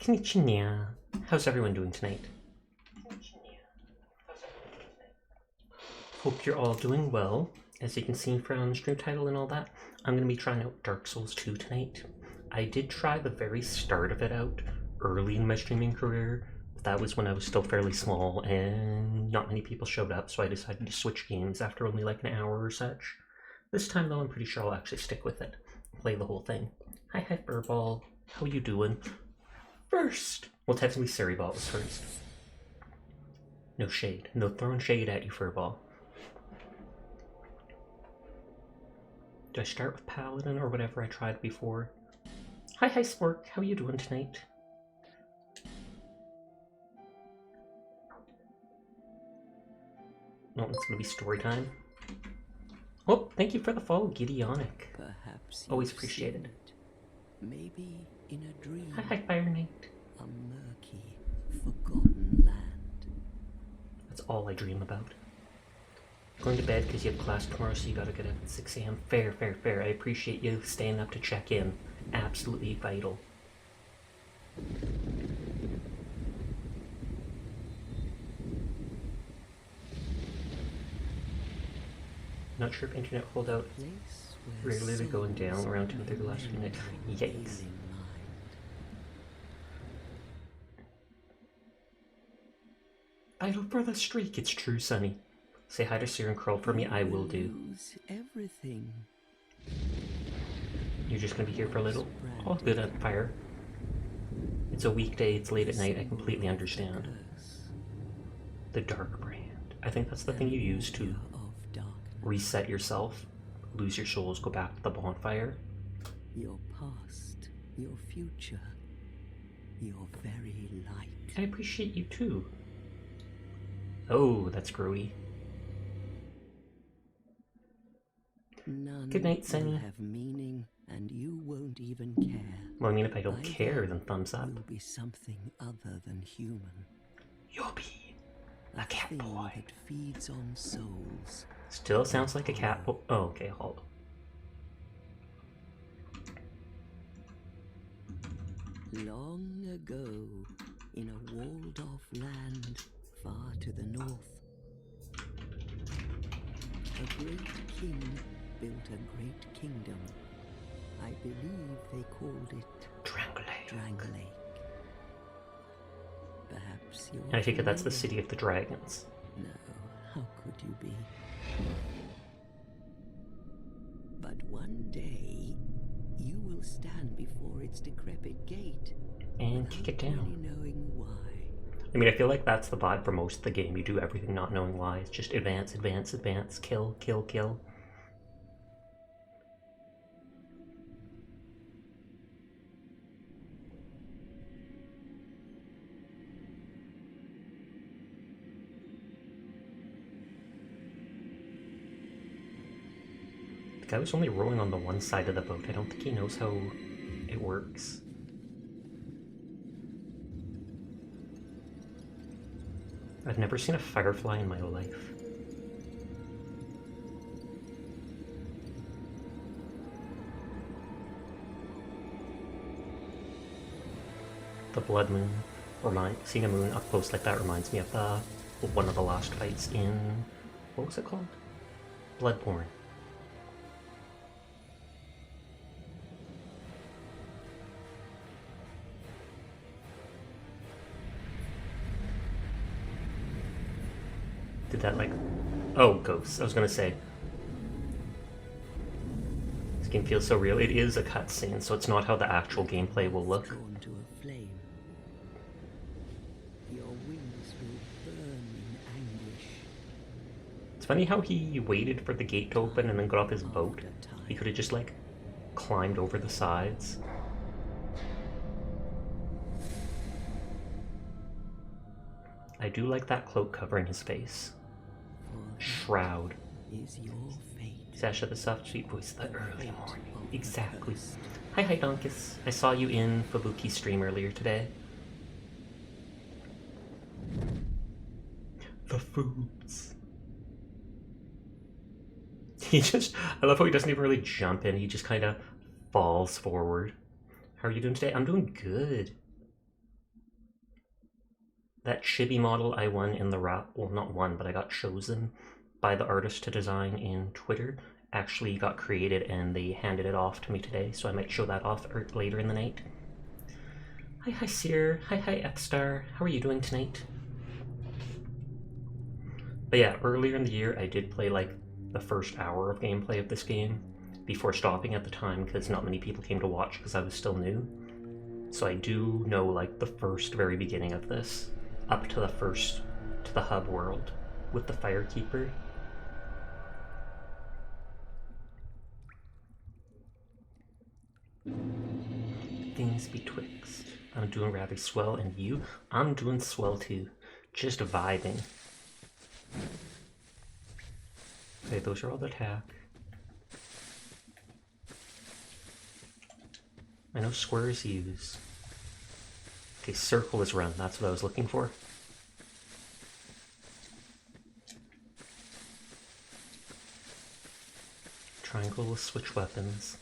Konnichiwa. How's everyone doing tonight? Hope you're all doing well. As you can see from stream title and all that, I'm going to be trying out Dark Souls 2 tonight. I did try the very start of it out early in my streaming career. That was when I was still fairly small and not many people showed up, so I decided to switch games after only like an hour or such. This time though, I'm pretty sure I'll actually stick with it. Play the whole thing. Hi Hyperball, how you doing? First! Well, technically Ceriball was first. No shade. No throwing shade at you, Furball. Do I start with Paladin or whatever I tried before? Hi Spork, how you doing tonight? Oh, it's gonna be story time. Oh, thank you for the follow, Gideonic. Perhaps always appreciated. Maybe in a dream. Hi Fire Knight. A murky, forgotten land. That's all I dream about. Going to bed because you have class tomorrow, so you gotta get up at 6 a.m. Fair. I appreciate you staying up to check in. Absolutely vital. Not sure if internet holdout regularly going down around 2:30 last few nights. Yikes. Vital for the streak, it's true, Sonny. Say hi to Sir and Curl for me, I will do. Everything. You're just gonna be here for a little? All good at fire. It's a weekday, it's late at night, I completely understand. The Dark Brand. I think that's the thing you use to reset yourself, lose your souls, go back to the bonfire. Your past, your future, your very light. I appreciate you too. Oh, that's growy. None Good night, Sunny. have meaning, and you won't even care. Well, I mean, if I don't care, then thumbs up. You'll be something other than human. You'll be a cat thing boy. that feeds on souls. Still sounds like a cat boy. Oh, okay, hold. Long ago, in a walled-off land far to the north, a great king built a great kingdom. I believe they called it Drangleic. Perhaps you're I take it that's the familiar. city of the dragons. No, how could you be? But one day, you will stand before its decrepit gate And kick it down. really knowing why. I mean, I feel like that's the vibe for most of the game. You do everything not knowing why. It's just advance, kill. The guy was only rowing on the one side of the boat. I don't think he knows how it works. I've never seen a firefly in my life. The blood moon, seeing a moon up close like that reminds me of one of the last fights in, what was it called? Bloodborne. Did that like... Oh, ghosts. I was gonna say. This game feels so real. It is a cutscene, so it's not how the actual gameplay will look. Torn to a flame. Your wings will burn in anguish. It's funny how he waited for the gate to open and then got off his boat. He could have just like climbed over the sides. I do like that cloak covering his face. Shroud. Is your fate. Sasha, the soft, sweet voice of the early morning. Exactly. Hi, Donkus. I saw you in Fubuki's stream earlier today. The foods. I love how he doesn't even really jump in. He just kind of falls forward. How are you doing today? I'm doing good. that chibi model I won in the well, not won, but I got chosen by the artist to design in Twitter actually got created, and they handed it off to me today, so I might show that off later in the night. Hi Seer. Hi Epstar. How are you doing tonight? But yeah, earlier in the year I did play like the first hour of gameplay of this game before stopping at the time because not many people came to watch because I was still new. So I do know like the very beginning of this, up to the hub world with the Firekeeper. Things betwixt. I'm doing rather swell, and you? I'm doing swell too. Just vibing. Okay, those are all the attack. I know squares use. Okay, circle is run. That's what I was looking for. Triangle will switch weapons.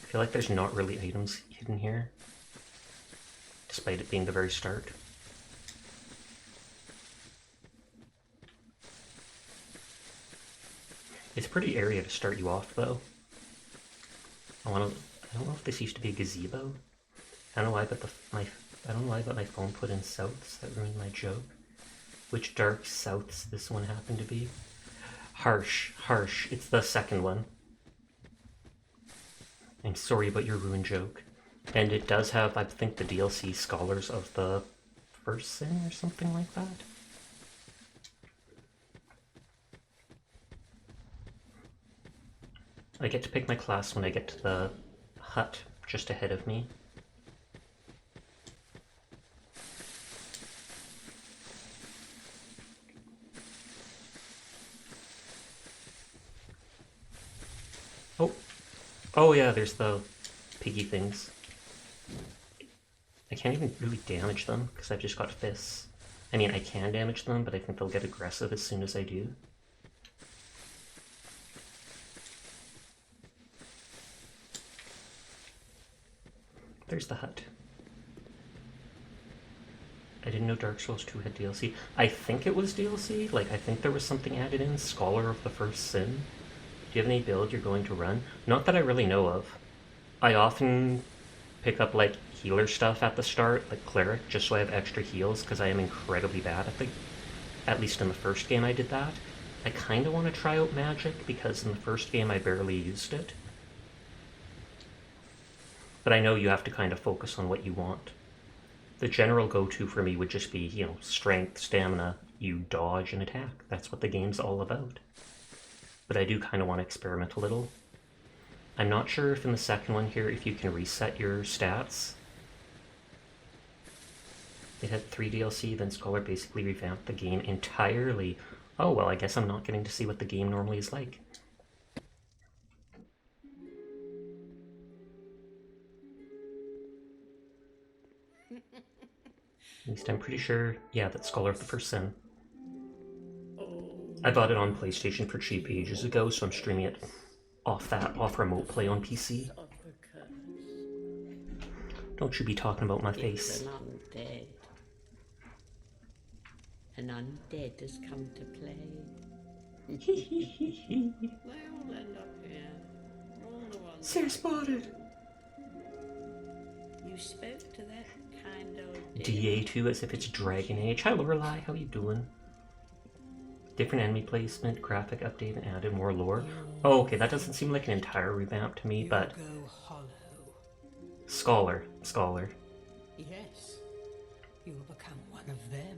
I feel like there's not really items hidden here, despite it being the very start. It's a pretty area to start you off, though. I don't know if this used to be a gazebo. I don't know why, but I don't know why, but my phone put in souths. That ruined my joke. Which dark souths this one happened to be? Harsh. It's the second one. I'm sorry about your ruined joke. And it does have, I think, the DLC Scholars of the First Sin or something like that. I get to pick my class when I get to the hut just ahead of me. Oh yeah, there's the piggy things. I can't even really damage them because I've just got fists. I mean, I can damage them, but I think they'll get aggressive as soon as I do. There's the hut. I didn't know Dark Souls 2 had DLC. I think it was DLC. Like, I think there was something added in. Scholar of the First Sin. Do you have any build you're going to run? Not that I really know of. I often pick up, like, healer stuff at the start, like Cleric, just so I have extra heals, because I am incredibly bad at least in the first game I did that. I kind of want to try out Magic, because in the first game I barely used it. But I know you have to kind of focus on what you want. The general go-to for me would just be, you know, strength, stamina, you dodge and attack. That's what the game's all about. But I do kind of want to experiment a little. I'm not sure if in the second one here if you can reset your stats. It had 3 DLC, then Scholar basically revamped the game entirely. Oh well, I guess I'm not getting to see what the game normally is like. At least I'm pretty sure, yeah, that's Scholar of the First Sin. I bought it on PlayStation for cheap ages ago, so I'm streaming it off remote play on PC. Don't you be talking about my face. An undead has come to play. They all end up here. Sarah spotted! You spoke to that kind of DA2 as if it's Dragon Age. Hi Lorelei, how you doing? Different enemy placement, graphic update, and added more lore. Oh, okay, that doesn't seem like an entire revamp to me, but... Scholar. Yes, you will become one of them.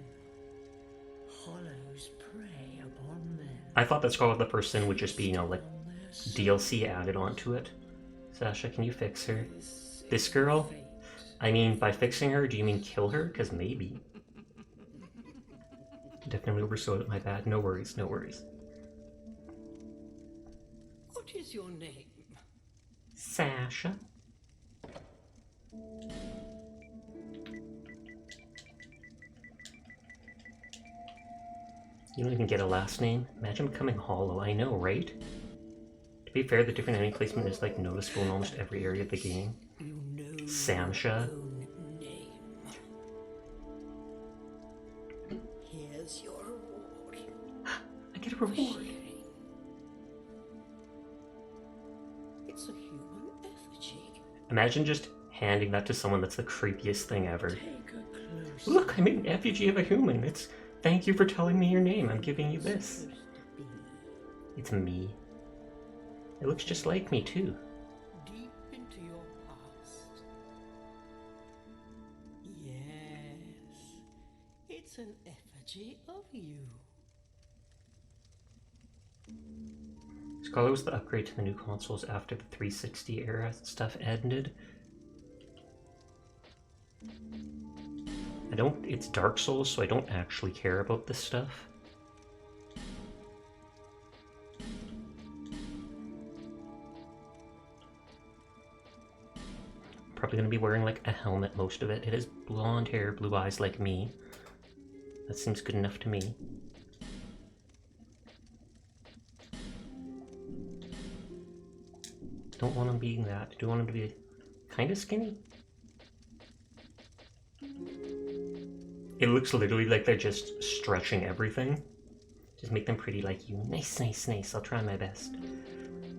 Hollows prey upon them. I thought that Scholar of the First Sin would just be, you know, like, DLC added onto it. Sasha, can you fix her? This girl? I mean, by fixing her, do you mean kill her? Because maybe. Definitely oversold it, my bad. No worries, no worries. What is your name? Sasha. You don't even get a last name? Imagine becoming hollow, I know, right? To be fair, the different enemy placement is like noticeable in almost every area of the game. Samsha. Here's your reward. I get a reward. It's a human effigy. Imagine just handing that to someone. That's the creepiest thing ever. Take a close. Look, I made an effigy of a human. It's thank you for telling me your name. I'm giving you this. It's me. It looks just like me too. Deep into your past. Yes, it's an effigy of you. Scholar was the upgrade to the new consoles after the 360 era stuff ended. It's Dark Souls, so I don't actually care about this stuff. Probably gonna be wearing like a helmet most of it. It has blonde hair, blue eyes like me. That seems good enough to me. Don't want him being that. Do want him to be kind of skinny. It looks literally like they're just stretching everything. Just make them pretty like you. Nice, nice, nice. I'll try my best.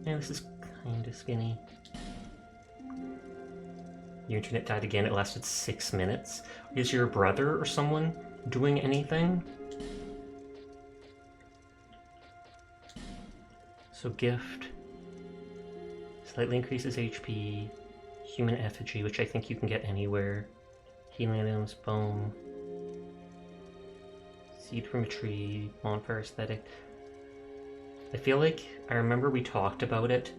Yeah, this is kind of skinny. Your internet died again. It lasted 6 minutes. Is your brother or someone doing anything? So gift. Slightly increases HP. Human effigy, which I think you can get anywhere. Healing items, bone. Seed from a tree. Bonfire aesthetic. I feel like I remember we talked about it.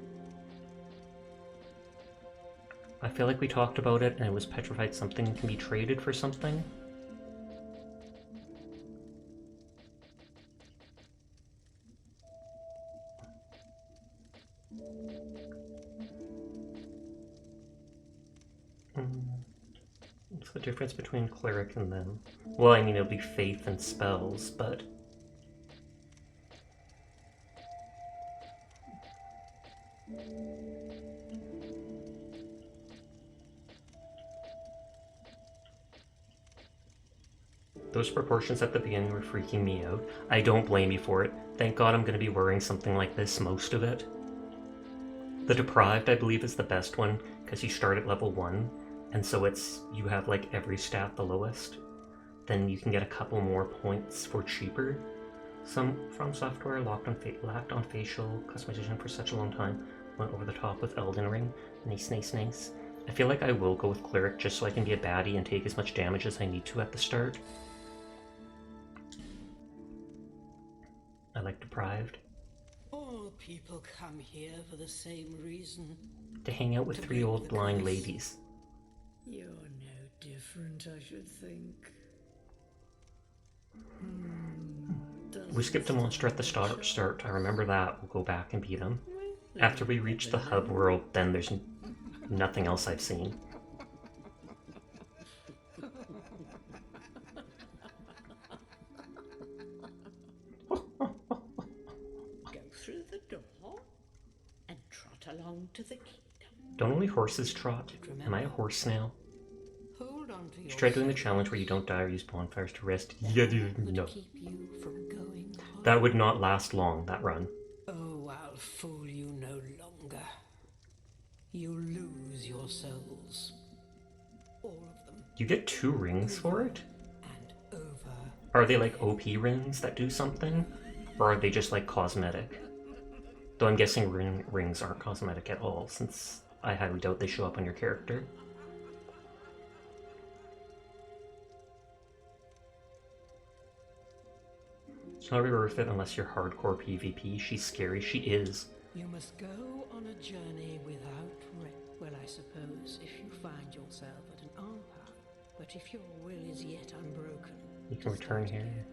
I feel like we talked about it and it was petrified something can be traded for something. What's the difference between cleric and them? Well, I mean, it'll be faith and spells, but... Those proportions at the beginning were freaking me out. I don't blame you for it. Thank God I'm going to be wearing something like this most of it. The Deprived, I believe, is the best one, because you start at level 1, and so you have like every stat the lowest. Then you can get a couple more points for cheaper. Some From Software lacked on facial customization for such a long time. Went over the top with Elden Ring. Nice, nice, nice. I feel like I will go with Cleric just so I can be a baddie and take as much damage as I need to at the start. I like Deprived. All people come here for the same reason. To hang out with 3 old blind ladies. You're no different, I should think. We skipped a monster at the start. I remember that. We'll go back and beat him. After we reach the hub world, then there's nothing else I've seen. Through the door and trot along to the kingdom. Don't only horses trot? Am I a horse now? Hold on to You try doing the challenge where you don't die or use bonfires to rest. Yeah, no. keep you from going home. That would not last long, that run. Oh, I'll fool you no longer. You lose your souls. All of them. You get 2 rings for it? And over. Are they like OP rings that do something? Or are they just like cosmetic? Though I'm guessing rings aren't cosmetic at all, since I highly doubt they show up on your character. It's not really worth it unless you're hardcore PvP. She's scary. She is. You must go on a journey without rest. Well, I suppose if you find yourself at an altar. But if your will is yet unbroken... You can return here.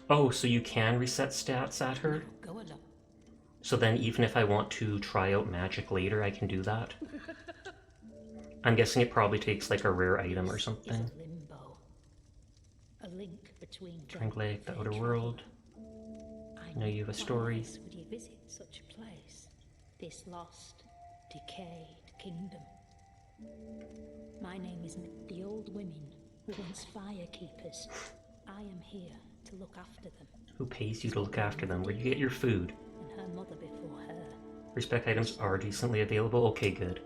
Oh, so you can reset stats at her? Go along. So then even if I want to try out magic later, I can do that? I'm guessing it probably takes like a rare item or something. Limbo. A link between Drangleic, the outer world. I know you have a story. Why else would you visit such a place? This lost, decayed kingdom. My name is the Old Women, once fire keepers. I am here to look after them. Who pays you to look after them? Where do you get your food? And her mother before her. Respec items are decently available. Okay, good.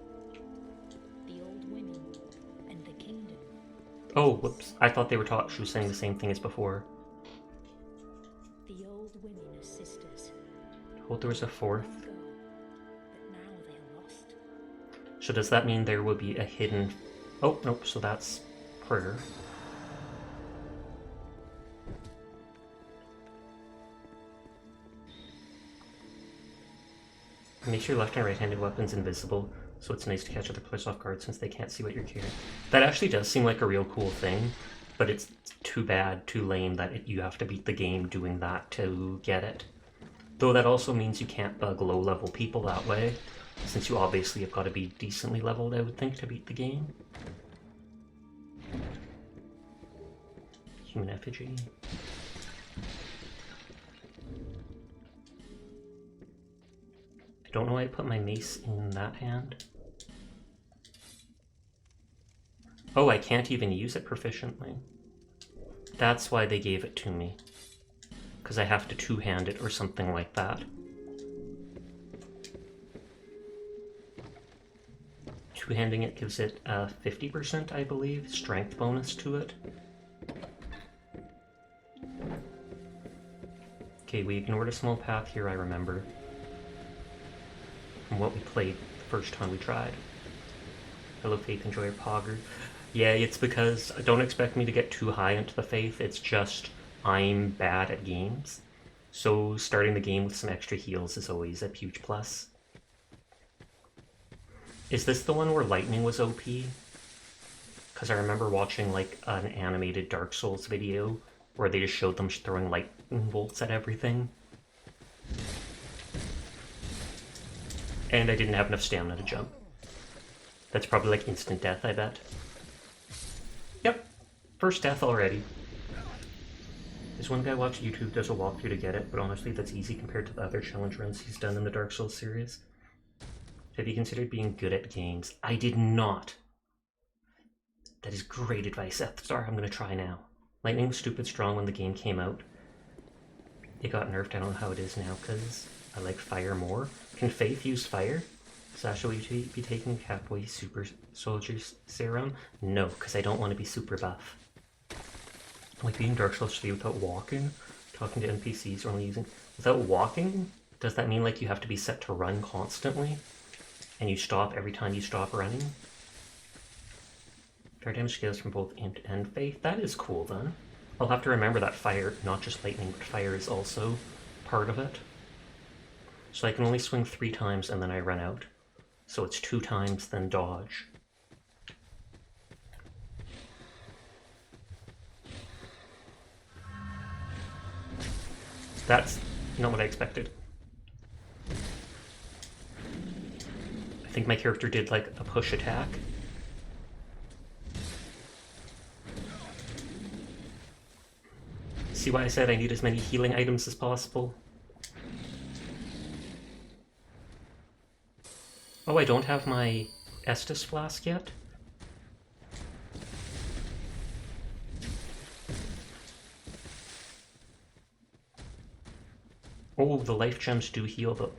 The old women and the kingdom. Oh, whoops. I thought they were she was saying the same thing as before. The old women as sisters. Oh, there was a fourth. Long ago, but now they are lost. So does that mean there will be a hidden... Oh, nope, so that's prayer. Make sure left and right-handed weapons invisible, so it's nice to catch other players off guard since they can't see what you're carrying. That actually does seem like a real cool thing, but it's too bad, too lame that you have to beat the game doing that to get it. Though that also means you can't bug low-level people that way, since you obviously have got to be decently leveled, I would think, to beat the game. Human effigy. I don't know why I put my mace in that hand. Oh, I can't even use it proficiently. That's why they gave it to me. Because I have to two-hand it or something like that. Two-handing it gives it a 50%, I believe, strength bonus to it. Okay, we ignored a small path here, I remember. From what we played the first time we tried. Hello, Faith Enjoyer Pogger. Yeah, it's because don't expect me to get too high into the Faith, it's just I'm bad at games. So starting the game with some extra heals is always a huge plus. Is this the one where lightning was OP? Because I remember watching like an animated Dark Souls video where they just showed them throwing lightning bolts at everything. And I didn't have enough stamina to jump. That's probably like instant death, I bet. Yep, first death already. This one guy watched YouTube does a walkthrough to get it, but honestly that's easy compared to the other challenge runs he's done in the Dark Souls series. Have you considered being good at games? I did not. That is great advice, F-Star. I'm gonna try now. Lightning was stupid strong when the game came out. It got nerfed, I don't know how it is now, because I like fire more. Can Faith use fire? Sasha, will you be taking Catboy Super Soldier's Serum? No, because I don't want to be super buff. Like being Dark Souls 3 without walking, talking to NPCs, or only using... Without walking? Does that mean like you have to be set to run constantly? And you stop every time you stop running? Fire damage scales from both Int and Faith? That is cool then. I'll have to remember that fire, not just lightning, but fire is also part of it. So I can only swing 3 times and then I run out. So it's 2 times, then dodge. That's not what I expected. I think my character did like a push attack. See why I said I need as many healing items as possible? Oh, I don't have my Estus flask yet? Oh, the life gems do heal though.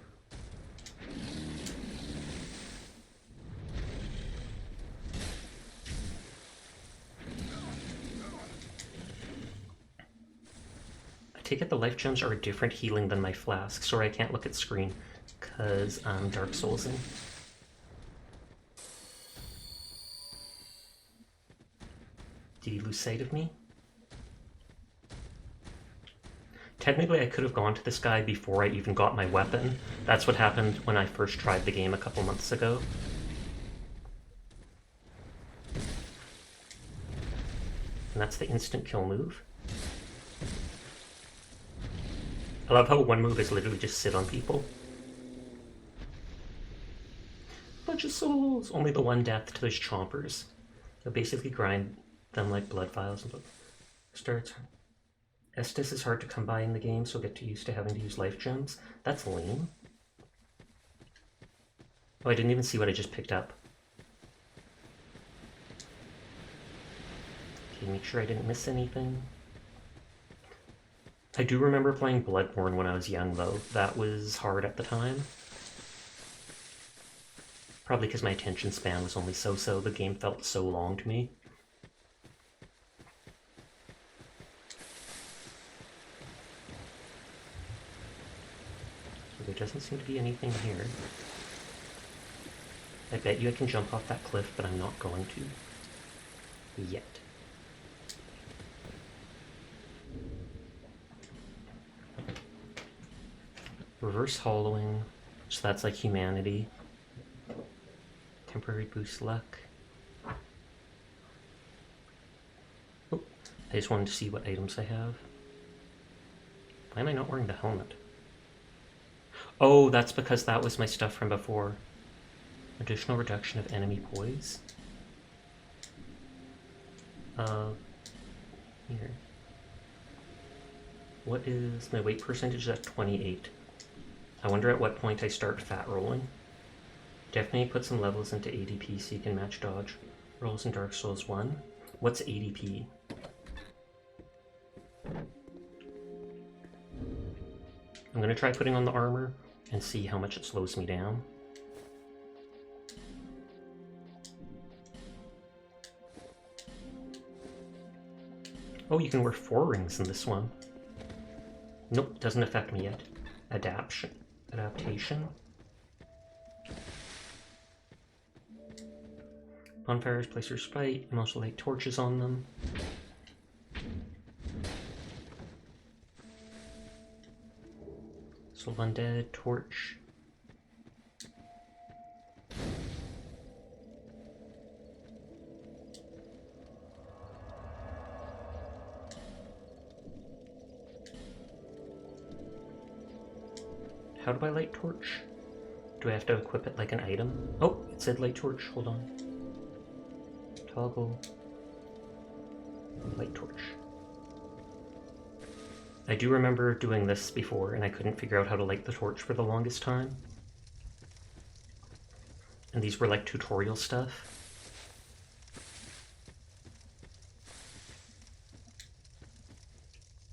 I take it the life gems are a different healing than my flask. Sorry, I can't look at screen because I'm Dark Soulsing. Did he lose sight of me? Technically, I could have gone to this guy before I even got my weapon. That's what happened when I first tried the game a couple months ago. And that's the instant kill move. I love how one move is literally just sit on people. Bunch of souls! Only the one death to those chompers. They'll basically grind them like blood vials and starts. Estus is hard to come by in the game, so get used to having to use life gems. That's lame. Oh, I didn't even see what I just picked up. Okay, make sure I didn't miss anything. I do remember playing Bloodborne when I was young, though. That was hard at the time. Probably because my attention span was only so-so, the game felt so long to me. So there doesn't seem to be anything here. I bet you I can jump off that cliff, but I'm not going to. Yet. Reverse hollowing, so that's like humanity. Temporary boost luck. Oh, I just wanted to see what items I have. Why am I not wearing the helmet? Oh, that's because that was my stuff from before. Additional reduction of enemy poise. Here. What is my weight percentage? At 28. I wonder at what point I start fat rolling. Definitely put some levels into ADP so you can match dodge rolls in Dark Souls 1. What's ADP? I'm gonna try putting on the armor and see how much it slows me down. Oh, you can wear 4 rings in this one. Nope, doesn't affect me yet. Adaptation. Bonfires, place your spite, and also light torches on them. Soul Undead, torch. How do I light torch? Do I have to equip it like an item? Oh, it said light torch. Hold on. Toggle. Light torch. I do remember doing this before, and I couldn't figure out how to light the torch for the longest time. And these were like tutorial stuff.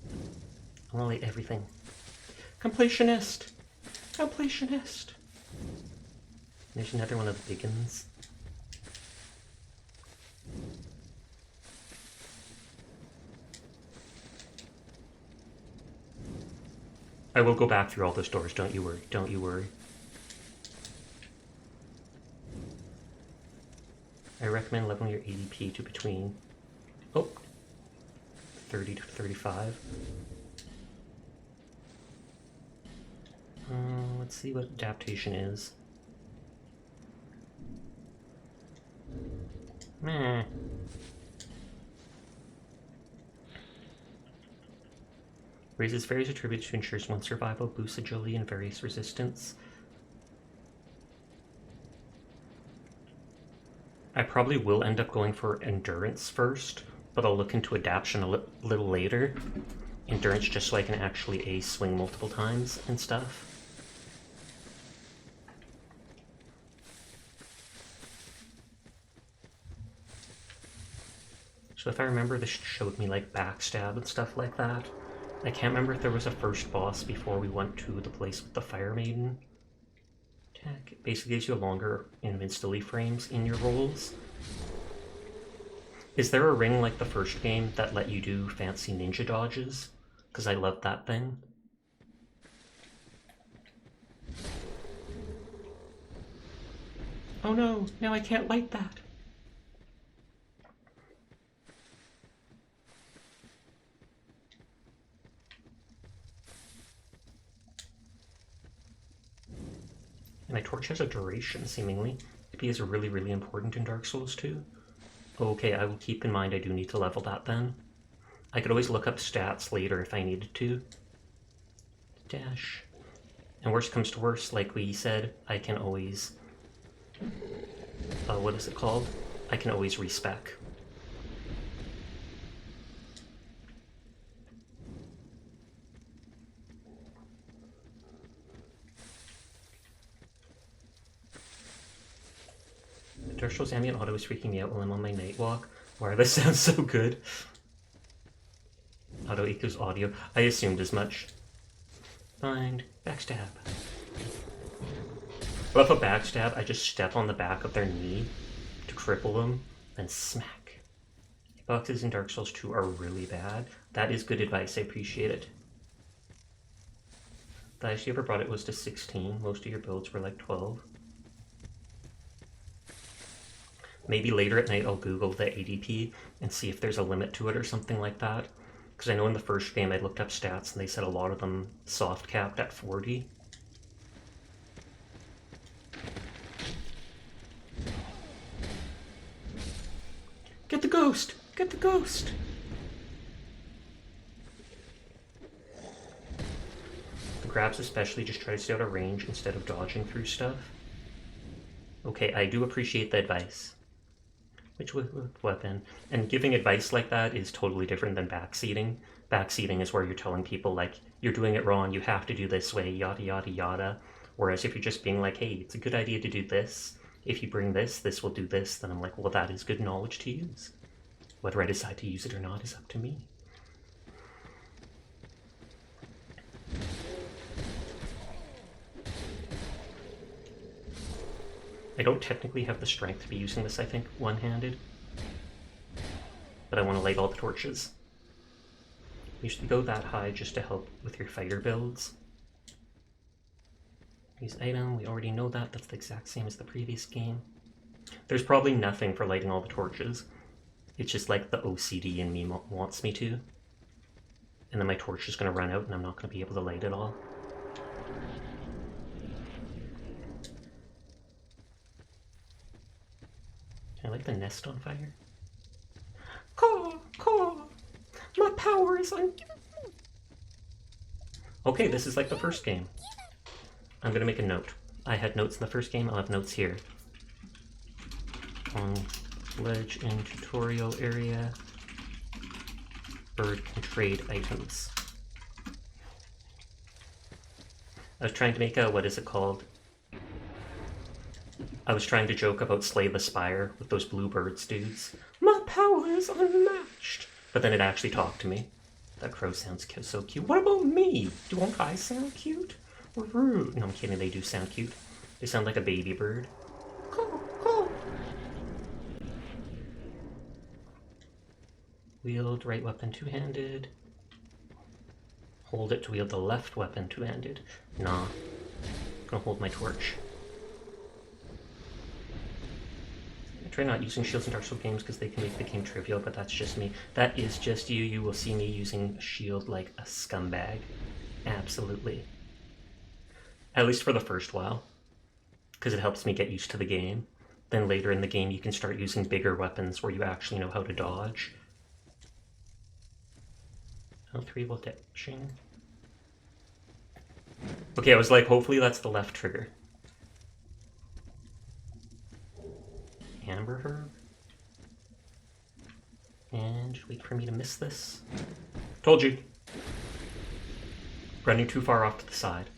I want to light everything. Completionist! Completionist! There's another one of the big ones. I will go back through all those doors, don't you worry, don't you worry. I recommend leveling your ADP to between 30 to 35. Let's see what adaptation is. Meh. Raises various attributes to ensure one survival, boosts agility, and various resistance. I probably will end up going for endurance first, but I'll look into adaptation a little later. Endurance just so I can actually ace swing multiple times and stuff. So if I remember, this showed me like backstab and stuff like that. I can't remember if there was a first boss before we went to the place with the Fire Maiden. Attack. It basically gives you longer invincibility frames in your rolls. Is there a ring like the first game that let you do fancy ninja dodges? Because I love that thing. Oh no, now I can't light that. And my torch has a duration, seemingly. AP is really, really important in Dark Souls 2. Okay, I will keep in mind I do need to level that then. I could always look up stats later if I needed to. Dash. And worst comes to worst, like we said, I can always... what is it called? I can always respec. Dark Souls Ambient Auto is freaking me out while I'm on my night walk. Wow, this sounds so good. Auto echoes audio. I assumed as much. Find backstab. I love a backstab. I just step on the back of their knee to cripple them, then smack. Hitboxes in Dark Souls 2 are really bad. That is good advice. I appreciate it. The highest you ever brought it was to 16. Most of your builds were like 12. Maybe later at night I'll Google the ADP and see if there's a limit to it or something like that. Because I know in the first game I looked up stats and they said a lot of them soft capped at 40. Get the ghost! Get the ghost! The grabs especially just try to stay out of range instead of dodging through stuff. Okay, I do appreciate the advice. Which weapon? And giving advice like that is totally different than backseating. Backseating is where you're telling people, like, you're doing it wrong, you have to do this way, yada yada yada. Whereas if you're just being like, hey, it's a good idea to do this, if you bring this, this will do this, then I'm like, well, that is good knowledge to use. Whether I decide to use it or not is up to me. I don't technically have the strength to be using this, I think, one-handed. But I want to light all the torches. Usually go that high just to help with your fighter builds. Use item, we already know that. That's the exact same as the previous game. There's probably nothing for lighting all the torches. It's just like the OCD in me wants me to. And then my torch is going to run out and I'm not going to be able to light it all. I like the nest on fire. Caw! My power is on. Okay, this is like the first game. I'm gonna make a note. I had notes in the first game, I'll have notes here. On ledge in tutorial area, bird can trade items. I was trying to make a, what is it called? I was trying to joke about Slay the Spire with those blue birds dudes. My power is unmatched! But then it actually talked to me. That crow sounds so cute. What about me? Don't I sound cute? Rude. No, I'm kidding, they do sound cute. They sound like a baby bird. Caw. Wield right weapon two-handed. Hold it to wield the left weapon two-handed. Nah. I'm gonna hold my torch. I try not using shields in Dark Souls games because they can make the game trivial, but that's just me. That is just you. You will see me using a shield like a scumbag. Absolutely. At least for the first while. Because it helps me get used to the game. Then later in the game you can start using bigger weapons where you actually know how to dodge. L3 while dashing. Okay, I was like, hopefully that's the left trigger. Amber Herb. And just wait for me to miss this. Told you. Running too far off to the side.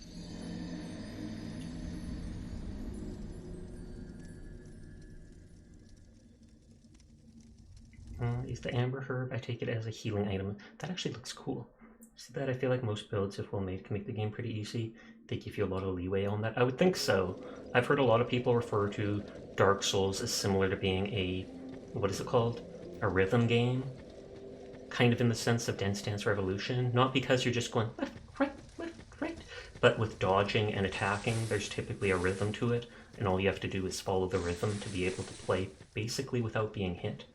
Is the Amber Herb, I take it as a healing item. That actually looks cool. See that? I feel like most builds, if well made, can make the game pretty easy. They give you a lot of leeway on that. I would think so. I've heard a lot of people refer to Dark Souls as similar to being a, what is it called? A rhythm game? Kind of in the sense of Dance Dance Revolution. Not because you're just going left, right. But with dodging and attacking, there's typically a rhythm to it. And all you have to do is follow the rhythm to be able to play basically without being hit.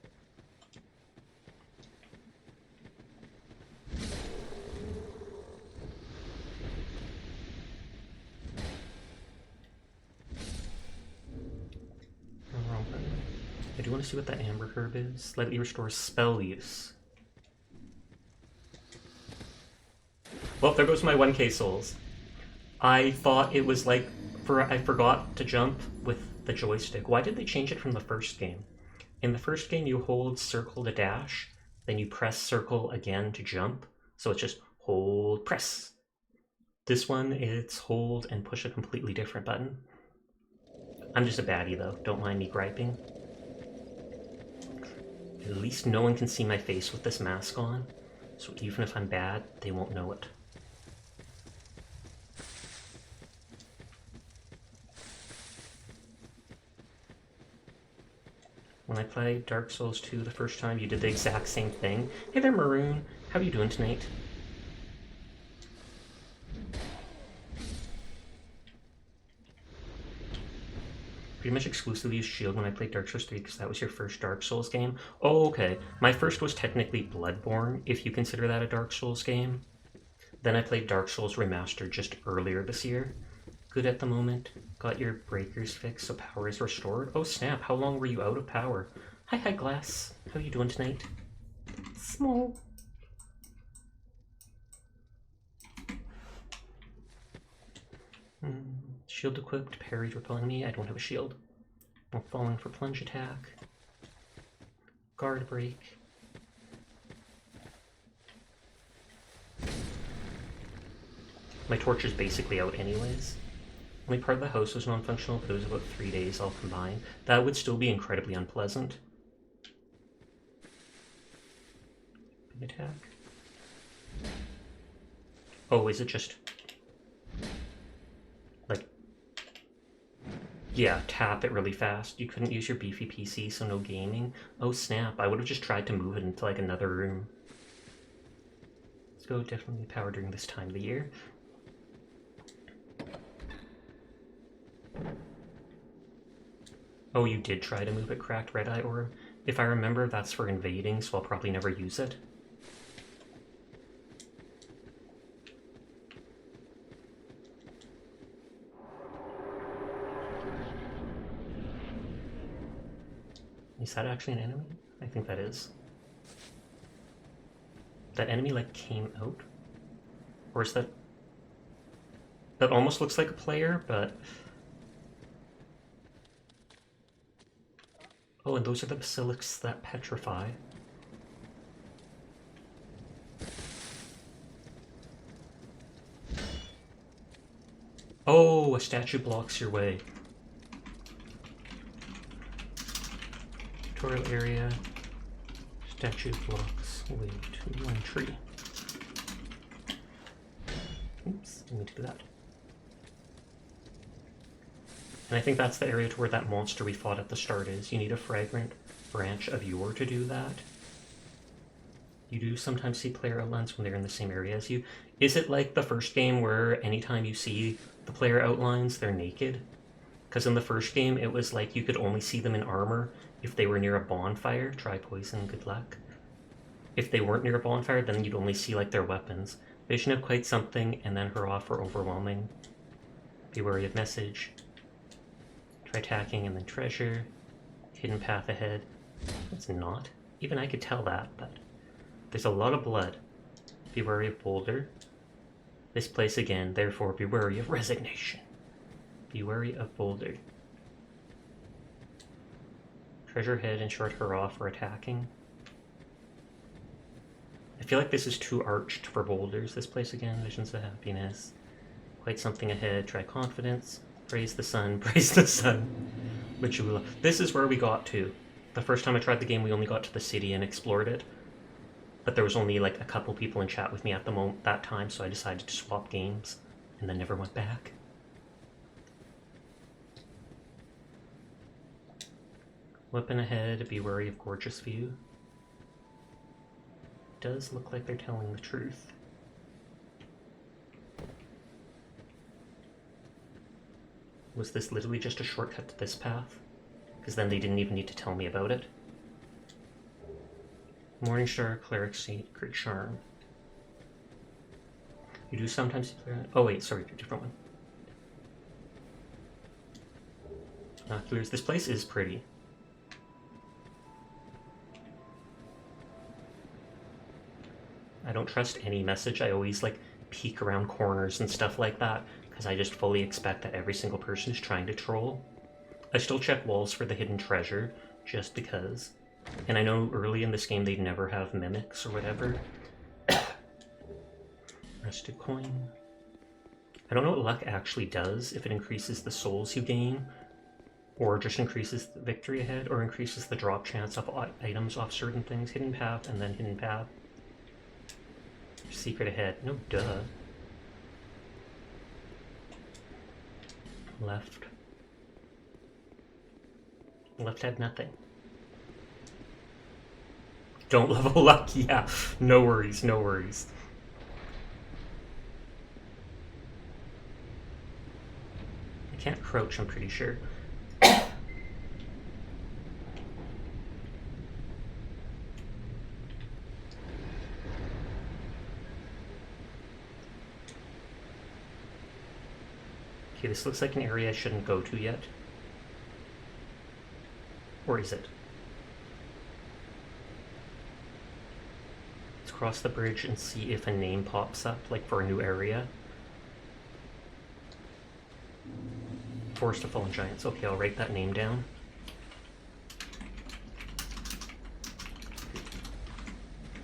I do want to see what that Amber Herb is. Slightly restores spell use. Well, there goes my 1k souls. I thought it was like, I forgot to jump with the joystick. Why did they change it from the first game? In the first game you hold circle to dash, then you press circle again to jump. So it's just hold, press. This one, it's hold and push a completely different button. I'm just a baddie though, don't mind me griping. At least no one can see my face with this mask on. So even if I'm bad, they won't know it. When I played Dark Souls 2 the first time, you did the exact same thing. Hey there, Maroon. How are you doing tonight? Pretty much exclusively used shield when I played Dark Souls 3 because that was your first Dark Souls game. Oh, okay. My first was technically Bloodborne, if you consider that a Dark Souls game. Then I played Dark Souls Remastered just earlier this year. Good at the moment. Got your breakers fixed so power is restored. Oh snap, how long were you out of power? Hi Glass. How are you doing tonight? Small. Shield equipped, parried repelling me. I don't have a shield. I'm falling for plunge attack. Guard break. My torch is basically out anyways. Only part of the house was non-functional, but it was about 3 days all combined. That would still be incredibly unpleasant. Big attack. Oh, is it just... like... yeah, tap it really fast. You couldn't use your beefy PC, so no gaming. Oh snap, I would have just tried to move it into like another room. Let's go definitely power during this time of the year. Oh, you did try to move it, Cracked Red Eye Orb? If I remember, that's for invading, so I'll probably never use it. Is that actually an enemy? I think that is. That enemy, like, came out? Or is that... that almost looks like a player, but... oh, and those are the basilisks that petrify. Oh, a statue blocks your way. Tutorial area. Statue blocks way to one tree. Oops, I need to do that. And I think that's the area to where that monster we fought at the start is. You need a fragrant branch of yore to do that. You do sometimes see player outlines when they're in the same area as you. Is it like the first game where anytime you see the player outlines, they're naked? Because in the first game, it was like you could only see them in armor if they were near a bonfire. Try poison, good luck. If they weren't near a bonfire, then you'd only see like their weapons. Vision of quite something, and then her offer overwhelming. Be wary of message. Try attacking and then treasure. Hidden path ahead. It's not. Even I could tell that, but there's a lot of blood. Be wary of boulder. This place again, therefore be wary of resignation. Be wary of boulder. Treasure head and short hurrah for attacking. I feel like this is too arched for boulders. This place again, visions of happiness. Quite something ahead, try confidence. Praise the sun, praise the sun. Majula. This is where we got to. The first time I tried the game, we only got to the city and explored it. But there was only like a couple people in chat with me at the moment that time, so I decided to swap games and then never went back. Weapon ahead, be wary of gorgeous view. Does look like they're telling the truth. Was this literally just a shortcut to this path? Because then they didn't even need to tell me about it. Morningstar, Cleric Secret Charm. You do sometimes see player... oh wait, sorry, a different one. Binoculars. This place is pretty. I don't trust any message. I always like peek around corners and stuff like that because I just fully expect that every single person is trying to troll. I still check walls for the hidden treasure just because. And I know early in this game they'd never have mimics or whatever. Rested coin. I don't know what luck actually does, if it increases the souls you gain, or just increases the victory ahead, or increases the drop chance of items off certain things. Hidden path and then hidden path. Secret ahead. No, duh. Left. Left had nothing. Don't level up, yeah. No worries, no worries. I can't crouch, I'm pretty sure. Okay, this looks like an area I shouldn't go to yet. Or is it? Let's cross the bridge and see if a name pops up, like for a new area. Forest of Fallen Giants. Okay, I'll write that name down.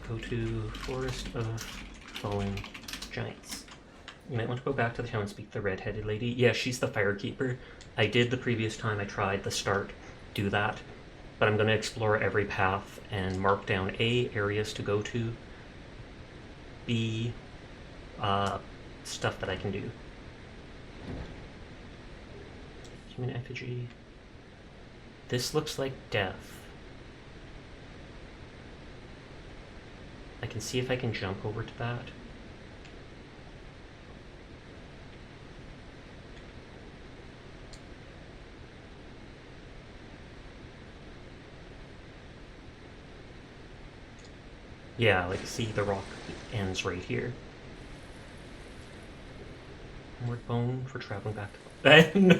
Go to Forest of Fallen Giants. You might want to go back to the town and speak to the red-headed lady. Yeah, she's the Firekeeper. I did the previous time I tried the start do that, but I'm going to explore every path and mark down A, areas to go to, B, stuff that I can do. Human effigy. This looks like death. I can see if I can jump over to that. Yeah, like see the rock ends right here. Homeward bone for traveling back to...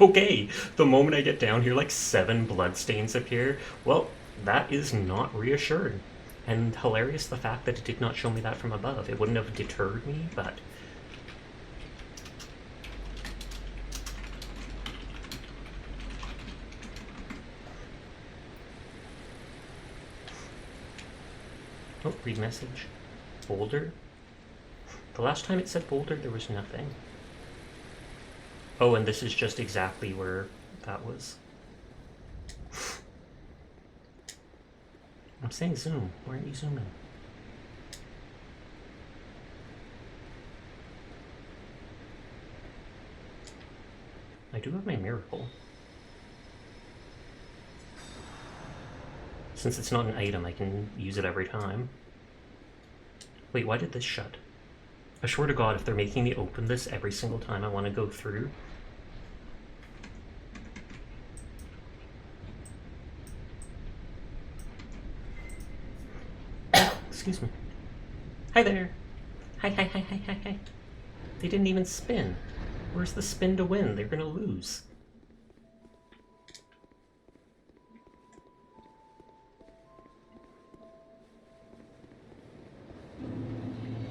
Okay, the moment I get down here, like 7 bloodstains appear. Well, that is not reassuring. And hilarious the fact that it did not show me that from above. It wouldn't have deterred me, but... Oh, read message. Boulder? The last time it said boulder, there was nothing. Oh, and this is just exactly where that was. I'm saying zoom. Why aren't you zooming? I do have my miracle. Since it's not an item, I can use it every time. Wait, why did this shut? I swear to God, if they're making me open this every single time I want to go through... Excuse me. Hi there! Hi, hi, hi, hi, hi, hi. They didn't even spin. Where's the spin to win? They're gonna lose.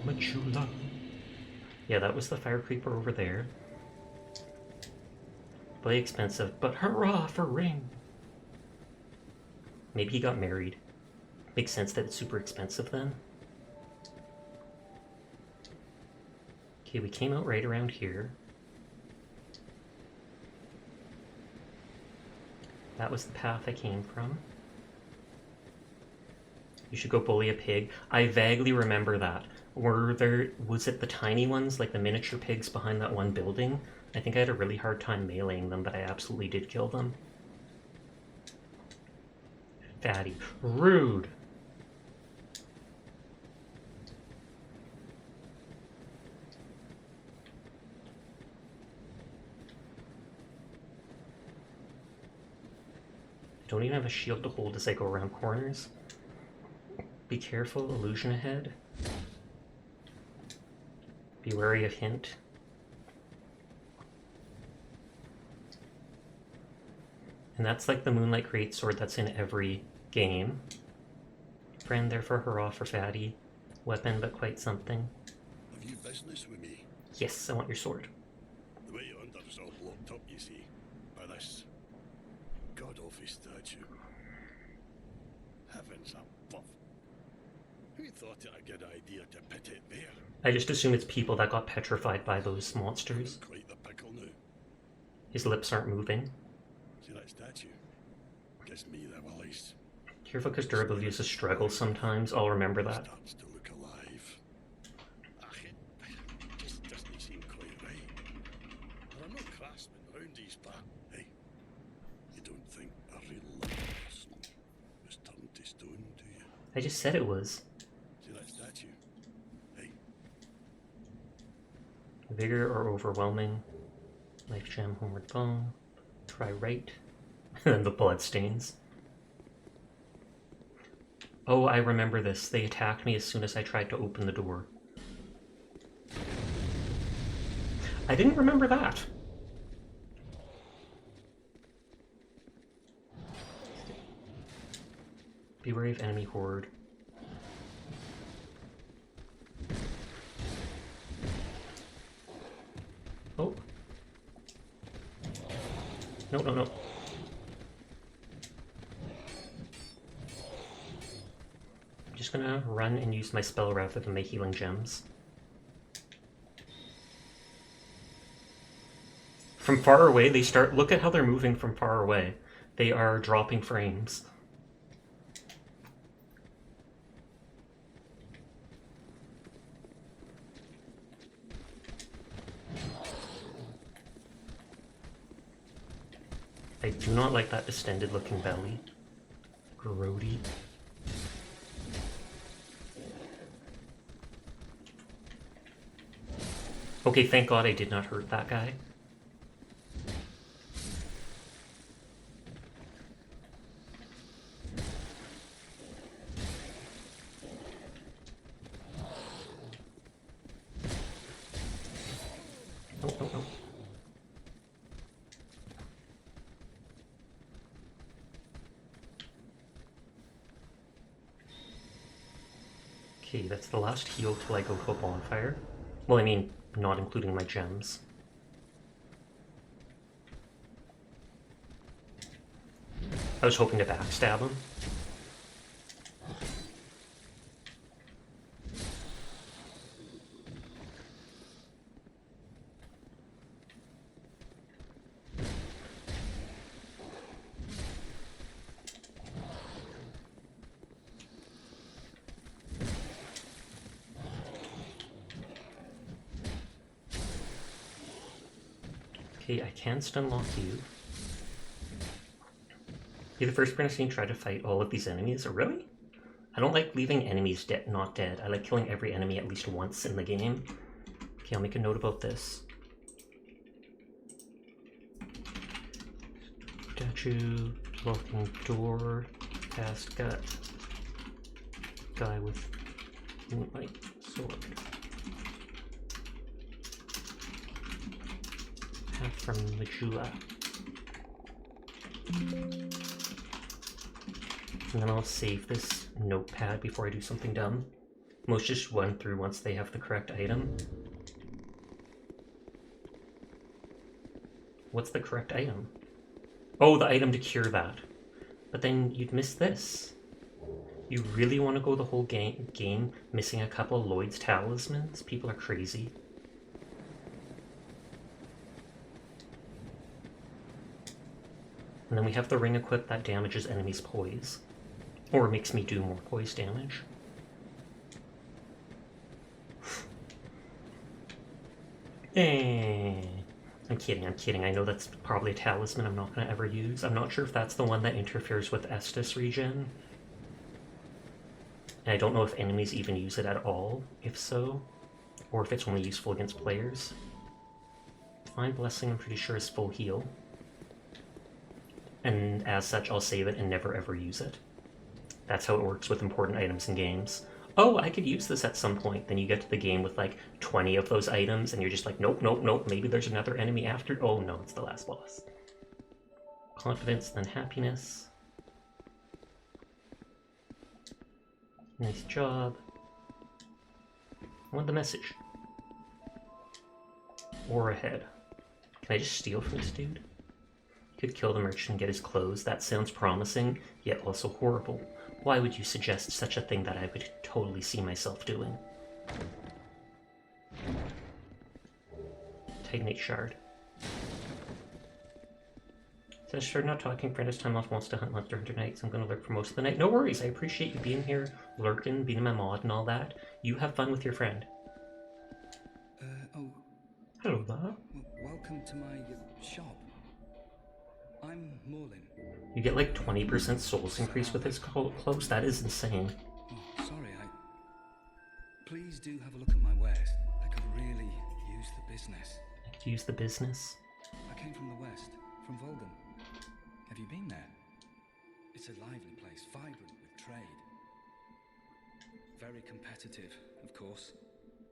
Majula. Yeah, that was the fire creeper over there. Really expensive, but hurrah for ring! Maybe he got married. Makes sense that it's super expensive then. Okay, we came out right around here. That was the path I came from. You should go bully a pig. I vaguely remember that. Was it the tiny ones, like the miniature pigs behind that one building? I think I had a really hard time meleeing them, but I absolutely did kill them. Fatty. Rude! I don't even have a shield to hold as I go around corners. Be careful, illusion ahead. Be wary of hint. And that's like the Moonlight Greatsword that's in every game. Friend, therefore hurrah for Fatty. Weapon, but quite something. Have you business with me? Yes, I want your sword. The way you're under is all blocked up, you see, by this god-awful statue. Heavens above. Who thought it a good idea to pit it there? I just assume it's people that got petrified by those monsters. Quite the pickle now. His lips aren't moving. See that statue? Gives me the willies. Careful, because durability is a struggle sometimes. I'll remember that. Starts to look alive. talisman round his back. Hey, you don't think a real person was turned to stone, do you? I just said it was. See that statue? Hey, Vigor or overwhelming. Life gem, homeward bone. Try right. And then the blood stains. Oh, I remember this. They attacked me as soon as I tried to open the door. I didn't remember that. Be wary of enemy horde. Oh. No, no, no. I'm just gonna run and use my spell rather than my healing gems. From far away, they start... Look at how they're moving from far away. They are dropping frames. I do not like that distended looking belly. Grody. Okay, thank God I did not hurt that guy. Oh, oh, oh. Okay, that's the last heal till I go to a bonfire. Well, I mean, not including my gems. I was hoping to backstab him. Okay, I can stun lock you. Be the first person to try to fight all of these enemies. Really? I don't like leaving enemies not dead. I like killing every enemy at least once in the game. Okay, I'll make a note about this. Statue, blocking door, cast gut, guy with moonlight sword. Half from Majula. And then I'll save this notepad before I do something dumb. Most just run through once they have the correct item. What's the correct item? Oh, the item to cure that. But then you'd miss this. You really want to go the whole game missing a couple of Lloyd's talismans? People are crazy. And then we have the ring equipped that damages enemies' poise. Or makes me do more poise damage. I'm kidding. I know that's probably a talisman I'm not going to ever use. I'm not sure if that's the one that interferes with Estus regen. And I don't know if enemies even use it at all, if so. Or if it's only useful against players. Divine Blessing, I'm pretty sure, is full heal. And as such, I'll save it and never ever use it. That's how it works with important items in games. Oh, I could use this at some point. Then you get to the game with like 20 of those items and you're just like, nope, nope, nope, maybe there's another enemy after. Oh no, it's the last boss. Confidence, then happiness. Nice job. I want the message. Or ahead. Can I just steal from this dude? Could kill the merchant and get his clothes. That sounds promising, yet also horrible. Why would you suggest such a thing that I would totally see myself doing? Titanate shard. Says, sure, not talking. Friend has time off, wants to hunt Monster Hunter night, so I'm going to lurk for most of the night. No worries, I appreciate you being here, lurking, being my mod and all that. You have fun with your friend. Oh. Hello there. Welcome welcome to my shop. I'm Morlin. You get like 20% souls increase with his clothes? That is insane. Oh, sorry, Please do have a look at my wares. I could really use the business. I could use the business. I came from the west, from Volgan. Have you been there? It's a lively place, vibrant with trade. Very competitive, of course.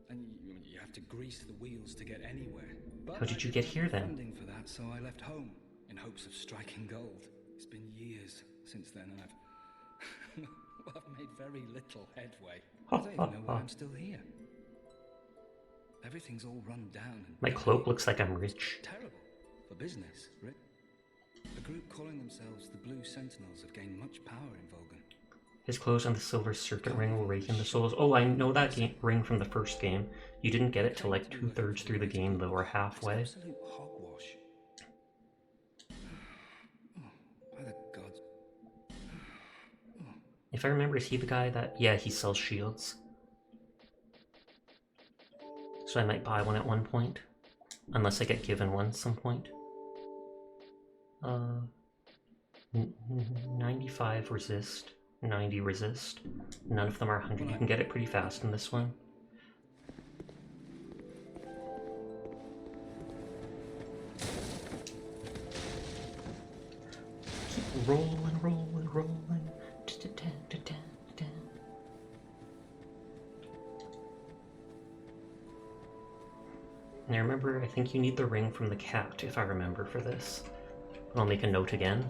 And you have to grease the wheels to get anywhere. But how did you get here then? Funding for that, so I left home in hopes of striking gold. It's been years since then, and I've made very little headway. I don't even know why I'm still here. Everything's all run down and my cloak looks like I'm rich. terrible for business, Rick. A group calling themselves the Blue Sentinels have gained much power in Volgan. His clothes on the silver serpent ring will rake in the souls. Oh, I know that ring from the first game. You didn't get it till like 2/3 through the game though, or halfway. It's absolute hogwash. Oh, by the gods. If I remember, is he the guy that... yeah, he sells shields. So I might buy one at one point. Unless I get given one at some point. 95 resist. 90 resist. None of them are 100. You can get it pretty fast in this one. Keep rolling, rolling, rolling. And I remember, I think you need the ring from the cat, if I remember, for this. I'll make a note again.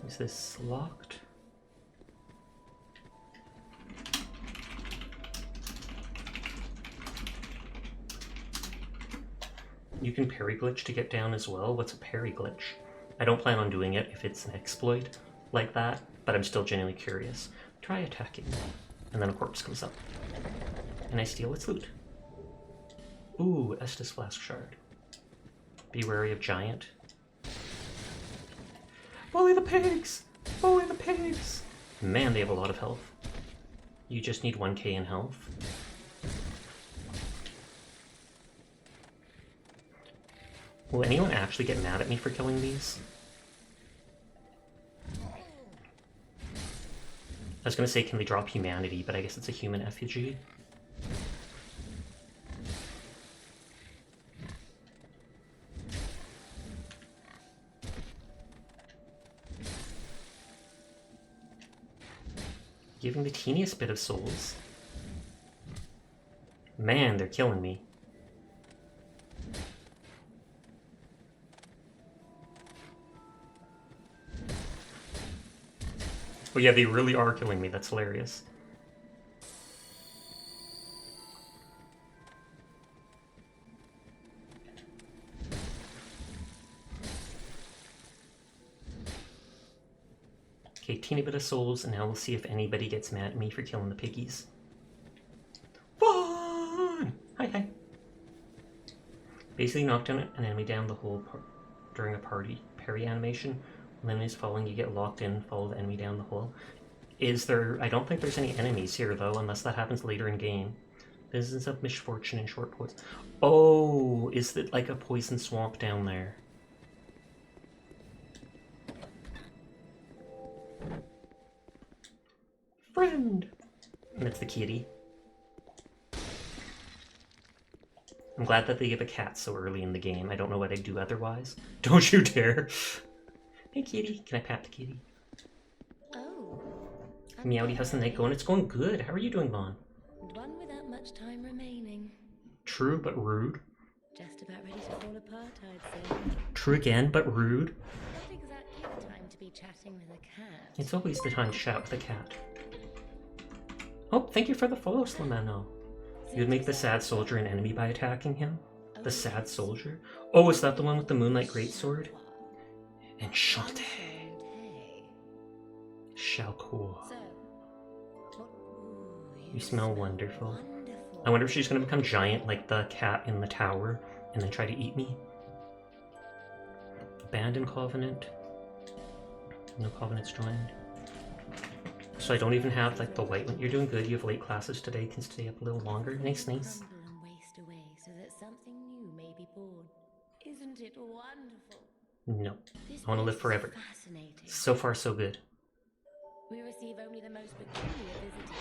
Is this locked? You can parry glitch to get down as well. What's a parry glitch? I don't plan on doing it if it's an exploit like that, but I'm still genuinely curious. Try attacking. And then a corpse comes up. And I steal its loot. Ooh, Estus Flask Shard. Be wary of giant. Bully the pigs! Bully the pigs! Man, they have a lot of health. You just need 1k in health. Will anyone actually get mad at me for killing these? I was gonna say, can they drop humanity, but I guess it's a human effigy. Giving the teeniest bit of souls. Man, they're killing me. Oh yeah, they really are killing me. That's hilarious. Okay, teeny bit of souls, and now we'll see if anybody gets mad at me for killing the piggies. Fun! Hi, hi. Basically knock down an enemy down the hole during a parry animation. When the enemy's falling, you get locked in, follow the enemy down the hole. Is there... I don't think there's any enemies here, though, unless that happens later in game. Business of misfortune and short poison. Oh, is it like a poison swamp down there? Friend! And it's the kitty. I'm glad that they give a cat so early in the game. I don't know what I'd do otherwise. Don't you dare! Hey kitty, can I pat the kitty? Oh. Meowdy, how's the night going? It's going good. How are you doing, Vaughn? And one without much time remaining. True, but rude. Just about ready to fall apart, I'd say. True again, but rude. Not exactly the time to be chatting with a cat. It's always the time to chat with a cat. Oh, thank you for the follow, Slamano. You would make the sad soldier an enemy by attacking him? The sad soldier? Oh, is that the one with the Moonlight Greatsword? Enchanté. Shalcour. You smell wonderful. I wonder if she's gonna become giant like the cat in the tower and then try to eat me. Abandoned Covenant. No covenants joined. So I don't even have like the white one. You're doing good. You have late classes today. Can stay up a little longer. Nice, nice. Crumble and waste away so that something new may be born. Isn't it wonderful? No. This I want to live place is forever. Fascinating. So far, so good. We receive only the most peculiar visitors.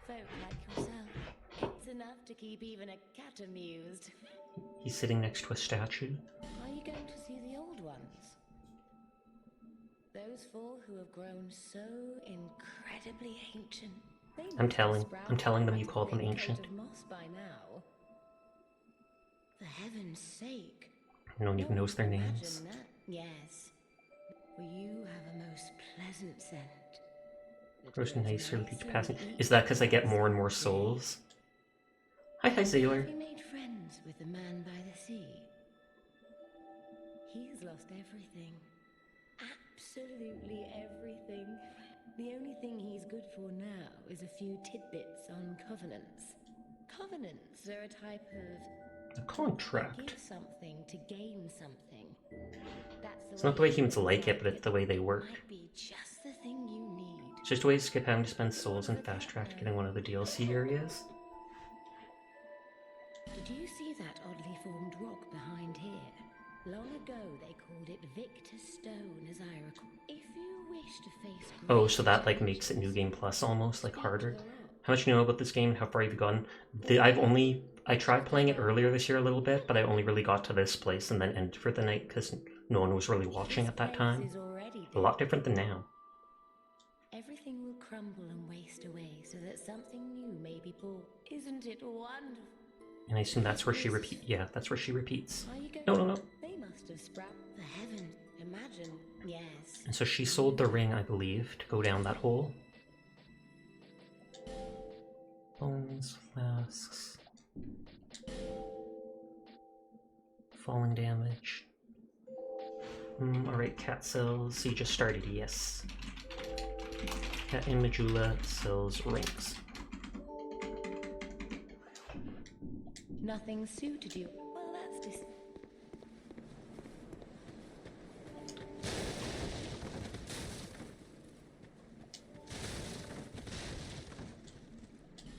Folk like yourself. It's enough to keep even a cat amused. He's sitting next to a statue. Are you going to see the old ones? Those four who have grown so incredibly ancient. They I'm must telling have them you sprouted call them a thick ancient. coat of moss by now. For heaven's sake. No one even knows their Imagine names. that. Yes. For you have a most pleasant scent. It Grows grows nicer with each nicer passing. with Is that each because I get more and more passing souls? Hi, Zaylor. Have you made friends with the man by the sea? He's lost everything. Absolutely everything. The only thing he's good for now is a few tidbits on covenants. Covenants are a type of A contract. give something to gain something. That's It's not the way humans like it, but it's the way they work. Might be just the thing you need. It's just a way to skip having to spend souls and fast track to getting one of the DLC areas. Did you see that oddly formed rock behind here? Long ago they called it Victor Stone, as I recall. If you wish to face Oh, so that like makes it New Game Plus almost, like harder. How much do you know about this game? How far have you gone? I tried playing it earlier this year a little bit, but I only really got to this place and then ended for the night because no one was really watching at that time. A lot different than now. Everything will crumble and waste away so that something new may be born. Isn't it wonderful? And I assume that's where she repeat. Yeah, that's where she repeats. Are you going No, no, no. They must have sprouted for heaven. Imagine. Yes. And so she sold the ring, I believe, to go down that hole. Bones, flasks. Falling damage. Alright, cat sells. He just started, yes. Cat in Majula sells rings. Nothing suited you. Well, that's just.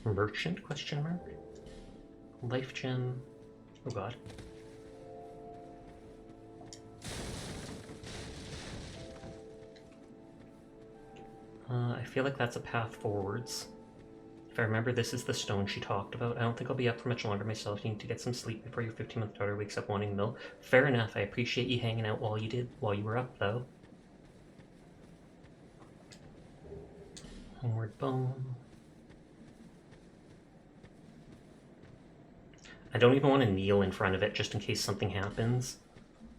Merchant, question mark? Life gem. Oh god. I feel like that's a path forwards. If I remember, this is the stone she talked about. I don't think I'll be up for much longer myself. You need to get some sleep before your 15-month daughter wakes up wanting milk. Fair enough. I appreciate you hanging out while you were up, though. Homeward bone. I don't even want to kneel in front of it just in case something happens.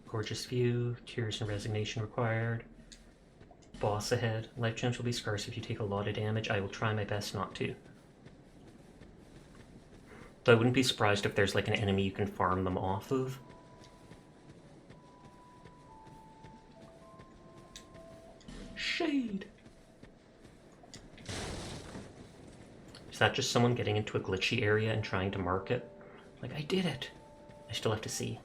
Gorgeous view. Tears and resignation required. Boss ahead. Life gems will be scarce if you take a lot of damage. I will try my best not to. Though I wouldn't be surprised if there's like an enemy you can farm them off of. Shade! Is that just someone getting into a glitchy area and trying to mark it? Like, I did it! I still have to see.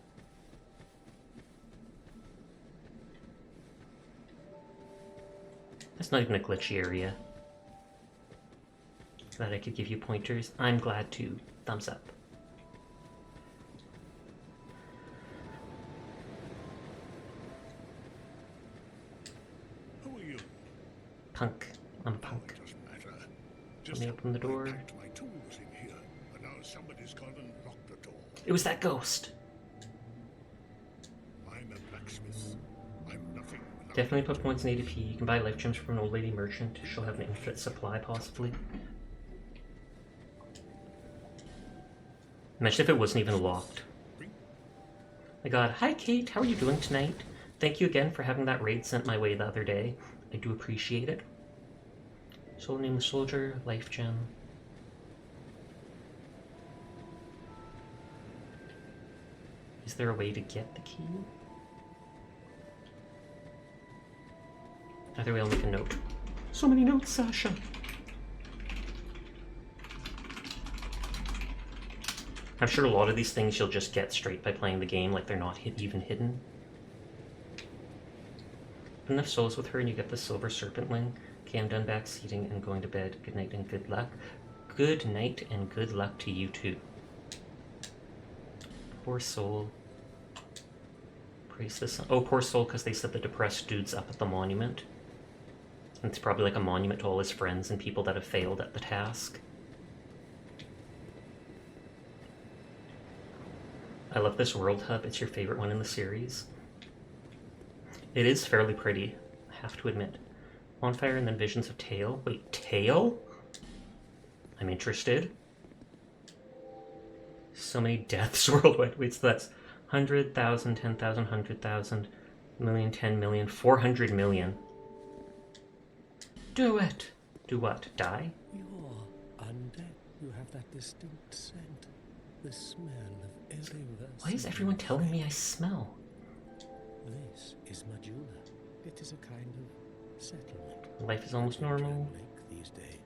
That's not even a glitchy area. Glad I could give you pointers. I'm glad too. Thumbs up. Who are you? Punk. I'm a punk. Doesn't matter. Let me open the door. I packed my tools in here, and now somebody's gone and locked the door. It was that ghost! I'm a blacksmith. I'm nothing without Definitely put points in ADP. You can buy life gems from an old lady merchant. She'll have an infinite supply, possibly. Imagine if it wasn't even locked. My god. Hi, Kate. How are you doing tonight? Thank you again for having that raid sent my way the other day. I do appreciate it. Soul name the soldier. Life gem. Is there a way to get the key? Either way, I'll make a note. So many notes, Sasha! I'm sure a lot of these things you'll just get straight by playing the game, like they're not even hidden. Enough souls with her and you get the Silver Serpentling. Okay, I'm done backseating and going to bed. Good night and good luck. Good night and good luck to you too. Poor soul. Praise the sun. Oh, poor soul, because they said the depressed dude's up at the monument. And it's probably like a monument to all his friends and people that have failed at the task. I love this world hub. It's your favorite one in the series. It is fairly pretty, I have to admit. Bonfire and then visions of Tail. Wait, Tail? I'm interested. So many deaths worldwide. Wait, so that's 100,000, 10,000, 100,000, million, 10 million, 400 million. Do it! Do what? Die? You're undead. You have that distinct scent. The smell of irreversible. Why is everyone telling me I smell? This is Majula. It is a kind of settlement. Life is almost normal. These days.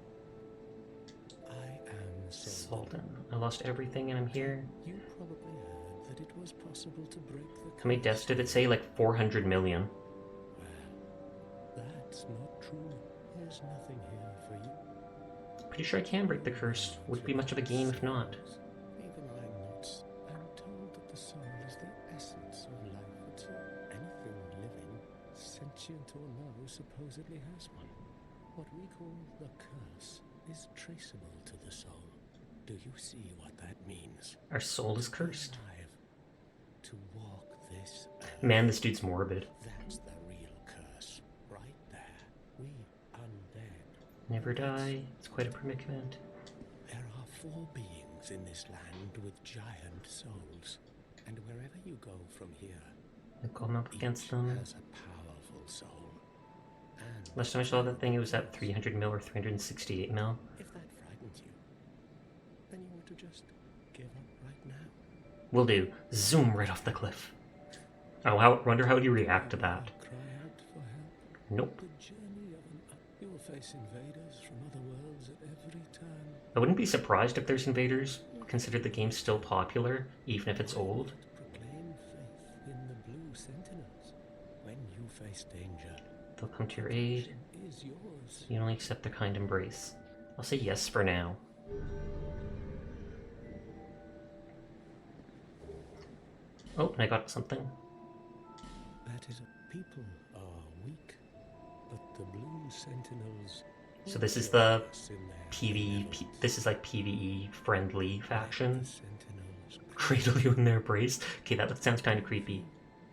I am Salden. I lost everything and I'm here. You probably heard that it was possible to break the. How many deaths did it say? Like 400 million. Well, that's not true. There's nothing here for you. Pretty sure I can break the curse. Would be much of a game if not. Even I'm not. I'm told that the soul is the essence of life, but anything living, sentient or no, supposedly has one. What we call the curse is traceable to the soul. Do you see what that means? Our soul is cursed. To walk this earth. Man, this dude's morbid. That's the real curse, right there. We undead. Never die. It's quite a predicament. There are 4 beings in this land with giant souls, and wherever you go from here, I've gone up against them. has a powerful soul. And Last time I saw that thing, it was at 300 mil or 368 mil. if that frightens you, then you ought to just give up right now. Will do. Zoom right off the cliff. Oh, wonder how would you react to that? Cry out for help. Nope. The journey of an you will face invaders from other worlds at every turn. I wouldn't be surprised if there's invaders, considering the game's still popular, even if it's old. Proclaim faith in the Blue Sentinels. When you face danger, They'll come to your aid. is yours. You only accept their kind embrace. I'll say yes for now. Oh, and I got something. That is, people are weak, but the Blue Sentinels. So this is the in their PvE, this is like PvE friendly faction. Sentinels. Cradle you in their embrace. Okay, that sounds kind of creepy.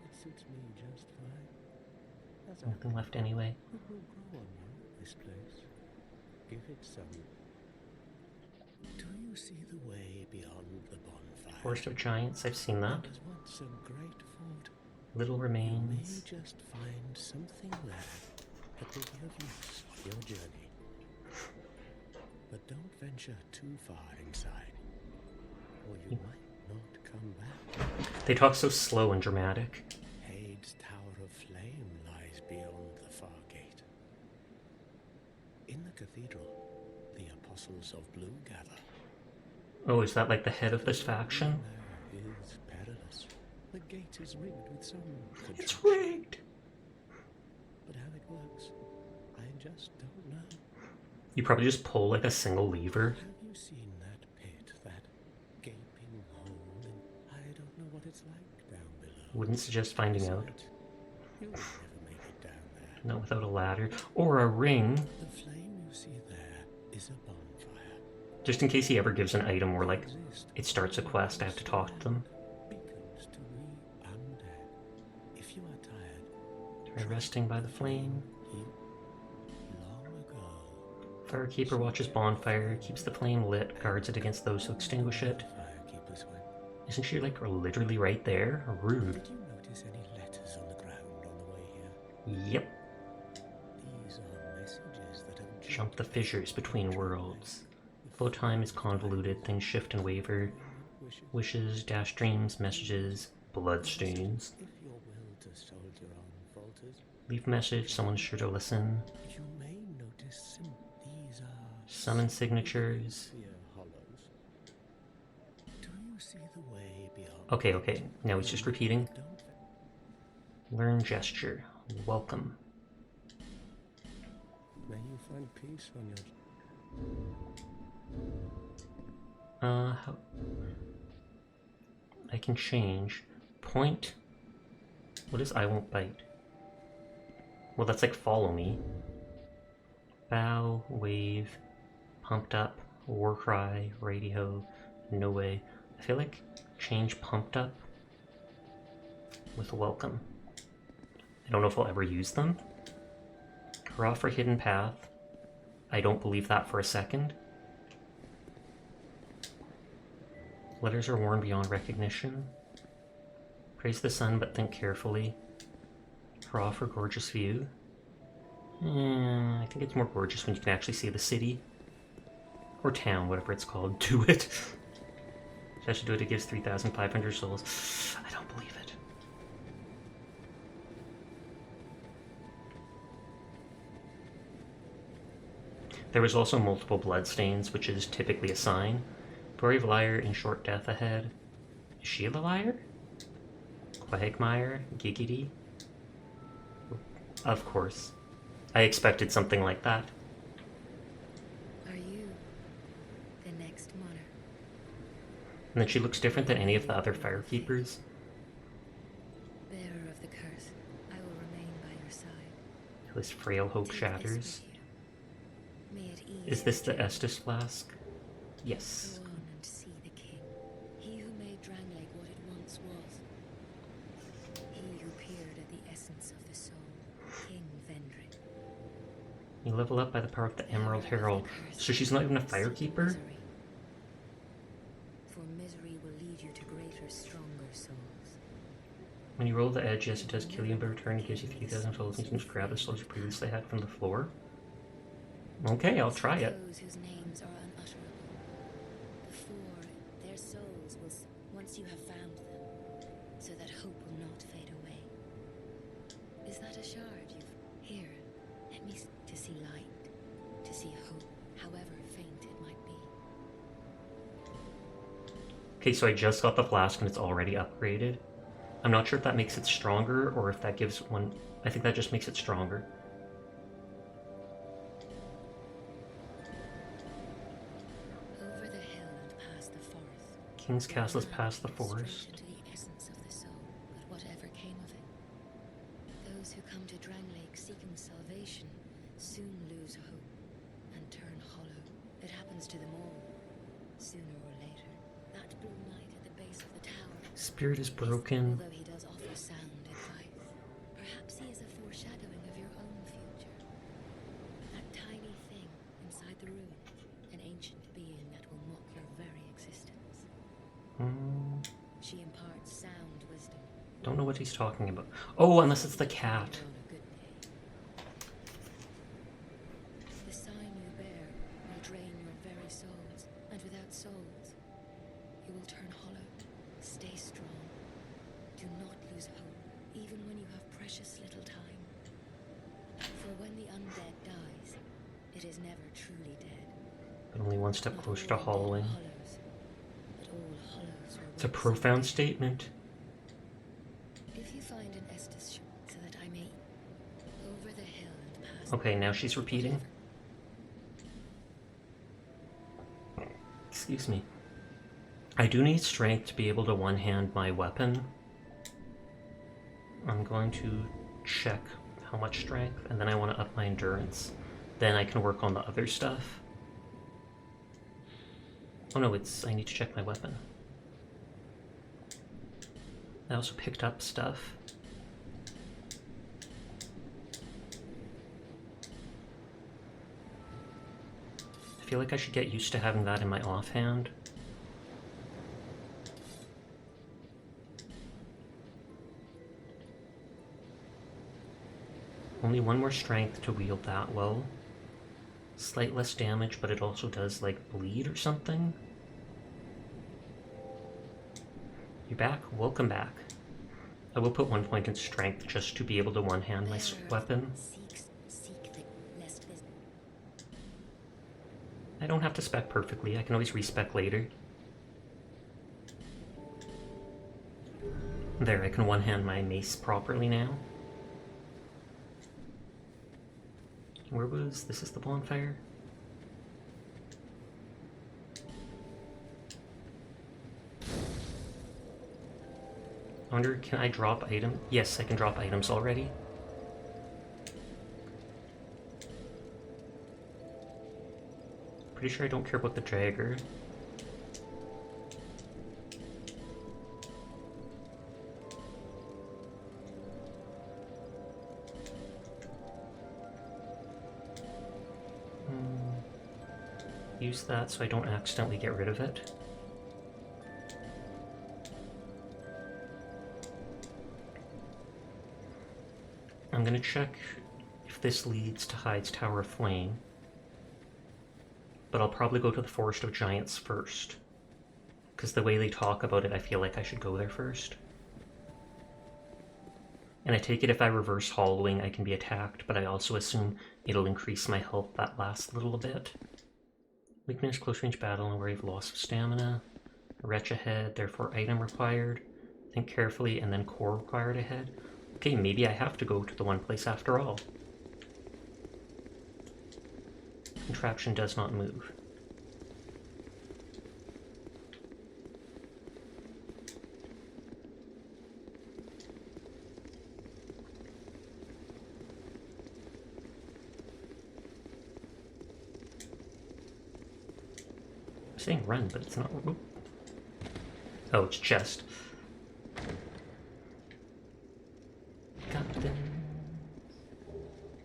It suits me just fine. As Nothing left anyway. it will grow on you, this place. Give it some. Do you see the way beyond the bonfire? Forest of Giants, I've seen that. There was once a great fort. Little You may remains. just find something there that will be of use on your journey. But don't venture too far inside, or you might not come back. They talk so slow and dramatic. Hade's Tower of Flame lies beyond the far gate. In the cathedral, the Apostles of Blue gather. Oh, is that like the head of this faction? There is perilous. The gate is rigged with some It's contraption, rigged! but how it works, I just don't know. You probably just pull like a single lever. Have you seen that pit, that gaping hole? And I don't know what it's like down below. Wouldn't suggest finding out. You'll never make it down there. Not without a ladder. Or a ring. The flame you see there is a bonfire. Just in case he ever gives an item where like it starts a quest, I have to talk to them. Beacons to we undead. If you are tired, Try resting by the flame. he long ago. Firekeeper watches bonfire, keeps the flame lit, guards it against those who extinguish it. Firekeepers went. Isn't she like literally right there? Rude. Did you notice any letters on the ground on the way here? Yep. These are messages that have Jump the fissures between worlds. Flow time is convoluted, things shift and waver. Wishes, dash dreams, messages, bloodstains. If your will to soldier on falters, Leave message, someone's sure to listen. you may notice these are Summon signatures. fear hollows. Do you see the way beyond? Okay, now he's just repeating. Don't Learn gesture. Welcome. find peace on your... I can change. Point. What is I won't bite? Well, that's like follow me. Bow, wave, pumped up, war cry, radio, no way. I feel like change pumped up with welcome. I don't know if I'll ever use them. Hurrah for hidden path. I don't believe that for a second. Letters are worn beyond recognition. Praise the sun, but think carefully. Hurrah for gorgeous view. I think it's more gorgeous when you can actually see the city. Or town, whatever it's called. Do it. If I should do it, it gives 3,500 souls. I don't believe it. There was also multiple bloodstains, which is typically a sign. Brave liar in short death ahead. Is she the liar? Quagmire? Giggity? Of course. I expected something like that. Are you the next monarch? And then she looks different than any of the other firekeepers. Bearer of the curse, I will remain by your side. This frail hope Take shatters. this with you. May it ease Is this the your Estus flask? Yes. Go on and see the king. He who made Drangleic what it once was. He who peered at the essence of the soul. King Vendrick. You level up by the power of the Emerald Herald. So she's not even a firekeeper? Misery. For misery will lead you to greater, stronger souls. When you roll the edge, yes, it does kill you, but return it gives you 3,000 souls, and you can just grab the souls you previously had from the floor. Okay, I'll try it. Those whose names are unutterable. Before their souls will, once you have found them, so that hope will not fade away. Is that a shard you've... Here, let me to see light, to see hope, however faint it might be. Okay, so I just got the flask and it's already upgraded. I'm not sure if that makes it stronger or if that gives one... I think that just makes it stronger. Over the hill and past the forest. King's Castle is Your past the mind is forest. straight into the essence of the soul, but whatever came of it. Those who come to Drangleic seeking salvation soon lose hope and turn hollow. It happens to them all, sooner or later. That blue knight at the base of the tower. Spirit is broken. Although he does offer sound advice, perhaps he is a foreshadowing of your own future. That tiny thing inside the ruin, an ancient being that will mock your very existence. She imparts sound wisdom. Don't know what he's talking about. Oh, unless it's the cat. On a good day. The sign you bear will drain your very souls, and without souls, you will turn hollow. Stay strong. Do not lose hope, even when you have precious little time. For when the undead dies, it is never truly dead. But only one step Not closer all to dead hollowing. are hollows, but all hollows were It's a once profound dead. statement. If you find an Estus shop, so that I may over the hill and past. Okay, now she's repeating. Excuse me. I do need strength to be able to one-hand my weapon. I'm going to check how much strength, and then I want to up my endurance. Then I can work on the other stuff. Oh no, I need to check my weapon. I also picked up stuff. I feel like I should get used to having that in my offhand. Only one more strength to wield that well. Slight less damage, but it also does, like, bleed or something. You're back? Welcome back. I will put 1 point in strength just to be able to one-hand my weapon. I don't have to spec perfectly, I can always respec later. There, I can one-hand my mace properly now. Where was... This is the bonfire? I wonder, can I drop item? Yes, I can drop items already. Pretty sure I don't care about the dagger. Use that so I don't accidentally get rid of it. I'm gonna check if this leads to Hyde's Tower of Flame. But I'll probably go to the Forest of Giants first. Because the way they talk about it, I feel like I should go there first. And I take it if I reverse hollowing, I can be attacked, but I also assume it'll increase my health that last little bit. Weakness, close range battle, and worry of loss of stamina. Wretch ahead, therefore item required. Think carefully, and then core required ahead. Okay, maybe I have to go to the one place after all. Contraption does not move. I'm saying run, but it's not. Oop. Oh, it's chest. Captain.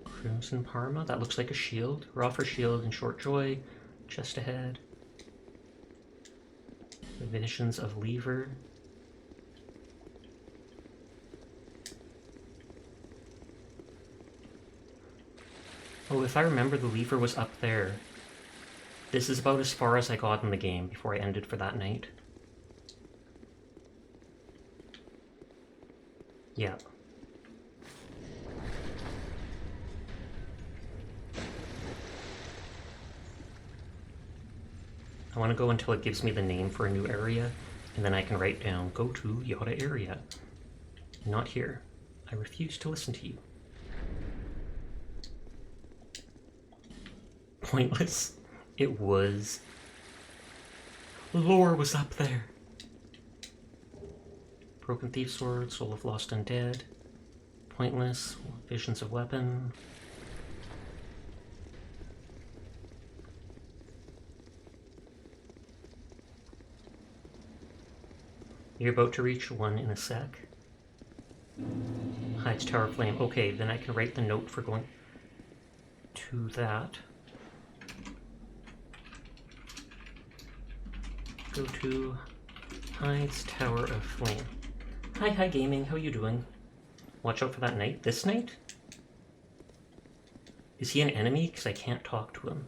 Crimson Parma, that looks like a shield. Raw for shield and short joy. Chest ahead. The Visions of Lever. Oh, if I remember, the lever was up there. This is about as far as I got in the game before I ended for that night. Yeah. I want to go until it gives me the name for a new area, and then I can write down, go to Yoda area. Not here. I refuse to listen to you. Pointless. It was. Lore was up there. Broken Thief Sword, Soul of Lost Undead. Pointless. Visions of Weapon. You're about to reach one in a sec. Hyde's Tower of Flame. Okay, then I can write the note for going to that. Go to Hyde's Tower of Flame. Hi Gaming, how you doing? Watch out for that knight. This knight? Is he an enemy? Because I can't talk to him.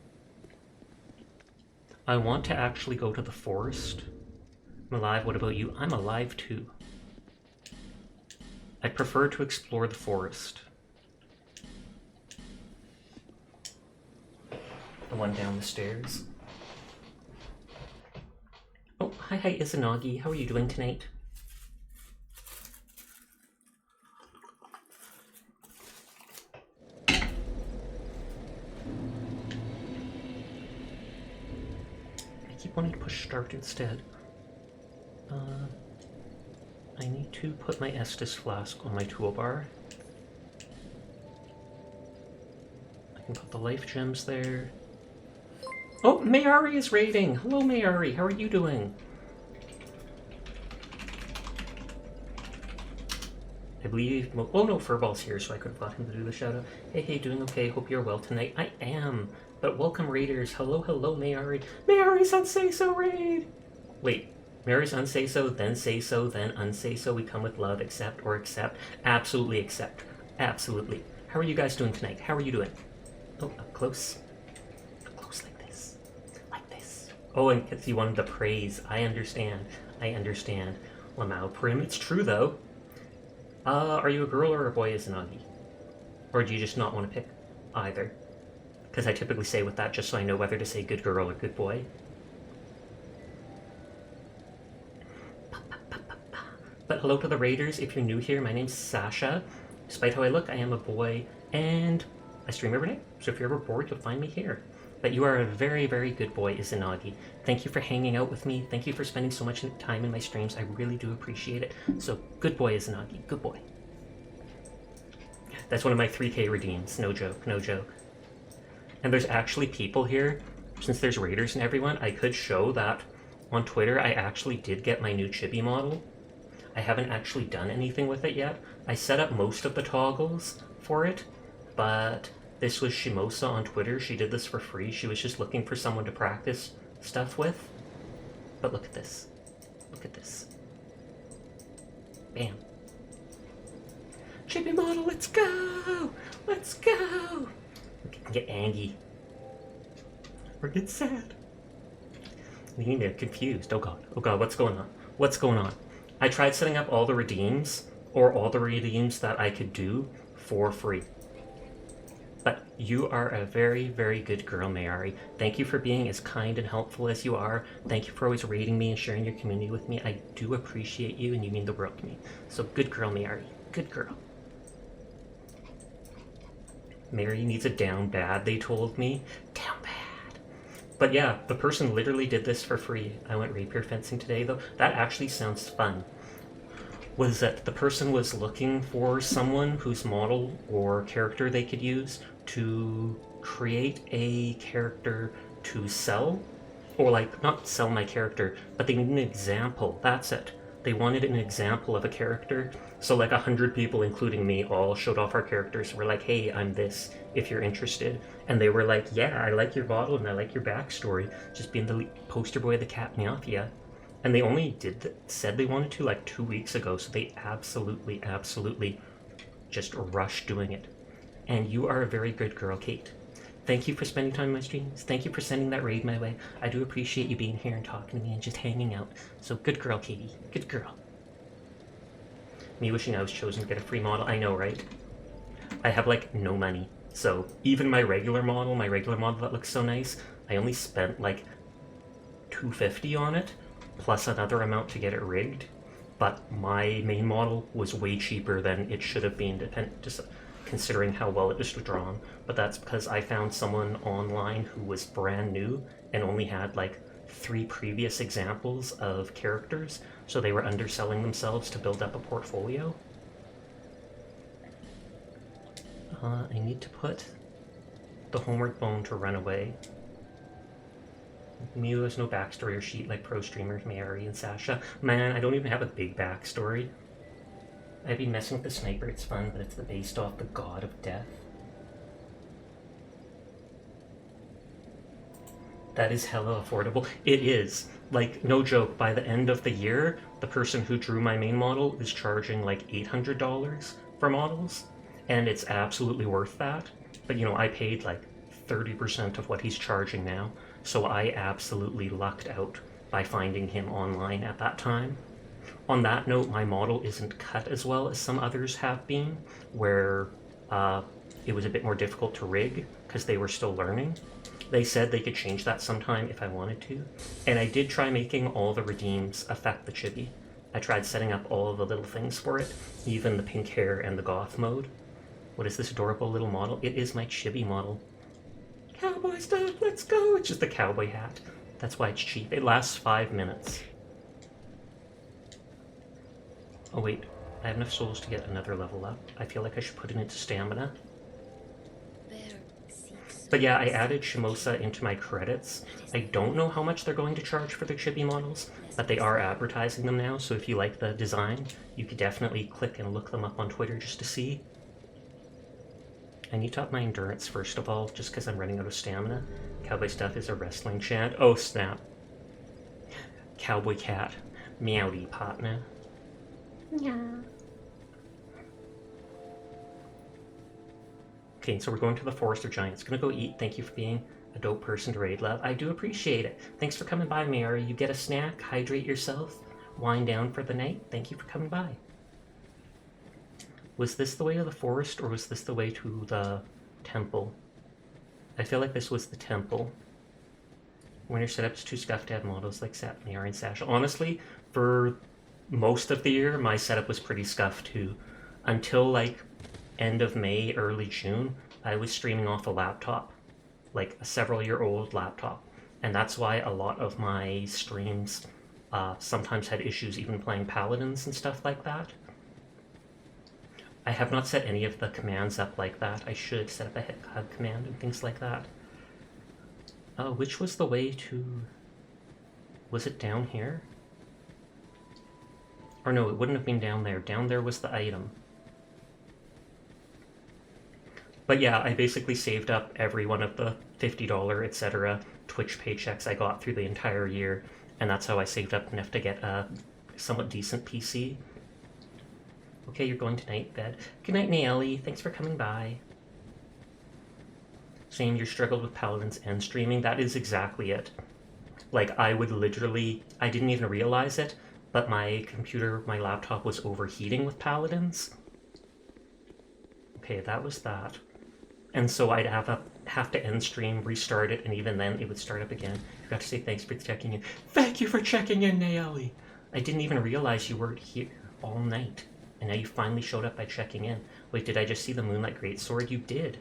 I want to actually go to the forest. I'm alive, what about you? I'm alive too. I'd prefer to explore the forest. The one down the stairs. Oh, hi Izanagi, how are you doing tonight? I keep wanting to push start instead. I need to put my Estus flask on my toolbar. I can put the life gems there. Oh, Mayari is raiding! Hello Mayari, how are you doing? I believe... Oh no, Furball's here, so I could have got him to do the shout-out. Hey, doing okay, hope you're well tonight. I am! But welcome raiders, hello Mayari. Mayari's on Say So raid! Wait. Mary's unsay so, then say so, then unsay so. We come with love, accept or accept. Absolutely accept. Absolutely. How are you guys doing tonight? How are you doing? Oh, up close. Up close like this. Like this. Oh, and because you wanted the praise. I understand. I understand. Lamau Prim. It's true, though. Are you a girl or a boy, Izanagi? Or do you just not want to pick either? Because I typically say with that just so I know whether to say good girl or good boy. But hello to the raiders. If you're new here, my name's Sasha. Despite how I look, I am a boy. And I stream every night, so if you're ever bored, you'll find me here. But you are a very, very good boy, Izanagi. Thank you for hanging out with me. Thank you for spending so much time in my streams. I really do appreciate it. So, good boy, Izanagi. Good boy. That's one of my 3K redeems. No joke, no joke. And there's actually people here, since there's raiders and everyone, I could show that on Twitter I actually did get my new chibi model. I haven't actually done anything with it yet. I set up most of the toggles for it, but this was Shimosa on Twitter. She did this for free. She was just looking for someone to practice stuff with. But look at this. Look at this. Bam. Chibi model, let's go! Let's go! Get angry. Or get sad. You get confused. Oh god, what's going on? What's going on? I tried setting up all the redeems, or all the redeems that I could do for free. But you are a very, very good girl, Mayari. Thank you for being as kind and helpful as you are. Thank you for always rating me and sharing your community with me. I do appreciate you, and you mean the world to me. So good girl, Mayari. Good girl. Mary needs a down bad, they told me. Down bad. But yeah, the person literally did this for free. I went rapier fencing today, though. That actually sounds fun. Was that the person was looking for someone whose model or character they could use to create a character to sell? Or like, not sell my character, but they need an example. That's it. They wanted an example of a character. So like 100 people, including me, all showed off our characters. We're like, hey, I'm this, if you're interested. And they were like, yeah, I like your model and I like your backstory. Just being the poster boy of the Cat Mafia. And they only said they wanted to like 2 weeks ago. So they absolutely just rushed doing it. And you are a very good girl, Kate. Thank you for spending time in my streams. Thank you for sending that raid my way. I do appreciate you being here and talking to me and just hanging out. So good girl, Katie. Good girl. Me wishing I was chosen to get a free model. I know, right? I have, like, no money. So even my regular model that looks so nice, I only spent, like, $250 on it, plus another amount to get it rigged. But my main model was way cheaper than it should have been, just considering how well it was drawn. But that's because I found someone online who was brand new and only had like 3 previous examples of characters, so they were underselling themselves to build up a portfolio. I need to put the homeward bone to run away. Mew has no backstory or sheet like pro streamers Mary and Sasha. Man, I don't even have a big backstory. I've been messing with the sniper, it's fun, but it's based off the god of death. That is hella affordable. It is. Like, no joke, by the end of the year, the person who drew my main model is charging like $800 for models, and it's absolutely worth that. But you know, I paid like 30% of what he's charging now, so I absolutely lucked out by finding him online at that time. On that note, my model isn't cut as well as some others have been, where it was a bit more difficult to rig because they were still learning. They said they could change that sometime if I wanted to, and I did try making all the redeems affect the chibi. I tried setting up all of the little things for it, even the pink hair and the goth mode. What is this adorable little model? It is my chibi model. Cowboy stuff, let's go! It's just a cowboy hat. That's why it's cheap. It lasts 5 minutes. Oh wait, I have enough souls to get another level up. I feel like I should put it into stamina. But yeah, I added Shimosa into my credits. I don't know how much they're going to charge for their chibi models, but they are advertising them now, so if you like the design, you could definitely click and look them up on Twitter just to see. I need to up my endurance first of all, just because I'm running out of stamina. Cowboy stuff is a wrestling chant. Oh snap. Cowboy cat. Meowdy partner. Yeah. Okay, so we're going to the Forester Giants. Gonna go eat. Thank you for being a dope person to raid, love. I do appreciate it. Thanks for coming by, Mary. You get a snack, hydrate yourself, wind down for the night. Thank you for coming by. Was this the way to the forest, or was this the way to the temple? I feel like this was the temple. When your setup's too scuffed to have models like Mary and Sasha. Honestly, for most of the year, my setup was pretty scuffed too. Until like end of May, early June, I was streaming off a laptop, like a several-year-old laptop, and that's why a lot of my streams sometimes had issues even playing Paladins and stuff like that. I have not set any of the commands up like that. I should set up a hug command and things like that. Which was the way to... Was it down here? Or no, it wouldn't have been down there. Down there was the item. But yeah, I basically saved up every one of the $50, etc. Twitch paychecks I got through the entire year, and that's how I saved up enough to get a somewhat decent PC. Okay, you're going to night bed. Good night, Naeli. Thanks for coming by. Saying you struggled with Paladins and streaming. That is exactly it. Like, I would literally... I didn't even realize it, but my computer, my laptop was overheating with Paladins. Okay, that was that. And so I'd have to end stream, restart it, and even then it would start up again. I forgot to say thanks for checking in. Thank you for checking in, Naeli! I didn't even realize you were here all night. And now you finally showed up by checking in. Wait, did I just see the Moonlight Greatsword? You did.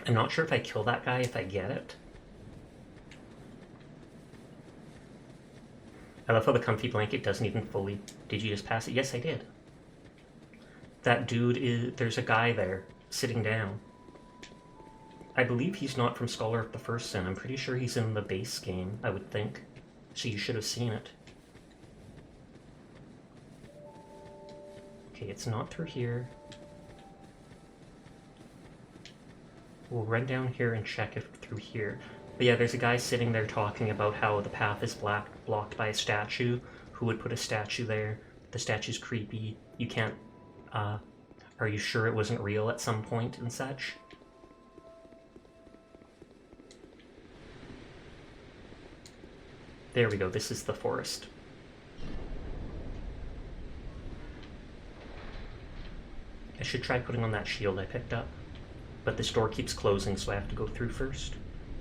I'm not sure if I kill that guy if I get it. I love how the comfy blanket doesn't even fully... Did you just pass it? Yes, I did. That dude is... There's a guy there, sitting down. I believe he's not from Scholar of the First Sin. I'm pretty sure he's in the base game, I would think. So you should have seen it. Okay, it's not through here. We'll run down here and check if through here. But yeah, there's a guy sitting there talking about how the path is blocked by a statue. Who would put a statue there? The statue's creepy. You can't... are you sure it wasn't real at some point and such? There we go, this is the forest. I should try putting on that shield I picked up. But this door keeps closing, so I have to go through first.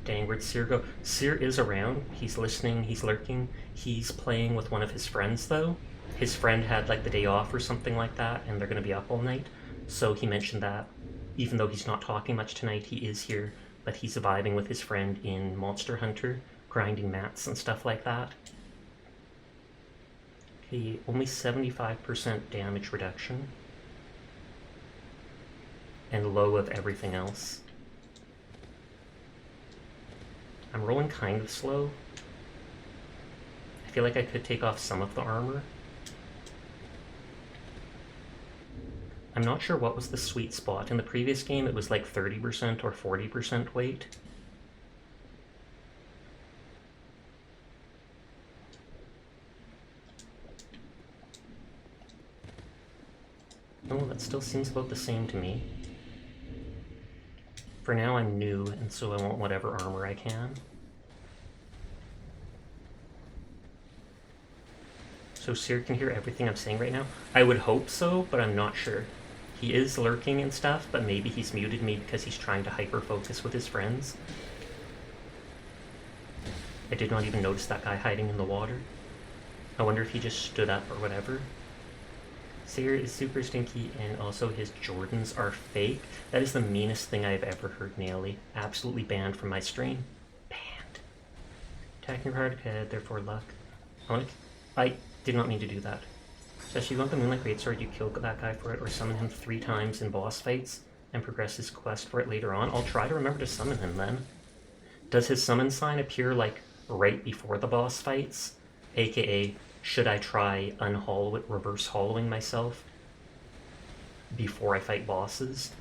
Dang, where'd Seer go? Seer is around. He's listening, he's lurking. He's playing with one of his friends, though. His friend had, like, the day off or something like that, and they're going to be up all night. So he mentioned that, even though he's not talking much tonight, he is here, but he's vibing with his friend in Monster Hunter, grinding mats and stuff like that. Okay, only 75% damage reduction. And low of everything else. I'm rolling kind of slow. I feel like I could take off some of the armor. I'm not sure what was the sweet spot. In the previous game it was like 30% or 40% weight. Oh, that still seems about the same to me. For now, I'm new, and so I want whatever armor I can. So Seer can hear everything I'm saying right now? I would hope so, but I'm not sure. He is lurking and stuff, but maybe he's muted me because he's trying to hyper-focus with his friends. I did not even notice that guy hiding in the water. I wonder if he just stood up or whatever. Seer is super stinky, and also his Jordans are fake. That is the meanest thing I've ever heard, Naily. Absolutely banned from my stream. Banned. Attacking your hard head, therefore luck. I did not mean to do that. So if you want the Moonlight Greatsword, you kill that guy for it, or summon him 3 times in boss fights, and progress his quest for it later on. I'll try to remember to summon him then. Does his summon sign appear, like, right before the boss fights? AKA... should I try reverse hollowing myself before I fight bosses?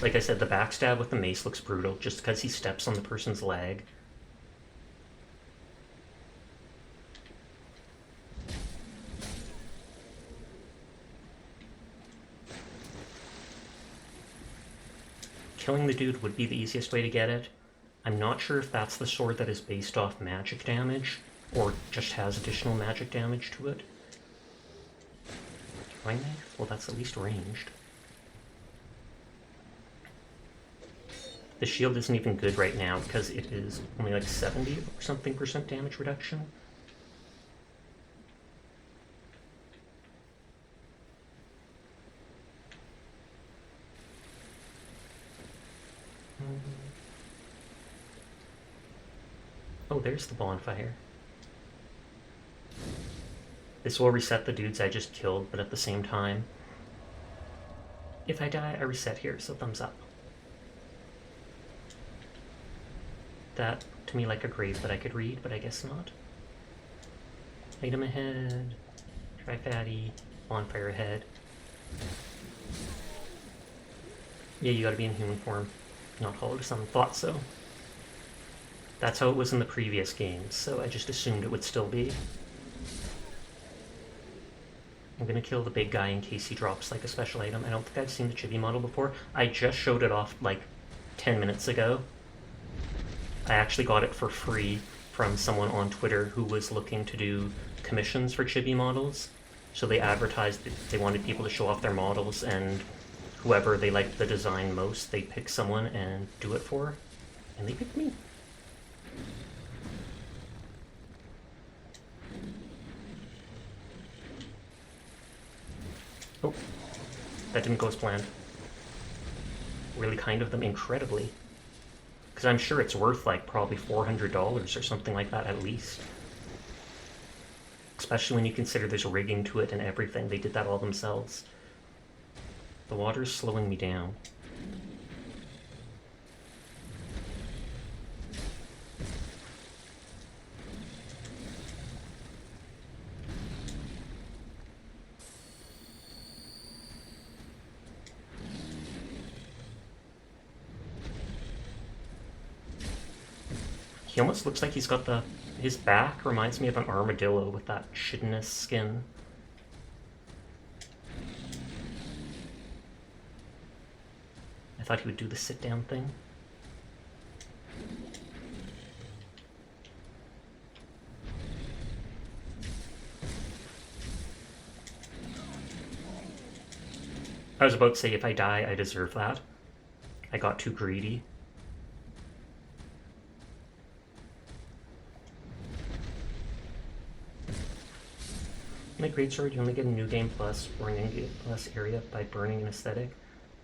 Like I said, the backstab with the mace looks brutal just because he steps on the person's leg. Killing the dude would be the easiest way to get it. I'm not sure if that's the sword that is based off magic damage, or just has additional magic damage to it. Throwing knife? Well, that's at least ranged. The shield isn't even good right now because it is only like 70 or something % damage reduction. Oh, there's the bonfire. This will reset the dudes I just killed, but at the same time, if I die, I reset here, so thumbs up. That, to me, like a grave that I could read, but I guess not. Item ahead. Try fatty. Bonfire ahead. Yeah, you gotta be in human form. Not hollow to summon. Thought so. That's how it was in the previous games, so I just assumed it would still be. I'm gonna kill the big guy in case he drops like a special item. I don't think I've seen the chibi model before. I just showed it off like 10 minutes ago. I actually got it for free from someone on Twitter who was looking to do commissions for chibi models. So they advertised that they wanted people to show off their models, and whoever they liked the design most, they'd pick someone and do it for. And they picked me. Oh, that didn't go as planned. Really kind of them, incredibly. Because I'm sure it's worth like probably $400 or something like that at least. Especially when you consider there's rigging to it and everything. They did that all themselves. The water's slowing me down. He almost looks like he's got the... His back reminds me of an armadillo with that chitinous skin. I thought he would do the sit-down thing. I was about to say, if I die, I deserve that. I got too greedy. In the Greatsword, you only get a New Game Plus or an In-Game Plus area by burning an aesthetic.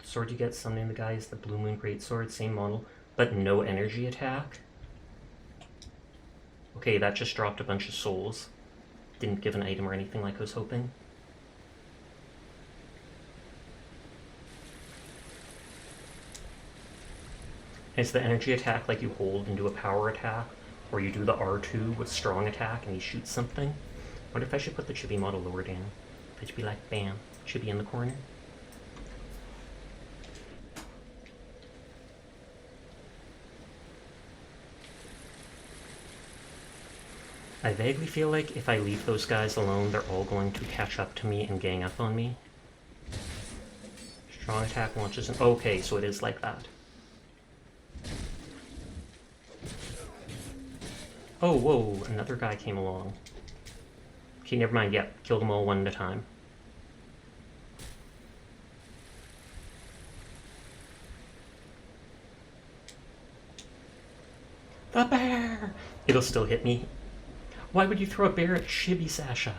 The sword you get summoning the guy is the Blue Moon Greatsword, same model, but no energy attack. Okay, that just dropped a bunch of souls. Didn't give an item or anything like I was hoping. Is the energy attack like you hold and do a power attack, or you do the R2 with strong attack and he shoots something? What if I should put the chibi model lower down? It should be like, bam, chibi in the corner. I vaguely feel like if I leave those guys alone, they're all going to catch up to me and gang up on me. Strong attack launches an... Okay, so it is like that. Oh, whoa, another guy came along. Okay, never mind, yep, kill them all one at a time. The bear! It'll still hit me. Why would you throw a bear at Chibi, Sasha?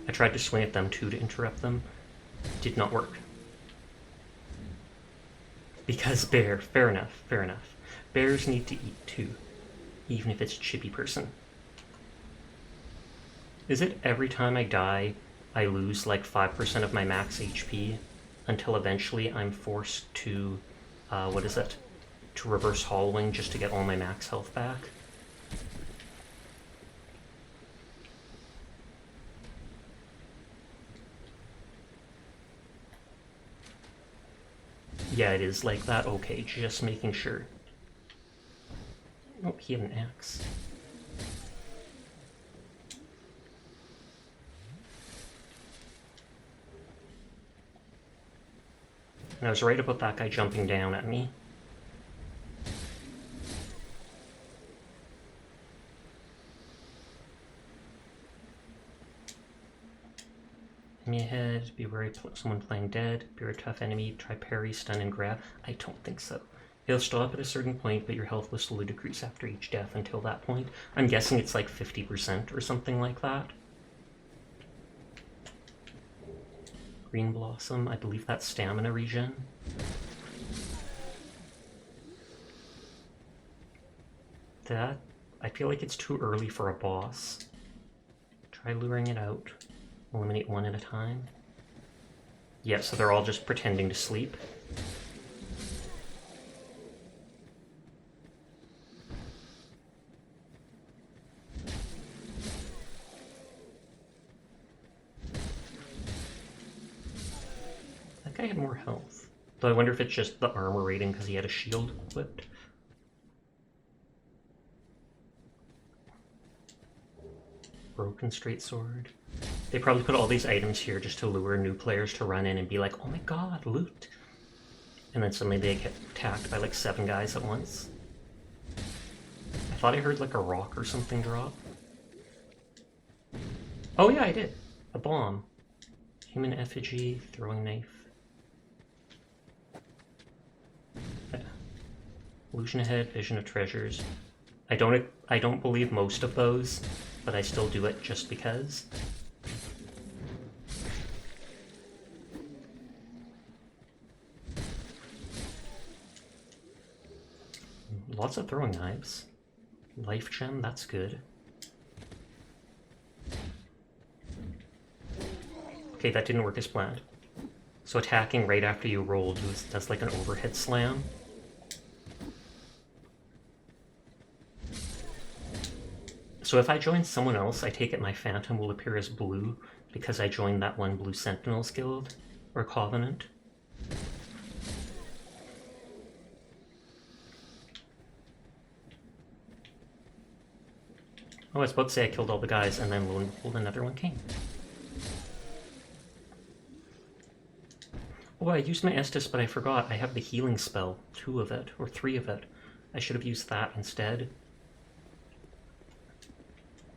I tried to swing at them too to interrupt them. Did not work. Because bear, fair enough, fair enough. Bears need to eat too, even if it's a chibi person. Is it every time I die, I lose like 5% of my max HP until eventually I'm forced to, what is it? To reverse hollowing just to get all my max health back? Yeah, it is like that. Okay, just making sure. Oh, he had an axe. And I was right about that guy jumping down at me. Enemy ahead, be wary someone playing dead, be a tough enemy, try parry, stun, and grab. I don't think so. It'll stop at a certain point, but your health will slowly decrease after each death until that point. I'm guessing it's like 50% or something like that. Green Blossom, I believe that's stamina regen. That, I feel like it's too early for a boss. Try luring it out. Eliminate one at a time. Yeah, so they're all just pretending to sleep. That guy had more health. Though I wonder if it's just the armor rating because he had a shield equipped. Broken straight sword. They probably put all these items here just to lure new players to run in and be like, oh my god, loot! And then suddenly they get attacked by like 7 guys at once. I thought I heard like a rock or something drop. Oh yeah, I did. A bomb. Human effigy, throwing knife. Illusion ahead, vision of treasures. I don't believe most of those, but I still do it just because. Lots of throwing knives. Life gem, that's good. Okay, that didn't work as planned. So attacking right after you roll does like an overhead slam. So if I join someone else, I take it my Phantom will appear as blue because I joined that one Blue Sentinels Guild or Covenant. Oh, I was about to say I killed all the guys, and then lo and behold, another one came. Oh, I used my Estus, but I forgot. I have the healing spell. 2 of it, or 3 of it. I should have used that instead.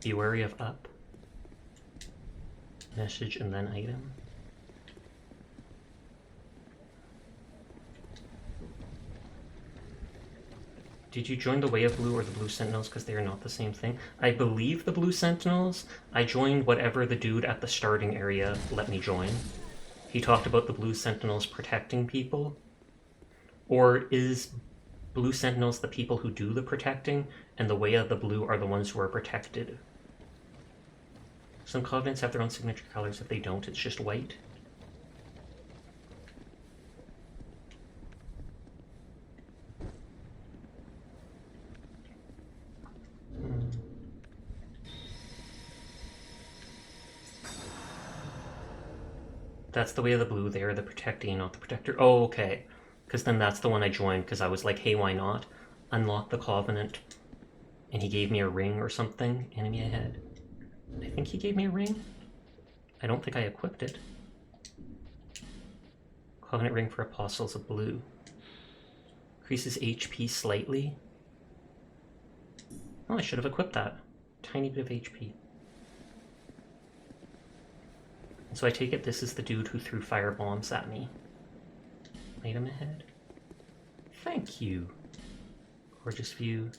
Be wary of up. Message and then item. Did you join the Way of Blue or the Blue Sentinels because they are not the same thing? I believe the Blue Sentinels. I joined whatever the dude at the starting area let me join. He talked about the Blue Sentinels protecting people. Or is Blue Sentinels the people who do the protecting, and the Way of the Blue are the ones who are protected? Some covenants have their own signature colors. If they don't, it's just white. That's the Way of the Blue. They are the protecting, not the protector. Oh, okay. Because then that's the one I joined, because I was like, hey, why not? Unlock the Covenant. And he gave me a ring or something. Enemy ahead. I think he gave me a ring. I don't think I equipped it. Covenant ring for Apostles of Blue. Increases HP slightly. Oh, I should have equipped that. Tiny bit of HP. So I take it this is the dude who threw fire bombs at me. Item ahead. Thank you. Gorgeous view.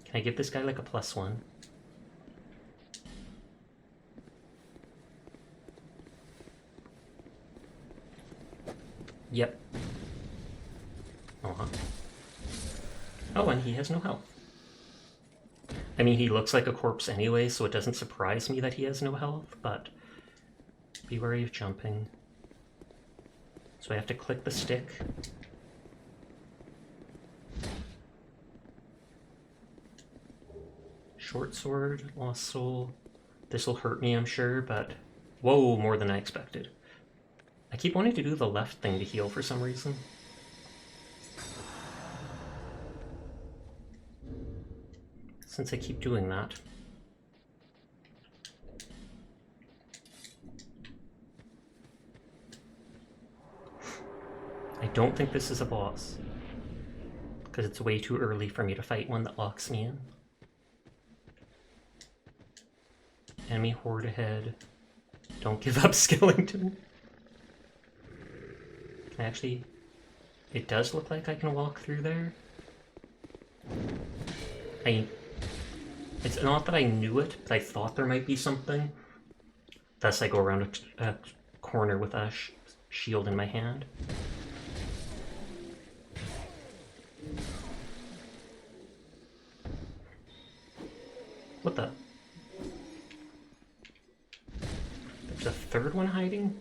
Can I give this guy like a +1? Yep. Uh-huh. Oh, and he has no health. I mean, he looks like a corpse anyway, so it doesn't surprise me that he has no health, but be wary of jumping. So I have to click the stick. Short sword, lost soul. This will hurt me, I'm sure, but whoa, more than I expected. I keep wanting to do the left thing to heal for some reason. Since I keep doing that. I don't think this is a boss. Because it's way too early for me to fight one that locks me in. Enemy horde ahead. Don't give up, Skellington. Can I actually It does look like I can walk through there. It's not that I knew it, but I thought there might be something. Thus I go around a corner with a shield in my hand. What the? There's a third one hiding?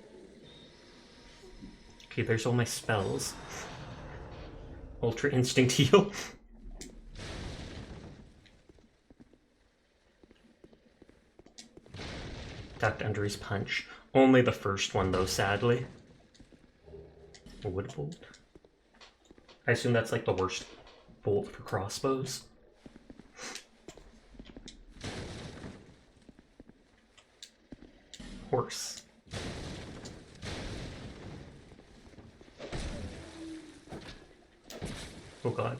Okay, there's all my spells. Ultra Instinct Heal. Ducked under his punch. Only the first one though, sadly. A wood bolt? I assume that's like the worst bolt for crossbows. Horse. Oh god.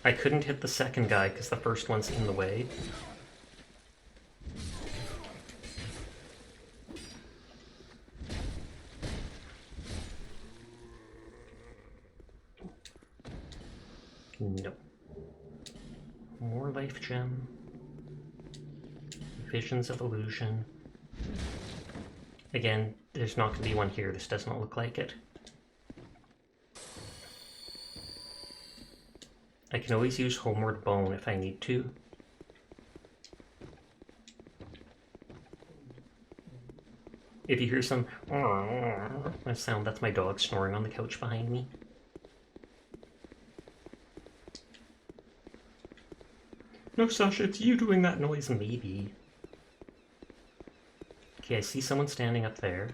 I couldn't hit the second guy because the first one's in the way. No. More life gem. Visions of illusion. Again, there's not going to be one here. This does not look like it. I can always use Homeward Bone if I need to. If you hear some sound, that's my dog snoring on the couch behind me. No, Sasha, it's you doing that noise, maybe. Okay, I see someone standing up there.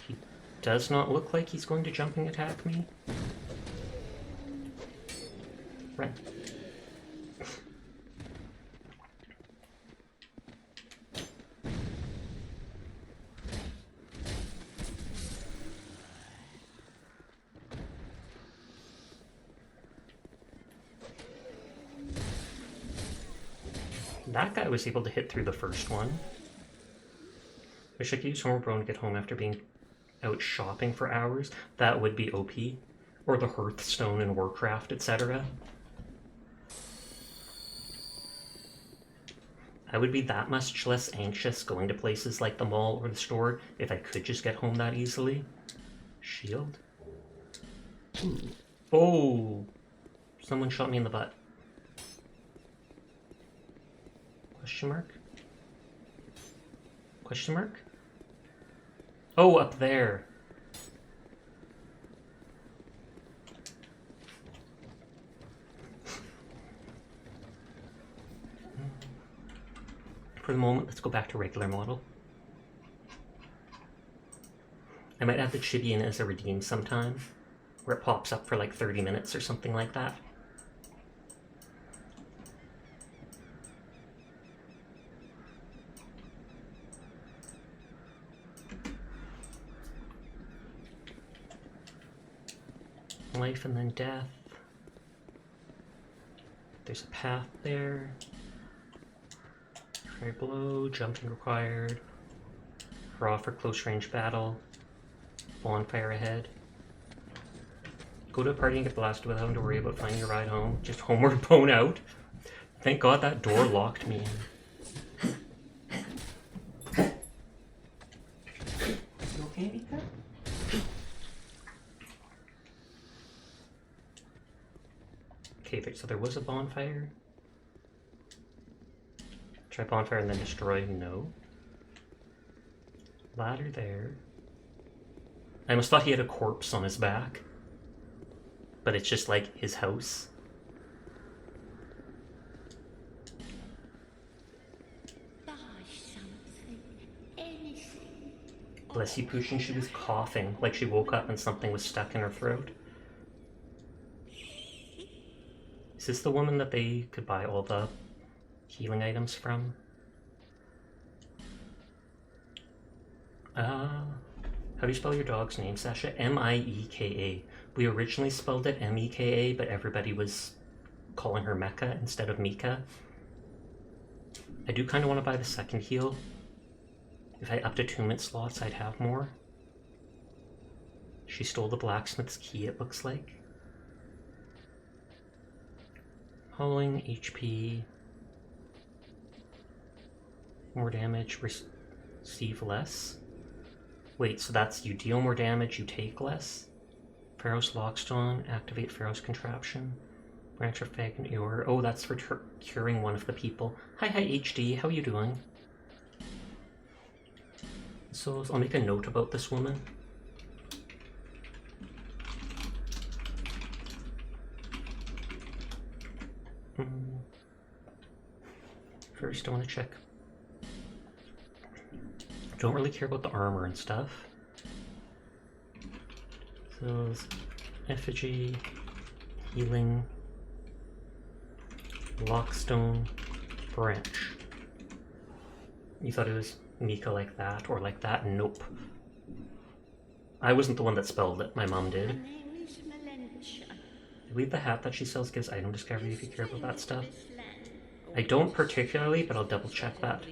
He does not look like he's going to jumping attack me. Right. That guy was able to hit through the first one. Wish I could use Homeward Bone to get home after being out shopping for hours. That would be OP. Or the Hearthstone in Warcraft, etc. I would be that much less anxious going to places like the mall or the store if I could just get home that easily. Shield? Ooh. Oh! Someone shot me in the butt. Question mark? Question mark? Oh, up there. For the moment, let's go back to regular model. I might add the Chibi in as a redeem sometime, where it pops up for like 30 minutes or something like that. Life and then death. There's a path there. Try blow, jumping required. Raw for close range battle. Bonfire ahead. Go to a party and get blasted without having to worry about finding a ride home. Just Homeward Bone out. Thank God that door locked me in. You okay, Nika? Okay, so there was a bonfire. Try bonfire and then destroy? No. Ladder there. I almost thought he had a corpse on his back. But it's just like his house. Buy something, anything. Bless you, Pushin. She was coughing, like she woke up and something was stuck in her throat. Is this the woman that they could buy all the healing items from? How do you spell your dog's name, Sasha? M-I-E-K-A. We originally spelled it M-E-K-A, but everybody was calling her Mecca instead of Mika. I do kind of want to buy the second heal. If I upped attunement slots, I'd have more. She stole the blacksmith's key, it looks like. Hollowing, HP. More damage, receive less. Wait, so that's you deal more damage, you take less? Pharaoh's Lockstone, activate Pharaoh's Contraption. Branch of Faggot Ore. Oh, that's for curing one of the people. Hi HD, how are you doing? So I'll make a note about this woman. First, I want to check. Don't really care about the armor and stuff. So, effigy, healing, lockstone, branch. You thought it was Mika like that or like that? Nope. I wasn't the one that spelled it. My mom did. My name is Melentia. I believe the hat that she sells gives item discovery if you care about that stuff. I don't particularly, but I'll double check that.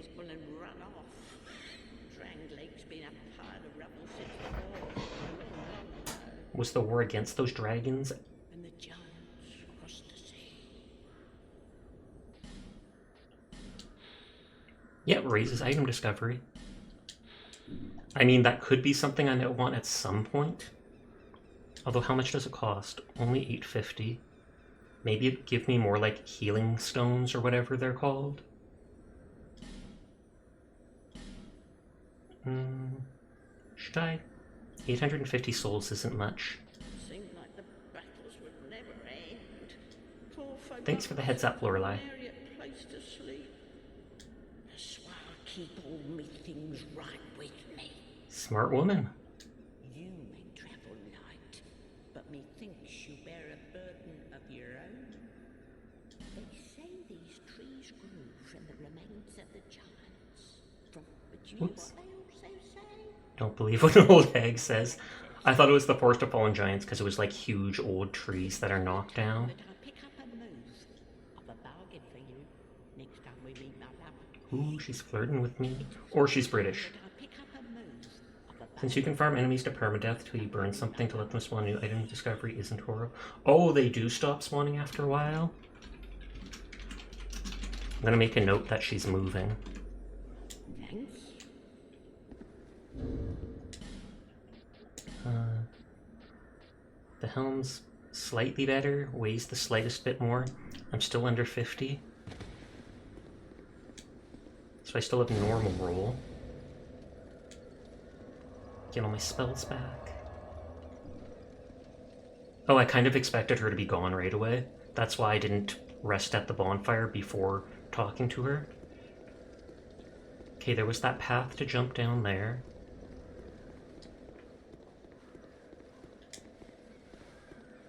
Was the war against those dragons? And the giants crossed the sea. Yeah, raises item discovery. I mean, that could be something I might want at some point. Although, how much does it cost? Only $8.50. Maybe it'd give me more, like, healing stones or whatever they're called. Should I? 850 souls isn't much. Seemed like the battles would never end. Poor folk Thanks for the heads up, Lorelei. place to sleep. That's why I keep all me things right with me. Smart woman. You may travel light, but methinks you bear a burden of your own. They say these trees grew from the remains of the giants. But you know Whoops. what they also say? Don't believe what an old hag says. I thought it was the Forest of Fallen Giants because it was like huge old trees that are knocked down. But I pick up a move. I've a bargain for you. Next time we meet, my love. Ooh, she's flirting with me. Or she's British. But I pick up a move. I've a Since you can farm enemies to permadeath till you burn something to let them spawn new item discovery isn't horrible. Oh, they do stop spawning after a while? I'm gonna make a note that she's moving. Thanks. The helm's slightly better, weighs the slightest bit more. I'm still under 50. So I still have normal roll. Get all my spells back. Oh, I kind of expected her to be gone right away. That's why I didn't rest at the bonfire before talking to her. Okay, there was that path to jump down there.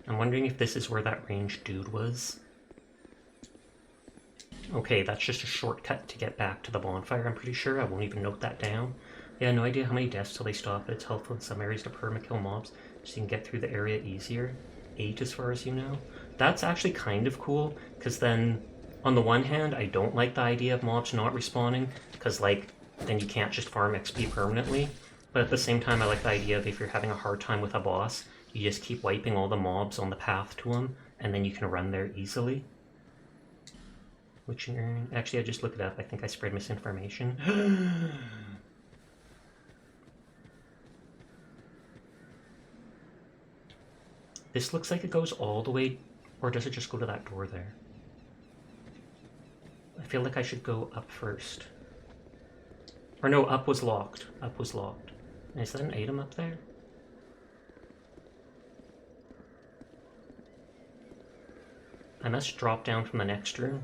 I'm wondering if this is where that ranged dude was. Okay, that's just a shortcut to get back to the bonfire, I'm pretty sure. I won't even note that down. Yeah, no idea how many deaths till they stop, but it's helpful in some areas to permakill mobs so you can get through the area easier. 8 as far as you know. That's actually kind of cool, because then, on the one hand, I don't like the idea of mobs not respawning, because, like, then you can't just farm XP permanently. But at the same time, I like the idea of if you're having a hard time with a boss, you just keep wiping all the mobs on the path to him, and then you can run there easily. Which, actually, I just looked it up. I think I spread misinformation. This looks like it goes all the way, or does it just go to that door there? I feel like I should go up first. Or no, up was locked. Up was locked. Is that an item up there? I must drop down from the next room.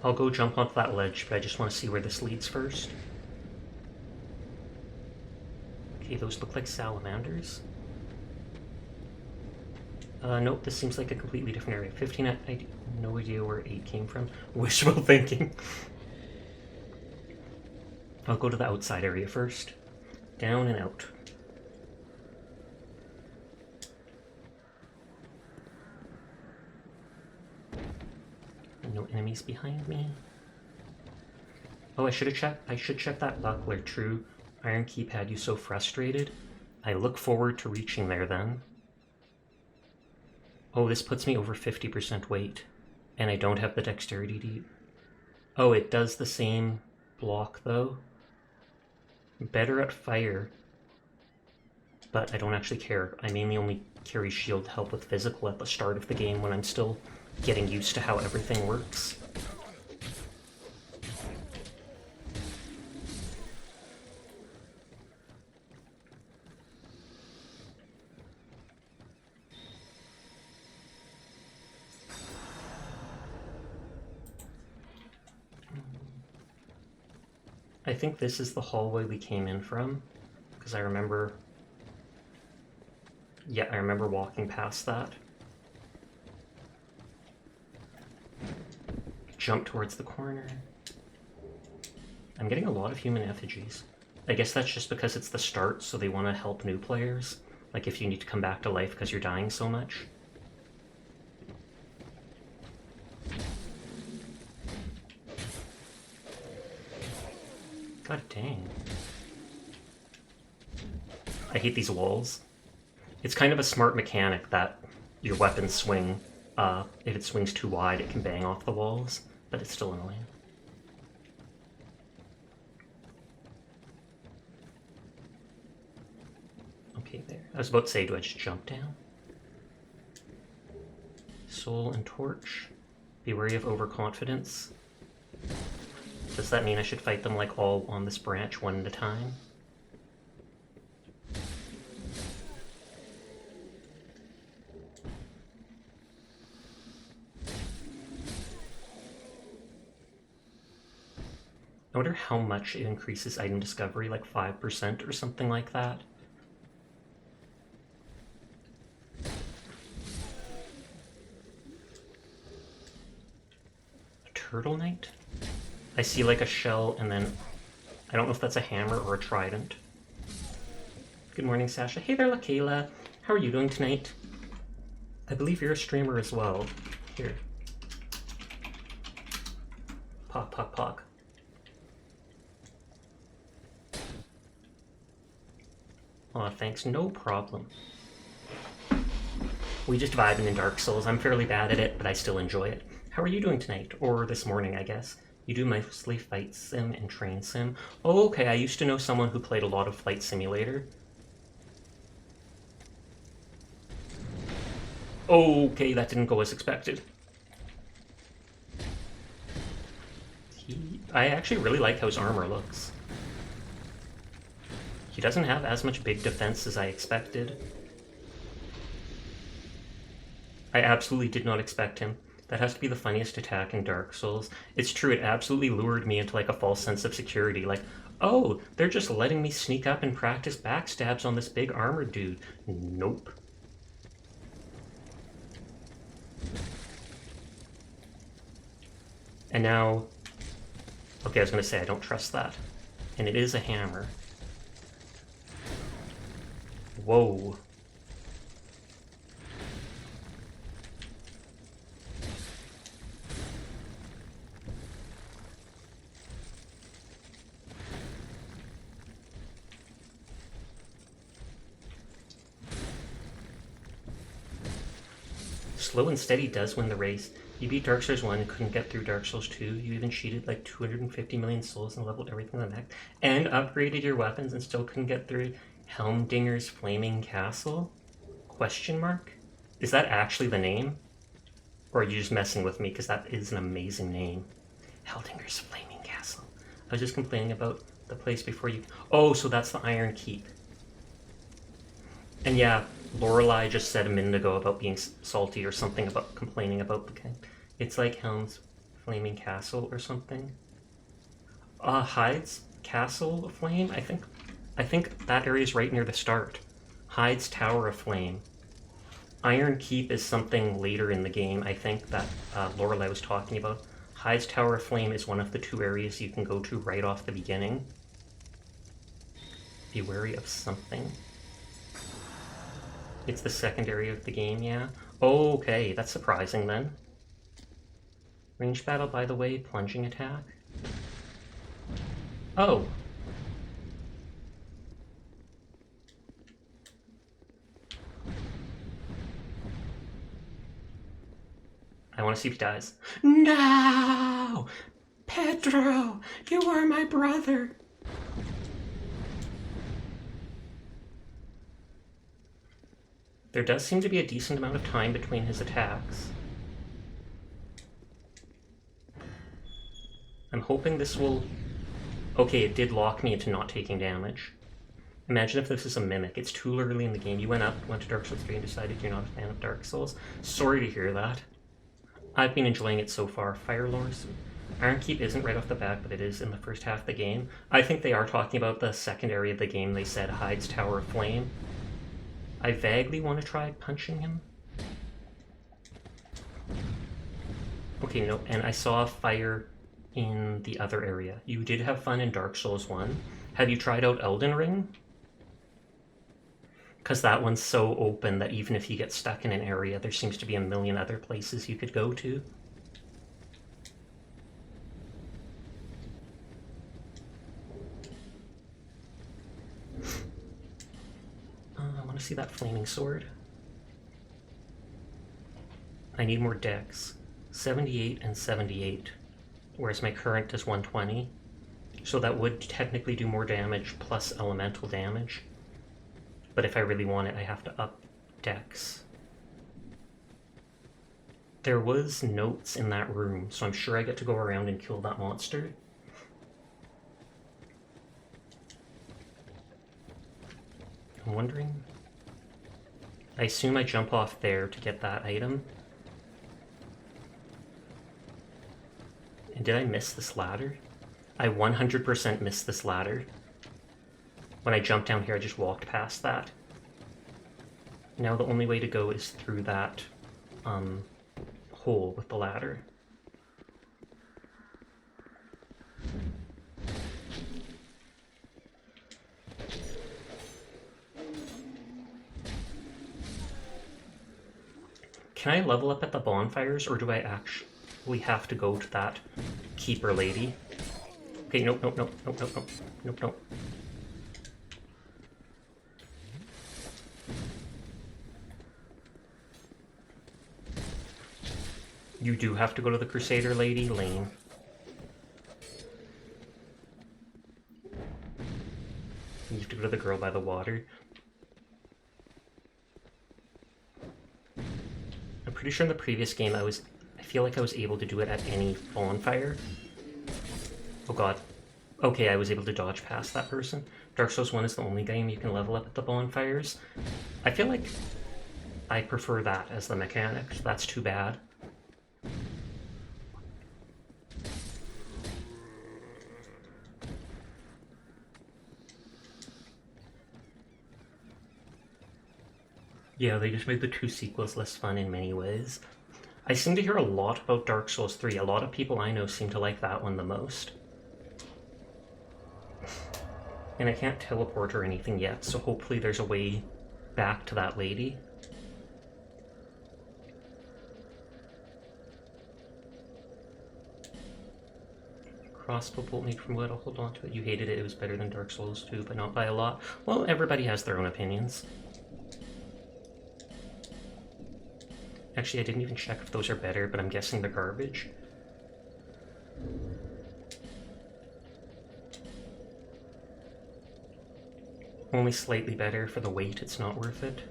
I'll go jump onto that ledge, but I just want to see where this leads first. Okay, those look like salamanders. Nope, this seems like a completely different area. 15, I no idea where 8 came from. Wishful thinking. I'll go to the outside area first. Down and out. No enemies behind me. Oh, I should check that buckler, true. Iron Keep had you so frustrated. I look forward to reaching there then. Oh, this puts me over 50% weight. And I don't have the dexterity to... Oh, it does the same block though. Better at fire. But I don't actually care. I mainly only carry shield to help with physical at the start of the game when I'm still getting used to how everything works. I think this is the hallway we came in from, because I remember... Yeah, I remember walking past that. Jump towards the corner. I'm getting a lot of human effigies. I guess that's just because it's the start, so they want to help new players. Like if you need to come back to life because you're dying so much. God dang. I hate these walls. It's kind of a smart mechanic that your weapons swing. If it swings too wide, it can bang off the walls, but it's still annoying. Okay, there. I was about to say, do I just jump down? Soul and Torch. Be wary of overconfidence. Does that mean I should fight them like all on this branch one at a time? I wonder how much it increases item discovery, like 5% or something like that. A Turtle Knight? I see like a shell and then... I don't know if that's a hammer or a trident. Good morning, Sasha. Hey there, LaKayla. How are you doing tonight? I believe you're a streamer as well. Here. Pog, pog, pog. Aw, thanks. No problem. We just vibing in Dark Souls. I'm fairly bad at it, but I still enjoy it. How are you doing tonight? Or this morning, I guess. You do mostly Fight Sim and Train Sim. Oh, okay. I used to know someone who played a lot of Flight Simulator. Okay, that didn't go as expected. I actually really like how his armor looks. He doesn't have as much big defense as I expected. I absolutely did not expect him. That has to be the funniest attack in Dark Souls. It's true, it absolutely lured me into like a false sense of security. Like, oh, they're just letting me sneak up and practice backstabs on this big armored dude. Nope. And now... Okay, I was going to say I don't trust that. And it is a hammer. Whoa. Slow and steady does win the race. You beat Dark Souls 1, couldn't get through Dark Souls 2, you even cheated like 250 million souls and leveled everything on the back, and upgraded your weapons and still couldn't get through Helmdinger's Flaming Castle? Question mark? Is that actually the name? Or are you just messing with me, because that is an amazing name. Helmdinger's Flaming Castle. I was just complaining about the place before you... Oh, so that's the Iron Keep. And yeah, Lorelei just said a minute ago about being salty or something about complaining about the game. It's like Helm's Flaming Castle or something. Hyde's Castle of Flame? I think that area is right near the start. Hyde's Tower of Flame. Iron Keep is something later in the game, I think, that Lorelei was talking about. Hyde's Tower of Flame is one of the 2 areas you can go to right off the beginning. Be wary of something. It's the second area of the game, yeah? Oh, okay, that's surprising then. Ranged battle, by the way, plunging attack. Oh! I want to see if he dies. No! Pedro! You are my brother! There does seem to be a decent amount of time between his attacks. I'm hoping this will... Okay, it did lock me into not taking damage. Imagine if this is a Mimic. It's too early in the game. You went to Dark Souls 3 and decided you're not a fan of Dark Souls. Sorry to hear that. I've been enjoying it so far. Firelords. Ironkeep isn't right off the bat, but it is in the first half of the game. I think they are talking about the second area of the game. They said hides Tower of Flame. I vaguely want to try punching him. Okay, no, and I saw fire in the other area. You did have fun in Dark Souls 1. Have you tried out Elden Ring? Because that one's so open that even if you get stuck in an area, there seems to be a million other places you could go to. I want to see that flaming sword. I need more dex. 78 and 78. Whereas my current does 120. So that would technically do more damage plus elemental damage. But if I really want it, I have to up dex. There was notes in that room, so I'm sure I get to go around and kill that monster. I'm wondering... I assume I jump off there to get that item. And did I miss this ladder? I 100% missed this ladder. When I jumped down here, I just walked past that. Now the only way to go is through that hole with the ladder. Can I level up at the bonfires, or do I actually have to go to that keeper lady? Okay, nope, nope, nope, nope, nope, nope, nope, nope. You do have to go to the Crusader lady, lame. You have to go to the girl by the water. I'm pretty sure in the previous game I feel like I was able to do it at any bonfire. Oh god. Okay, I was able to dodge past that person. Dark Souls 1 is the only game you can level up at the bonfires. I feel like I prefer that as the mechanic. That's too bad. Yeah, they just made the two sequels less fun in many ways. I seem to hear a lot about Dark Souls 3. A lot of people I know seem to like that one the most. And I can't teleport or anything yet, so hopefully there's a way back to that lady. Crossbow bolt made from wood, I'll hold on to it. You hated it, it was better than Dark Souls 2, but not by a lot. Well, everybody has their own opinions. Actually, I didn't even check if those are better, but I'm guessing they're garbage. Only slightly better for the weight, it's not worth it.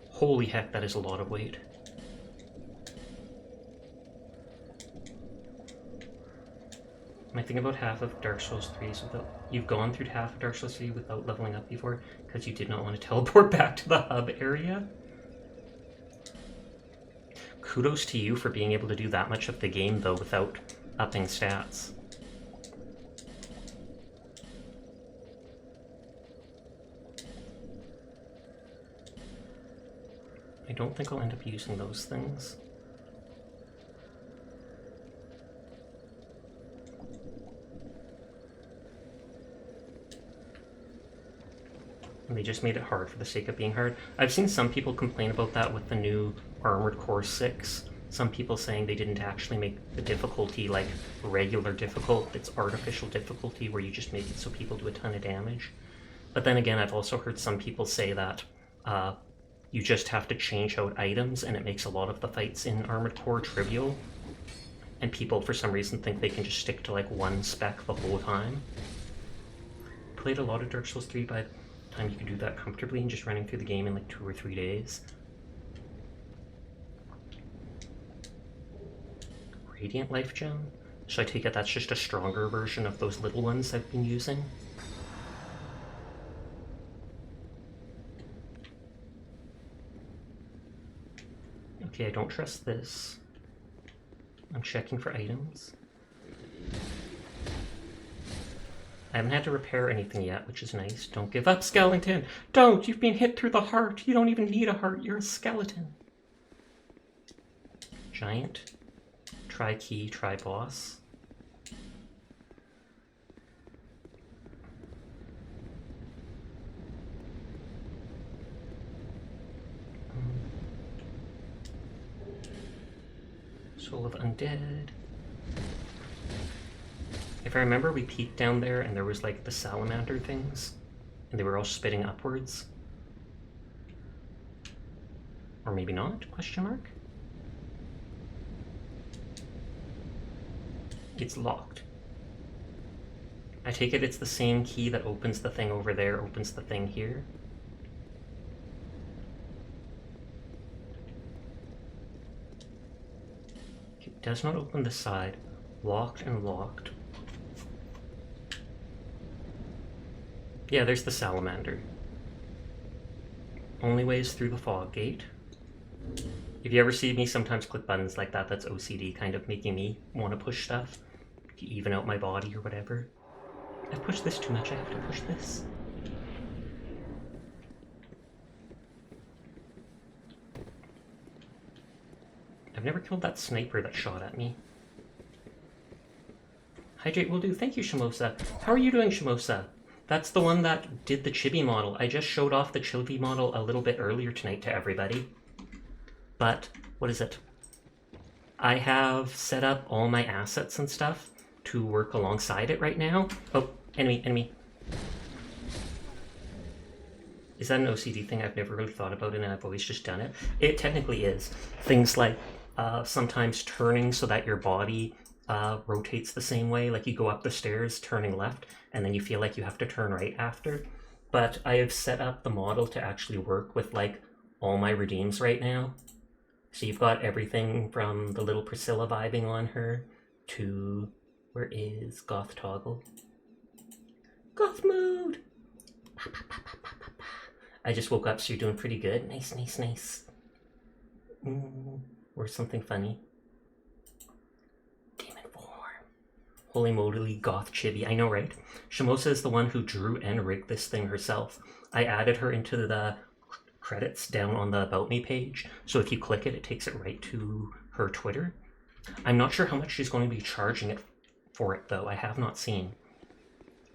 Holy heck, that is a lot of weight. I think about half of Dark Souls 3 is without... You've gone through half of Dark Souls 3 without leveling up before because you did not want to teleport back to the hub area? Kudos to you for being able to do that much of the game, though, without upping stats. I don't think I'll end up using those things. And they just made it hard for the sake of being hard. I've seen some people complain about that with the new Armored Core 6, Some people saying they didn't actually make the difficulty like regular difficult. It's artificial difficulty where you just make it so people do a ton of damage. But then again, I've also heard some people say that you just have to change out items and it makes a lot of the fights in Armored Core trivial. And people, for some reason, think they can just stick to like one spec the whole time. Played a lot of Dark Souls 3 by the time you could do that comfortably and just running through the game in like 2 or 3 days. Radiant Life Gem? So I take it that's just a stronger version of those little ones I've been using? Okay, I don't trust this. I'm checking for items. I haven't had to repair anything yet, which is nice. Don't give up, skeleton! Don't! You've been hit through the heart! You don't even need a heart, you're a skeleton! Giant. Try key, try boss. Soul of Undead. If I remember, we peeked down there and there was like the salamander things, and they were all spitting upwards. Or maybe not? Question mark? It's locked. I take it it's the same key that opens the thing over there, opens the thing here. It does not open the side. Locked and locked. Yeah, there's the salamander. Only way is through the fog gate. If you ever see me sometimes click buttons like that, that's OCD kind of making me want to push stuff to even out my body or whatever. I've pushed this too much, I have to push this. I've never killed that sniper that shot at me. Hydrate will do. Thank you, Shimosa. How are you doing, Shimosa? That's the one that did the chibi model. I just showed off the chibi model a little bit earlier tonight to everybody. But, what is it? I have set up all my assets and stuff to work alongside it right now. Oh, enemy, enemy. Is that an OCD thing? I've never really thought about it and I've always just done it. It technically is. Things like sometimes turning so that your body rotates the same way. Like you go up the stairs turning left and then you feel like you have to turn right after. But I have set up the model to actually work with like all my redeems right now. So you've got everything from the little Priscilla vibing on her to, where is Goth Toggle? Goth mode! I just woke up, so you're doing pretty good. Nice, nice, nice. Or something funny. Demon form. Holy moly, Goth Chibi. I know, right? Shimosa is the one who drew and rigged this thing herself. I added her into the credits down on the About Me page, so if you click it, it takes it right to her Twitter. I'm not sure how much she's going to be charging it for it, though. I have not seen.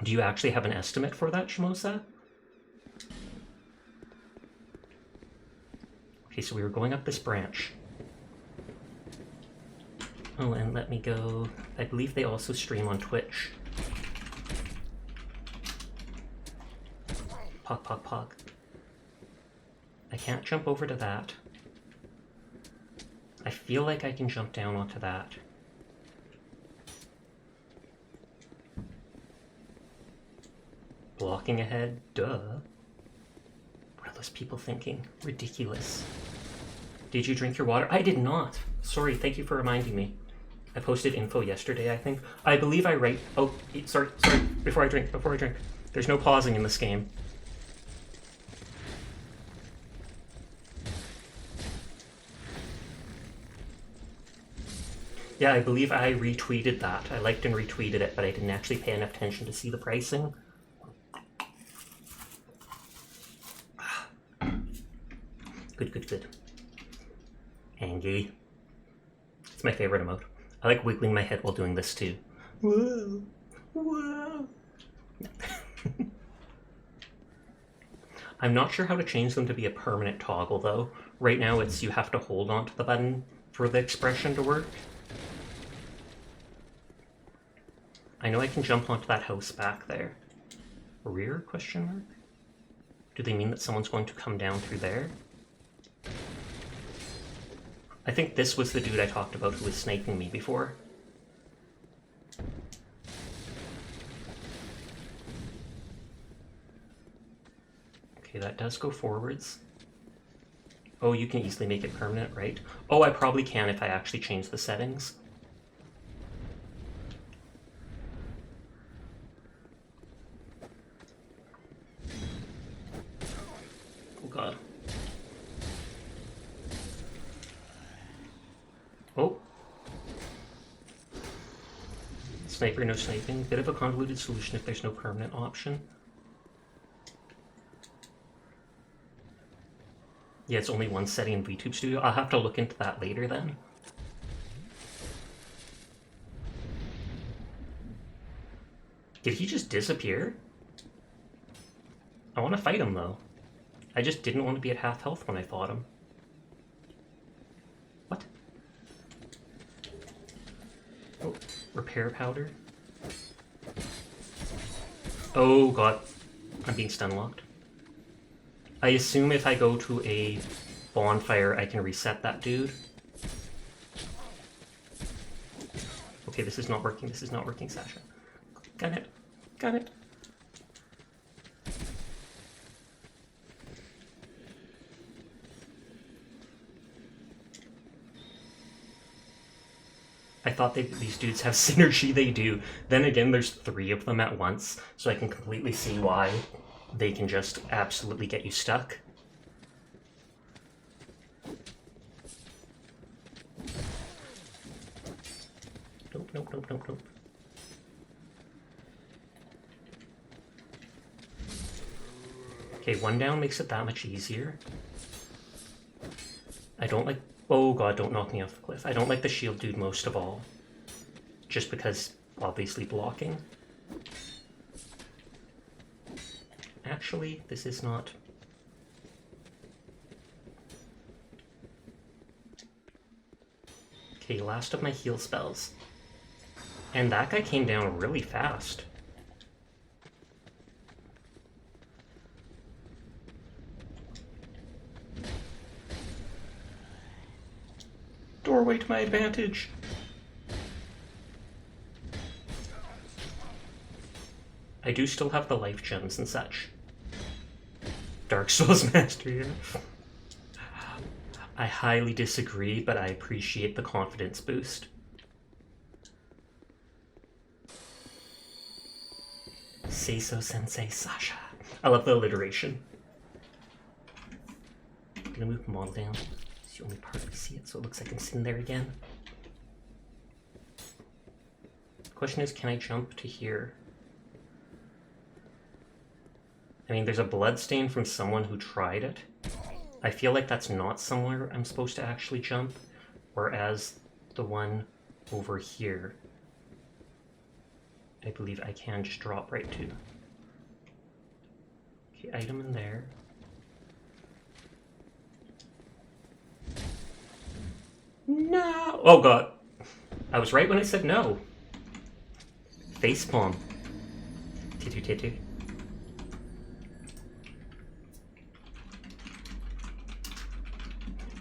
Do you actually have an estimate for that, Shimosa? Okay, so we were going up this branch. Oh, and let me go... I believe they also stream on Twitch. Pog, pog, pog. I can't jump over to that. I feel like I can jump down onto that. Blocking ahead? Duh. What are those people thinking? Ridiculous. Did you drink your water? I did not. Sorry, thank you for reminding me. I posted info yesterday, I think. I believe I write... Oh, sorry. Before I drink. There's no pausing in this game. Yeah, I believe I retweeted that. I liked and retweeted it, but I didn't actually pay enough attention to see the pricing. Good. Angry. It's my favorite emote. I like wiggling my head while doing this too. Whoa. I'm not sure how to change them to be a permanent toggle though. Right now it's you have to hold onto the button for the expression to work. I know I can jump onto that house back there. Rear, question mark? Do they mean that someone's going to come down through there? I think this was the dude I talked about who was sniping me before. Okay, that does go forwards. Oh, you can easily make it permanent, right? Oh, I probably can if I actually change the settings. Oh god. Oh. Sniper, no sniping. Bit of a convoluted solution if there's no permanent option. Yeah, it's only one setting in VTube Studio. I'll have to look into that later then. Did he just disappear? I want to fight him though. I just didn't want to be at half health when I fought him. What? Oh, repair powder. Oh god, I'm being stun locked. I assume if I go to a bonfire, I can reset that dude. Okay, this is not working. This is not working, Sasha. Got it. Got it. I thought these dudes have synergy. They do. Then again, there's 3 of them at once, so I can completely see why they can just absolutely get you stuck. Nope, nope, nope, nope, nope. Okay, 1 down makes it that much easier. I don't like... Oh god, don't knock me off the cliff. I don't like the shield dude most of all. Just because, obviously, blocking. Actually, this is not... Okay, last of my heal spells. And that guy came down really fast. Doorway to my advantage. I do still have the life gems and such. Dark Souls Master here. I highly disagree, but I appreciate the confidence boost. Seiso Sensei Sasha. I love the alliteration. I'm gonna move the model down. It's the only part we see it, so it looks like I'm sitting there again. The question is, can I jump to here? I mean, there's a blood stain from someone who tried it. I feel like that's not somewhere I'm supposed to actually jump, whereas the one over here, I believe I can just drop right to. Okay, item in there. No! Oh god. I was right when I said no. Facepalm. Titu titu.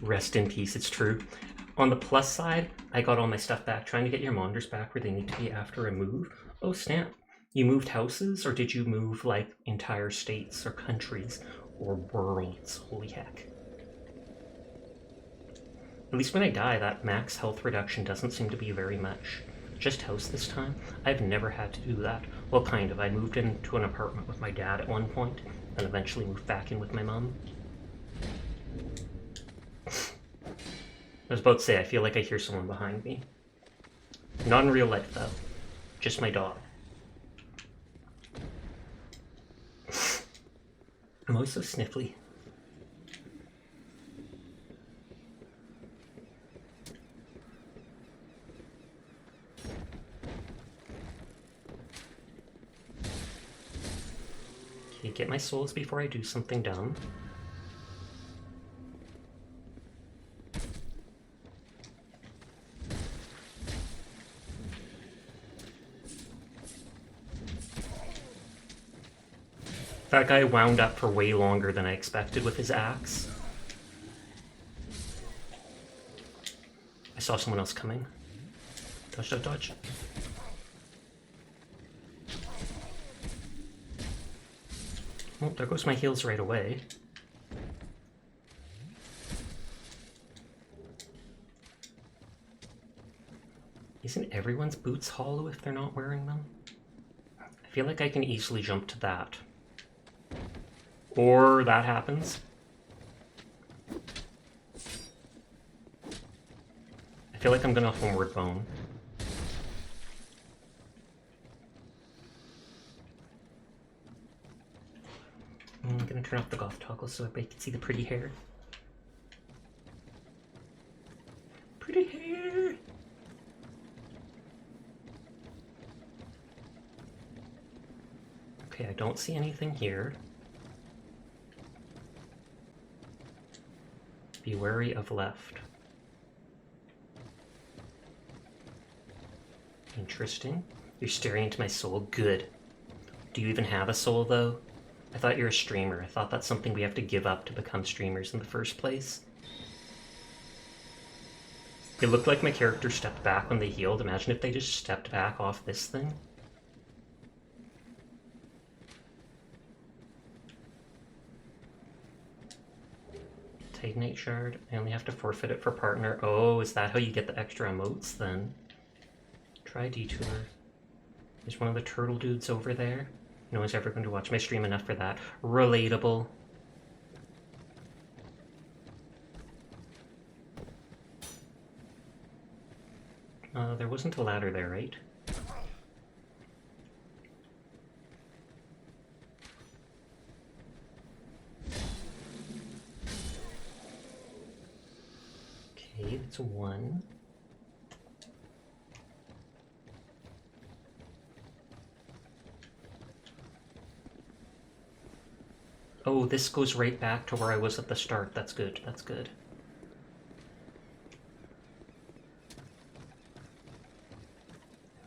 Rest in peace, it's true. On the plus side, I got all my stuff back. Trying to get your monitors back where they need to be after a move. Oh snap. You moved houses, or did you move like entire states or countries or worlds? Holy heck. At least when I die, that max health reduction doesn't seem to be very much. Just house this time? I've never had to do that. Well, kind of. I moved into an apartment with my dad at one point, and eventually moved back in with my mom. I was about to say, I feel like I hear someone behind me. Not in real life, though. Just my dog. I'm always so sniffly. Okay, get my souls before I do something dumb. That guy wound up for way longer than I expected with his axe. I saw someone else coming. Dodge, dodge, dodge. Oh, there goes my heals right away. Isn't everyone's boots hollow if they're not wearing them? I feel like I can easily jump to that. Or that happens. I feel like I'm gonna homeward bone. I'm gonna turn off the goth toggle so everybody can see the pretty hair. Pretty hair! Okay, I don't see anything here. Be wary of left. Interesting. You're staring into my soul. Good. Do you even have a soul, though? I thought you're a streamer. I thought that's something we have to give up to become streamers in the first place. It looked like my character stepped back when they healed. Imagine if they just stepped back off this thing. Titanite shard. I only have to forfeit it for partner. Oh, is that how you get the extra emotes then? Try detour. There's one of the turtle dudes over there. No one's ever going to watch my stream enough for that. Relatable. There wasn't a ladder there, right? Okay, that's one. Oh, this goes right back to where I was at the start. That's good, that's good.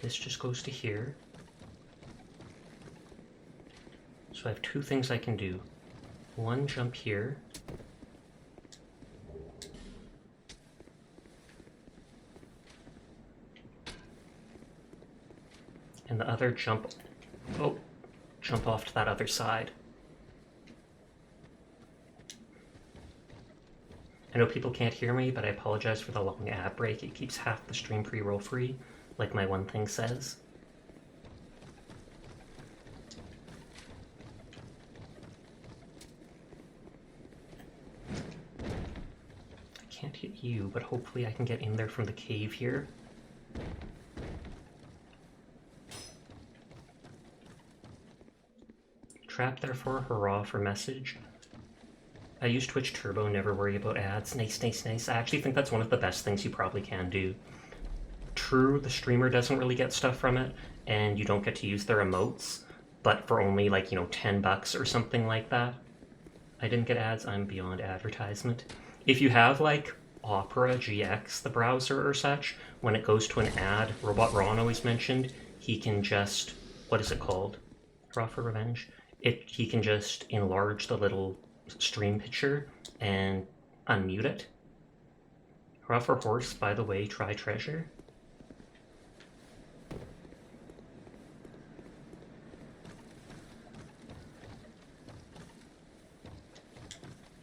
This just goes to here. So I have two things I can do. One, jump here. And the other jump... Oh, jump off to that other side. I know people can't hear me, but I apologize for the long ad break. It keeps half the stream pre-roll free, like my one thing says. I can't hit you, but hopefully I can get in there from the cave here. Trap therefore, hurrah for message. I use Twitch Turbo, never worry about ads. Nice, nice, nice. I actually think that's one of the best things you probably can do. True, the streamer doesn't really get stuff from it, and you don't get to use their emotes, but for only, like, you know, $10 or something like that. I didn't get ads, I'm beyond advertisement. If you have, like, Opera GX, the browser or such, when it goes to an ad, Robot Ron always mentioned, he can just... What is it called? Raw for Revenge? He can just enlarge the little stream picture and unmute it. Raw for Horse, by the way, try Treasure.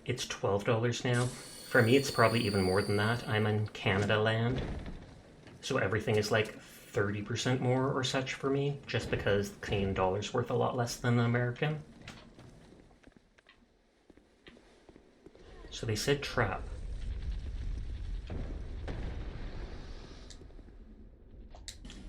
It's $12 now. For me, it's probably even more than that. I'm in Canada land, so everything is like 30% more or such for me, just because the Canadian dollar's worth a lot less than the American. So they said trap.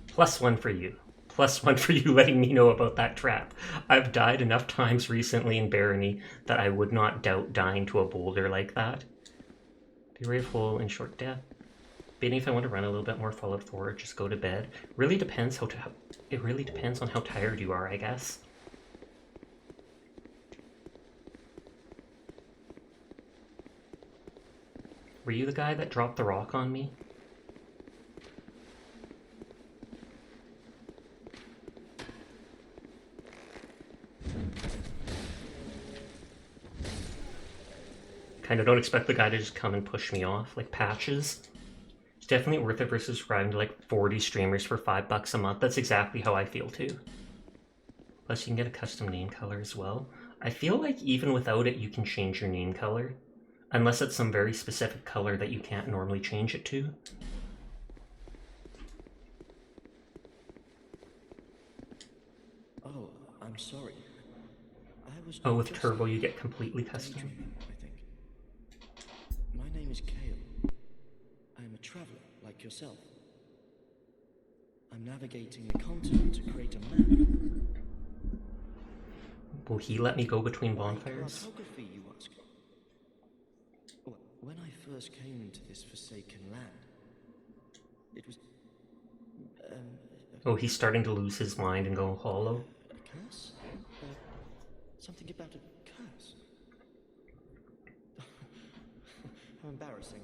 +1 for you. +1 for you letting me know about that trap. I've died enough times recently in Barony that I would not doubt dying to a boulder like that. Be rifle in short death. Maybe if I want to run a little bit more Fallout 4, just go to bed. Really depends it really depends on how tired you are, I guess. Were you the guy that dropped the rock on me? Kind of don't expect the guy to just come and push me off, like Patches. It's definitely worth it versus subscribing to like 40 streamers for $5 a month. That's exactly how I feel too. Plus you can get a custom name color as well. I feel like even without it, you can change your name color. Unless it's some very specific color that you can't normally change it to. Oh, I'm sorry. I was Oh, with Turbo you get completely custom. I think. My name is Kale. I am a traveler like yourself. I'm navigating the continent to create a map. Will he let me go between bonfires? Cartography, you ask? Well, when I first came to this forsaken land, it was Oh, he's starting to lose his mind and go hollow. a curse? Something about a curse? How embarrassing.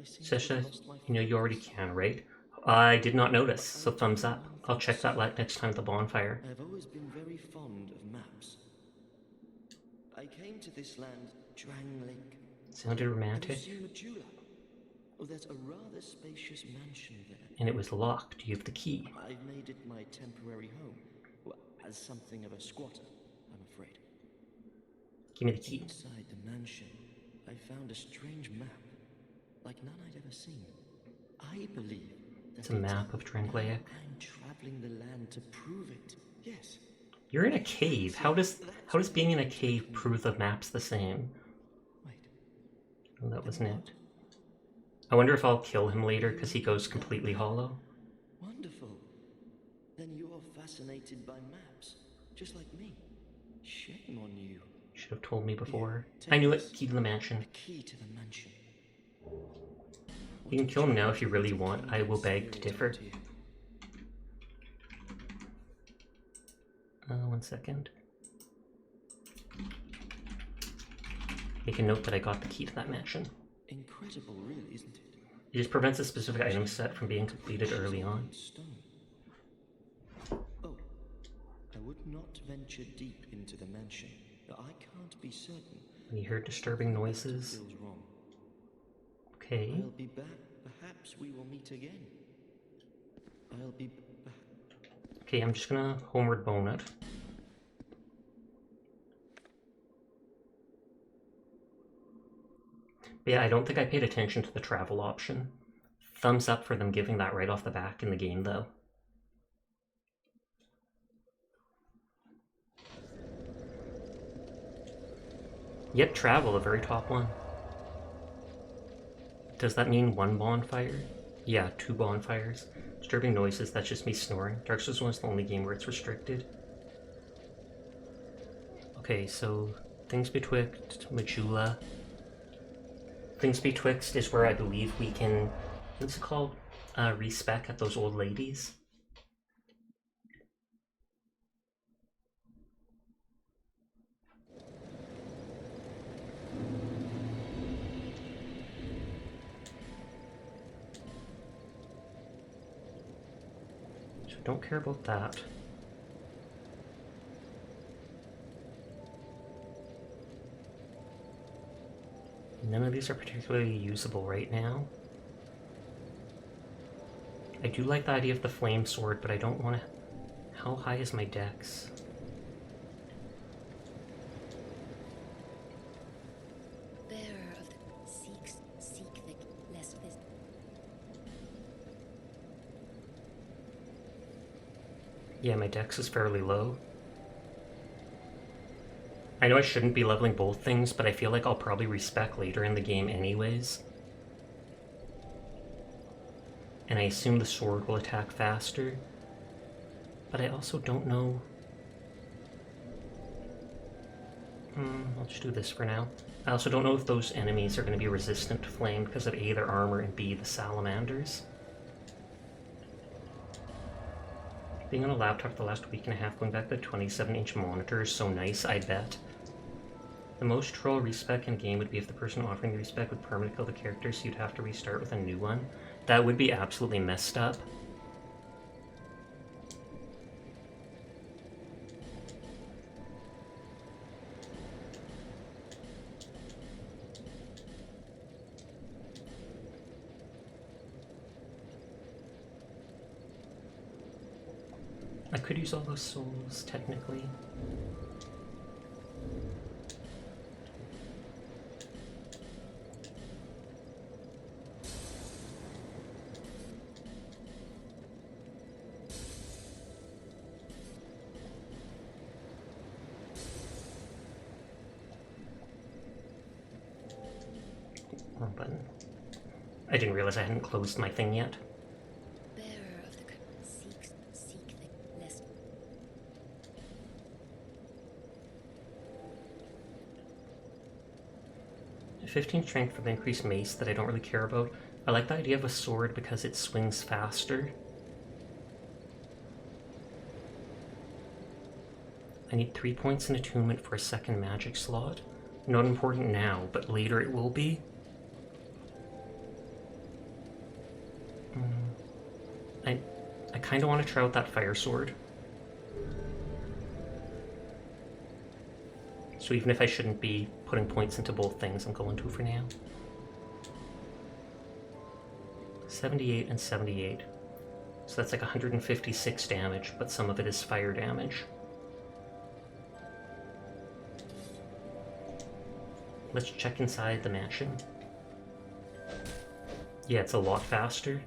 I seem to have Sesha, lost my you know you already focus. can, right? I did not notice, so thumbs up. I'll check that next time at the bonfire. I have always been very fond of maps. I came to this land, Drangleic. Sounded Have you romantic. seen Majula? Oh, there's a rather spacious mansion there. And it was locked. You have the key. I've made it my temporary home. Well, as something of a squatter, I'm afraid. Give me the key. Inside the mansion, I found a strange map, like none I'd ever seen. I believe that It's a map of Drangleic. I'm traveling the land to prove it. Yes. You're in a cave. How does being in a cave prove the map's the same? Wait. Oh, that wasn't it. I wonder if I'll kill him later because he goes completely hollow. Wonderful. Then you're fascinated by maps, just like me. Shame on you. Should have told me before. I knew it. Key to the mansion. Key to the mansion. You can kill him now if you really want. I will beg to differ. 1 second. Make a note that I got the key to that mansion. Incredible, really, isn't it? It just prevents a specific item set from being completed early on. Stone. Oh, I would not venture deep into the mansion. I can't be certain. You heard disturbing noises. Feels wrong. Okay. I'll be back. Perhaps we will meet again. I'll be back. Okay, I'm just gonna homeward bone it. But yeah, I don't think I paid attention to the travel option. Thumbs up for them giving that right off the back in the game, though. Yep, travel, the very top one. Does that mean 1 bonfire? Yeah, 2 bonfires. Disturbing noises, that's just me snoring. Dark Souls 1 is the only game where it's restricted. Okay, so Things Betwixt, Majula. Things Betwixt is where I believe we can, what's it called? Respec at those old ladies. So don't care about that. None of these are particularly usable right now. I do like the idea of the flame sword, but I don't want to... How high is my dex? Bearer of the seek the lest this. Yeah, my dex is fairly low. I know I shouldn't be leveling both things, but I feel like I'll probably respec later in the game anyways. And I assume the sword will attack faster. But I also don't know... I'll just do this for now. I also don't know if those enemies are going to be resistant to flame because of A, their armor, and B, the salamanders. Being on a laptop the last week and a half, going back to the 27-inch monitor is so nice, I bet. The most troll respec in a game would be if the person offering the respec would permanently kill the character, so you'd have to restart with a new one. That would be absolutely messed up. I could use all those souls, technically. Wrong button. I didn't realize I hadn't closed my thing yet. Bearer of the seek the less. 15 strength for the increased mace that I don't really care about. I like the idea of a sword because it swings faster. I need 3 points in attunement for a second magic slot. Not important now, but later it will be. I kind of want to try out that fire sword. So even if I shouldn't be putting points into both things, I'm going to for now. 78 and 78. So that's like 156 damage, but some of it is fire damage. Let's check inside the mansion. Yeah, it's a lot faster.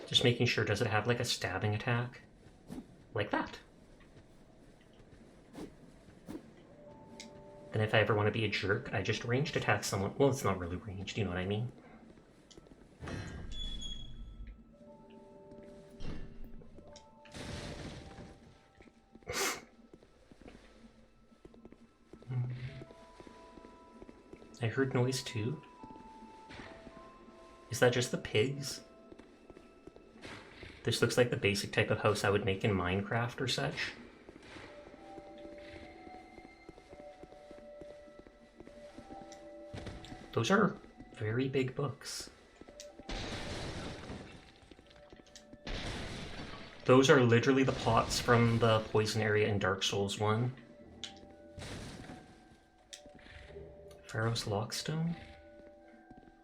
Just making sure, does it have like a stabbing attack? Like that. Then if I ever want to be a jerk, I just ranged attack someone. Well, it's not really ranged, you know what I mean? I heard noise too. Is that just the pigs? This looks like the basic type of house I would make in Minecraft or such. Those are very big books. Those are literally the pots from the poison area in Dark Souls 1. Pharaoh's Lockstone.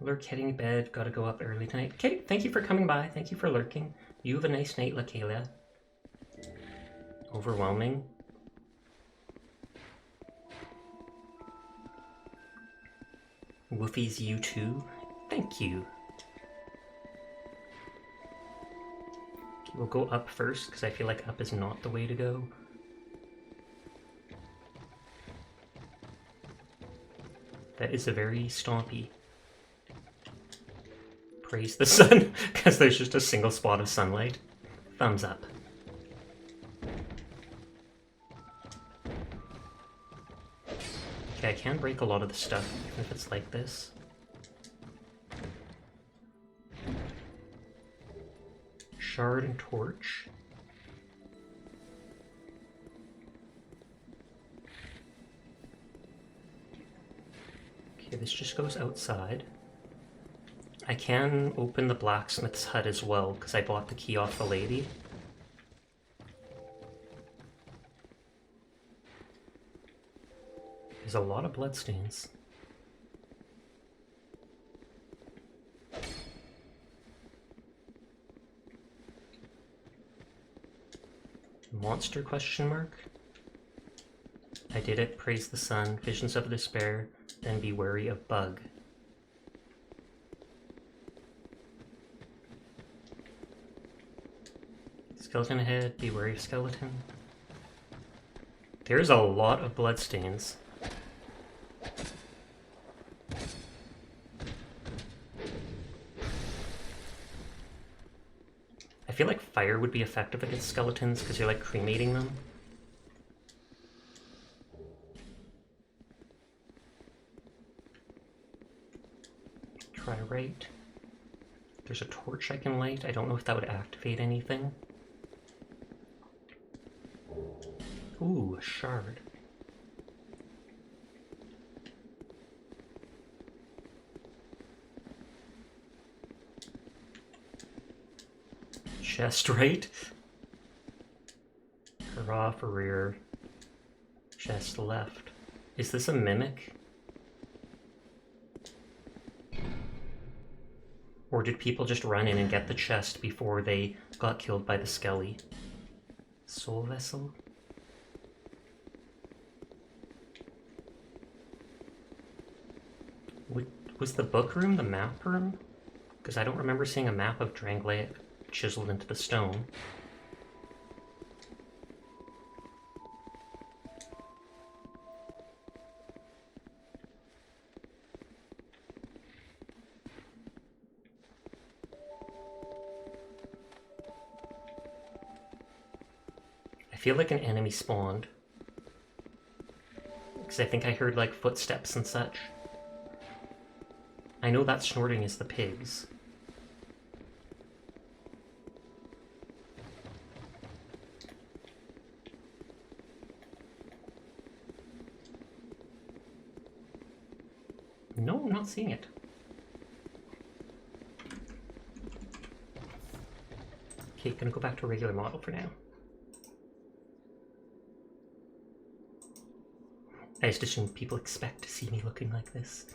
Lurk heading to bed, gotta go up early tonight. Okay, thank you for coming by, thank you for lurking. You have a nice night, Lakayla. Overwhelming. Woofy's you too. Thank you. We'll go up first, because I feel like up is not the way to go. That is a very stompy. Praise the sun, because there's just a single spot of sunlight. Thumbs up. Okay, I can break a lot of the stuff, even if it's like this. Shard and torch. Okay, this just goes outside. I can open the blacksmith's hut as well, because I bought the key off the lady. There's a lot of bloodstains. Monster question mark? I did it, praise the sun, visions of despair, then be wary of bug. Skeleton ahead, be wary of skeleton. There's a lot of bloodstains. I feel like fire would be effective against skeletons because you're like cremating them. Try right. There's a torch I can light. I don't know if that would activate anything. Ooh, a shard. Chest right. Hurrah for rear. Chest left. Is this a mimic? Or did people just run in and get the chest before they got killed by the Skelly? Soul Vessel? Was the book room the map room? Because I don't remember seeing a map of Drangleic chiseled into the stone. I feel like an enemy spawned. Because I think I heard like footsteps and such. I know that snorting is the pigs. No, I'm not seeing it. Okay, gonna go back to a regular model for now. I just assume people expect to see me looking like this.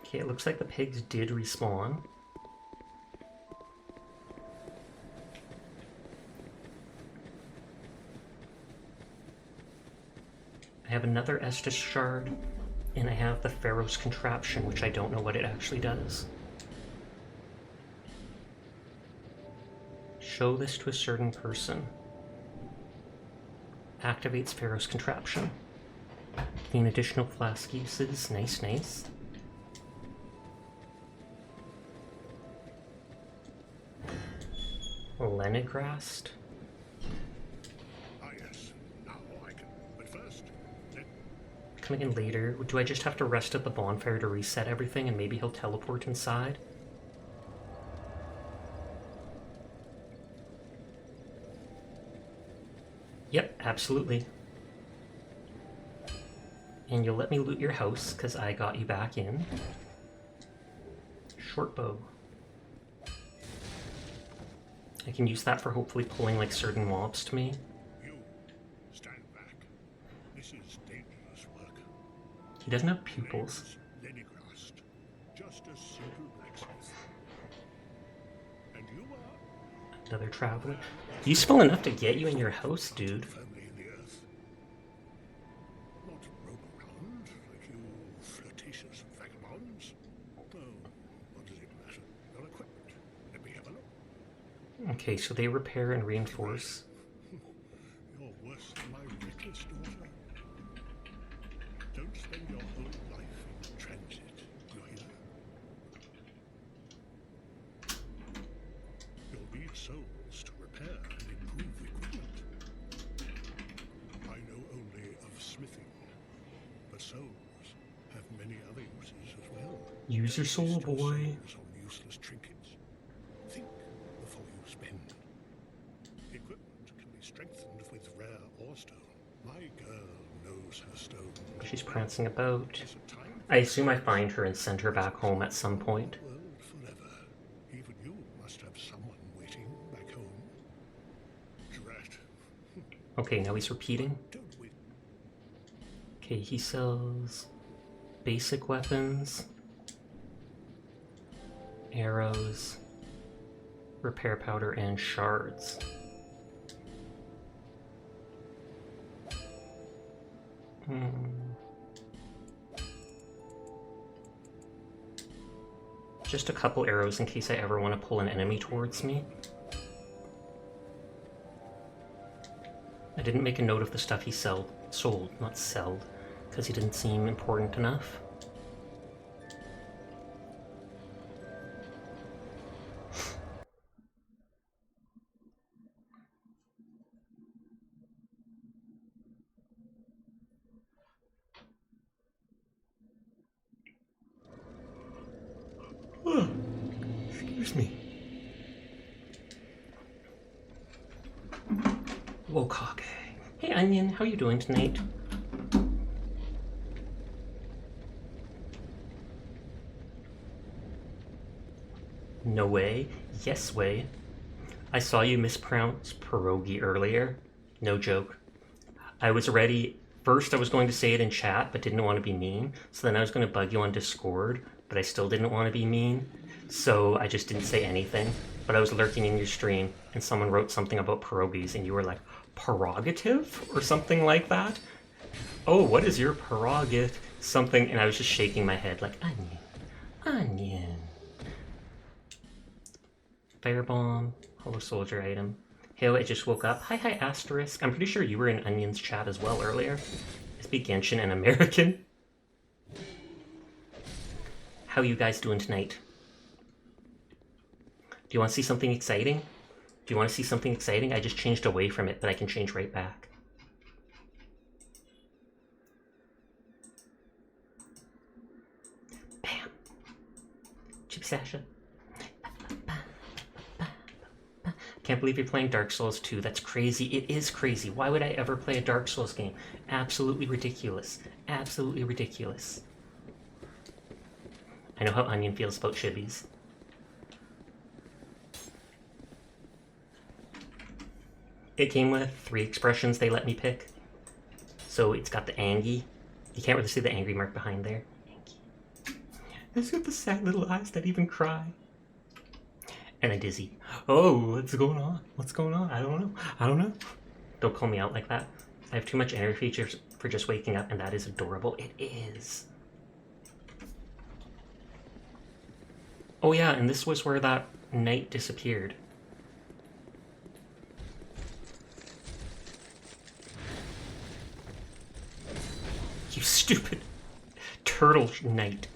Okay, it looks like the pigs did respawn. I have another Estus shard, and I have the Pharaoh's contraption, which I don't know what it actually does. Show this to a certain person. Activates Pharaoh's contraption. Gain additional flask uses. Nice, nice. Lenigrast. Ah, yes. Now I can. But first, Coming in later. Do I just have to rest at the bonfire to reset everything and maybe he'll teleport inside? Yep, absolutely. And you'll let me loot your house, because I got you back in. Short bow. I can use that for hopefully pulling like certain mobs to me. you stand back. This is dangerous work. He doesn't have pupils. Lenigrast, just a simple blacksmith. And you are Another traveler. Useful enough to get you in your house, dude. firmly in the earth. Not roam around like you flirtatious vagabonds. Oh, what does it matter? Your equipment. Let me have a look. Okay, so they repair and reinforce. You're worse than my reckless daughter. Don't spend your whole life in transit, you hear? You'll need souls to repair and improve equipment. I know only of smithing, but souls have many other uses as well. Use your soul, Waste your boy. souls on useless trinkets. Think before you spend. Equipment can be strengthened with rare ore stone. My girl knows her stone. She's prancing about. Is it time I assume I find her and send her back home at some point. world forever? Even you must have someone waiting back home. Drat. Okay, now he's repeating. Don't we? Okay, he sells basic weapons, arrows, repair powder, and shards. Just a couple arrows in case I ever want to pull an enemy towards me. I didn't make a note of the stuff he sold, not sold, because he didn't seem important enough. Excuse me. Wokage. Hey Onion, how you doing tonight? No way. Yes way. I saw you mispronounce pierogi earlier. No joke. I was ready. First, I was going to say it in chat, but didn't want to be mean. So then I was going to bug you on Discord, but I still didn't want to be mean. So I just didn't say anything. But I was lurking in your stream, and someone wrote something about pierogies, and you were like, prerogative? Or something like that? Oh, what is your prerogative? Something, and I was just shaking my head like, onion. Onion. Firebomb. Hollow soldier item. Hey, I just woke up. Hi, Asterisk. I'm pretty sure you were in Onion's chat as well earlier. I speak Genshin and American. How you guys doing tonight? Do you want to see something exciting? Do you want to see something exciting? I just changed away from it, but I can change right back. Bam. Chip Sasha. Can't believe you're playing Dark Souls 2. That's crazy. It is crazy. Why would I ever play a Dark Souls game? Absolutely ridiculous. Absolutely ridiculous. I know how Onion feels about shibbies. It came with 3 expressions they let me pick. So it's got the Angie. You can't really see the angry mark behind there. Angie. It's got the sad little eyes that even cry. And a Dizzy. Oh, what's going on? What's going on? I don't know. I don't know. Don't call me out like that. I have too much energy features for just waking up, and that is adorable. It is. Oh yeah, and this was where that knight disappeared. You stupid turtle knight.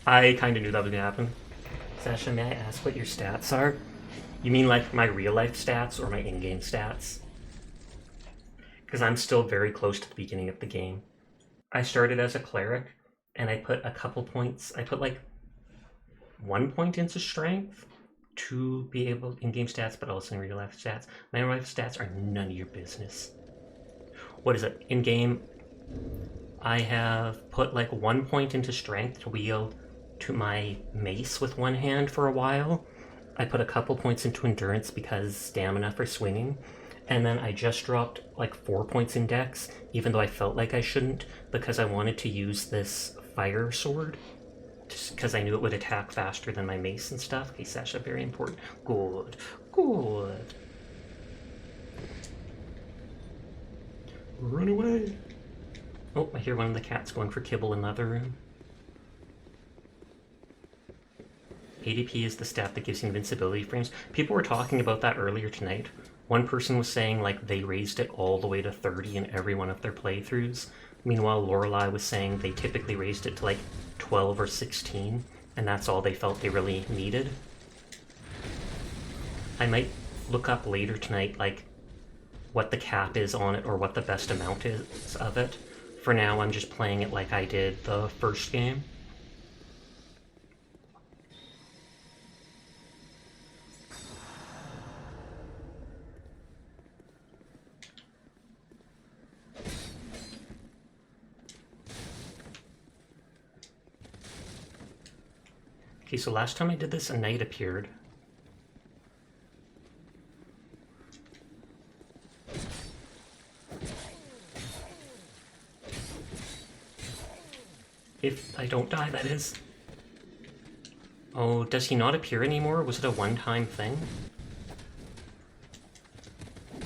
I kind of knew that was going to happen. Sasha, may I ask what your stats are? You mean like my real life stats or my in-game stats? Because I'm still very close to the beginning of the game. I started as a cleric, and I put a couple points. I put like 1 point into strength to be able in-game stats, but also in real life stats. My real life stats are none of your business. What is it? In-game, I have put like 1 point into strength to wield to my mace with one hand for a while. I put a couple points into endurance because stamina for swinging. And then I just dropped like 4 points in dex, even though I felt like I shouldn't, because I wanted to use this fire sword. Just because I knew it would attack faster than my mace and stuff. Okay, Sasha, very important. Good. Good. Run away. Oh, I hear one of the cats going for kibble in the other room. ADP is the stat that gives you invincibility frames. People were talking about that earlier tonight. One person was saying like they raised it all the way to 30 in every one of their playthroughs. Meanwhile, Lorelei was saying they typically raised it to like 12 or 16, and that's all they felt they really needed. I might look up later tonight like what the cap is on it or what the best amount is of it. For now, I'm just playing it like I did the first game. Okay, so last time I did this, a knight appeared. If I don't die, that is. Oh, does he not appear anymore? Was it a one-time thing?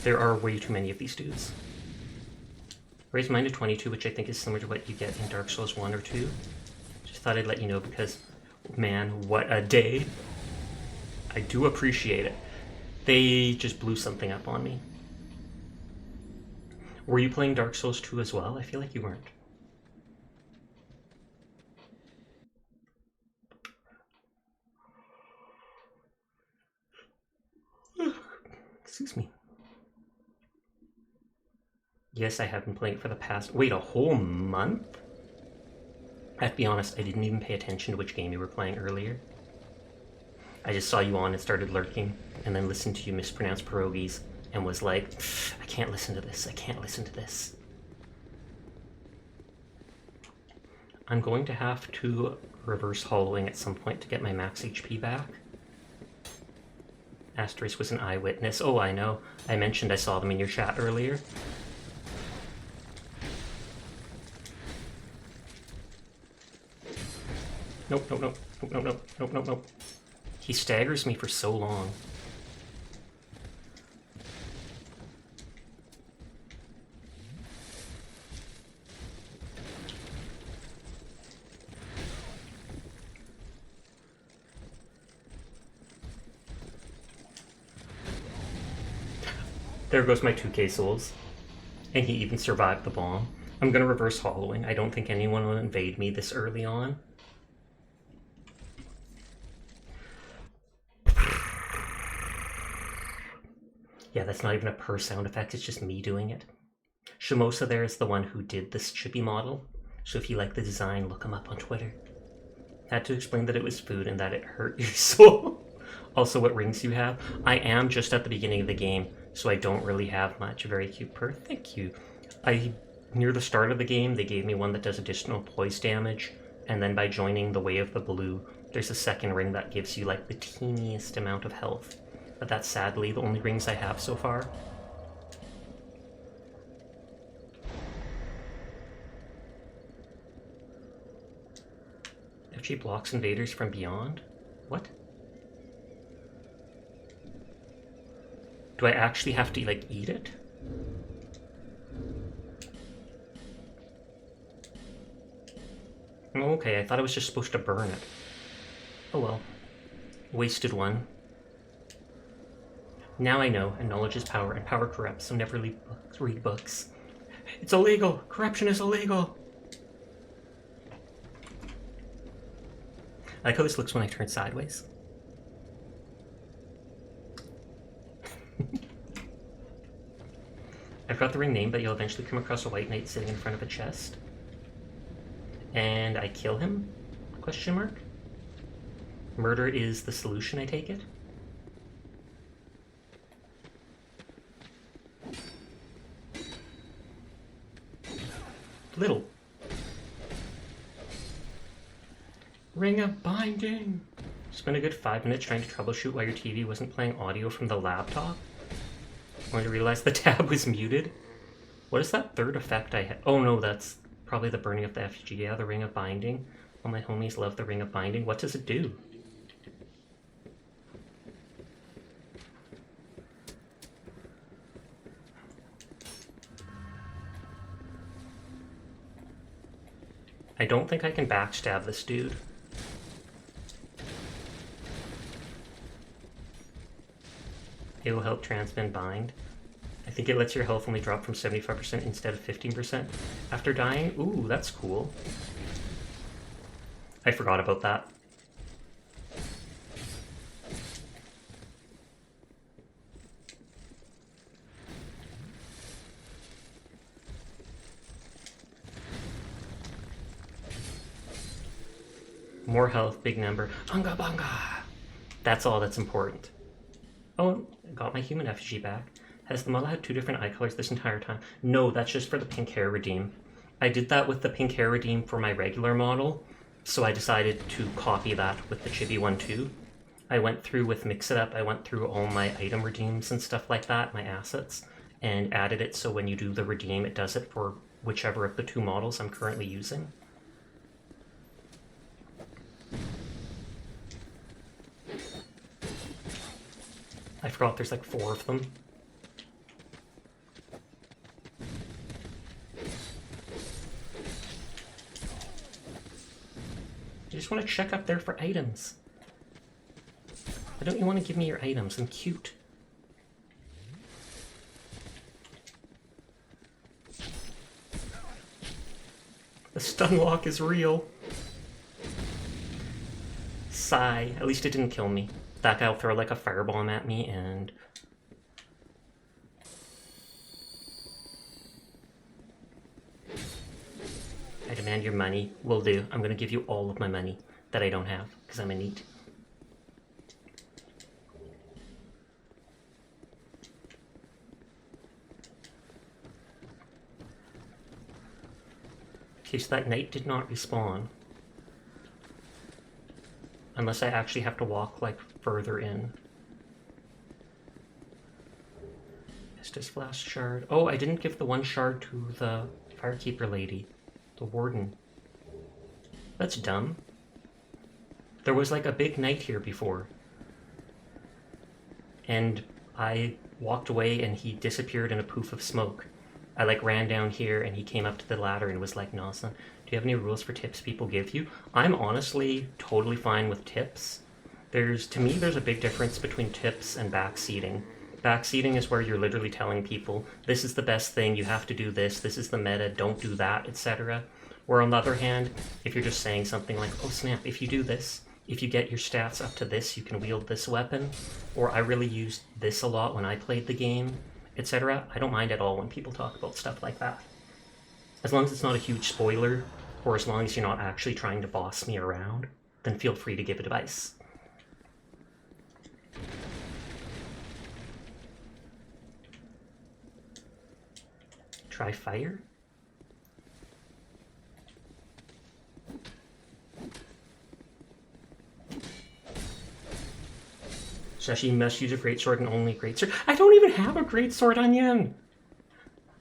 There are way too many of these dudes. Raise mine to 22, which I think is similar to what you get in Dark Souls 1 or 2. Just thought I'd let you know because, man, what a day. I do appreciate it. They just blew something up on me. Were you playing Dark Souls 2 as well? I feel like you weren't. Excuse me. Yes, I have been playing it for the past... Wait, a whole month? I have to be honest, I didn't even pay attention to which game you were playing earlier. I just saw you on and started lurking, and then listened to you mispronounce pierogies, and was like, I can't listen to this, I can't listen to this. I'm going to have to reverse hollowing at some point to get my max HP back. Asterisk was an eyewitness. Oh, I know. I mentioned I saw them in your chat earlier. Nope, nope, nope, nope, nope, nope, nope, nope, nope. He staggers me for so long. There goes my 2k souls. And he even survived the bomb. I'm gonna reverse hollowing. I don't think anyone will invade me this early on. Yeah, that's not even a purr sound effect, it's just me doing it. Shimosa there is the one who did this chibi model, so if you like the design, look him up on Twitter. Had to explain that it was food and that it hurt your soul. Also, what rings you have. I am just at the beginning of the game, so I don't really have much. Very cute purr, thank you. Near the start of the game, they gave me one that does additional poise damage, and then by joining the Way of the Blue, there's a second ring that gives you like the teeniest amount of health. But that's sadly the only rings I have so far. FG blocks invaders from beyond? What? Do I actually have to, like, eat it? Oh, okay, I thought I was just supposed to burn it. Oh well. Wasted one. Now I know, and knowledge is power, and power corrupts, so never read books. It's illegal! Corruption is illegal! I like how this looks when I turn sideways. I forgot the ring name, but you'll eventually come across a white knight sitting in front of a chest. And I kill him? Question mark? Murder is the solution, I take it? Little. Ring of Binding! Spent a good 5 minutes trying to troubleshoot why your TV wasn't playing audio from the laptop. Only to realize the tab was muted. What is that third effect I had? Oh no, that's probably the burning of the effigy. Yeah, the Ring of Binding. All my homies love the Ring of Binding. What does it do? I don't think I can backstab this dude. It will help transmit bind. I think it lets your health only drop from 75% instead of 15% after dying. Ooh, that's cool. I forgot about that. More health, big number. Unga bunga! That's all that's important. Oh, I got my human effigy back. Has the model had 2 different eye colors this entire time? No, that's just for the pink hair redeem. I did that with the pink hair redeem for my regular model, so I decided to copy that with the chibi one too. I went through with Mix It Up, I went through all my item redeems and stuff like that, my assets, and added it so when you do the redeem, it does it for whichever of the 2 models I'm currently using. I forgot there's like 4 of them. You just want to check up there for items. Why don't you want to give me your items? I'm cute. The stun lock is real. Sigh. At least it didn't kill me. That guy will throw like a firebomb at me and... I demand your money. Will do. I'm gonna give you all of my money that I don't have, because I'm a neat. Okay, so that knight did not respawn. Unless I actually have to walk, like, further in. Estus Flask Shard. Oh, I didn't give the one shard to the Firekeeper lady. The Warden. That's dumb. There was, like, a big knight here before. And I walked away and he disappeared in a poof of smoke. I, like, ran down here and he came up to the ladder and was like, "No, son, do you have any rules for tips people give you?" I'm honestly totally fine with tips. To me, there's a big difference between tips and backseating. Backseating is where you're literally telling people, this is the best thing, you have to do this is the meta, don't do that, etc. Where on the other hand, if you're just saying something like, "Oh snap, if you do this, if you get your stats up to this, you can wield this weapon," or "I really used this a lot when I played the game," etc. I don't mind at all when people talk about stuff like that. As long as it's not a huge spoiler, or as long as you're not actually trying to boss me around, then feel free to give advice. Try fire? Shashi must use a greatsword and only greatsword. I don't even have a greatsword, Onion!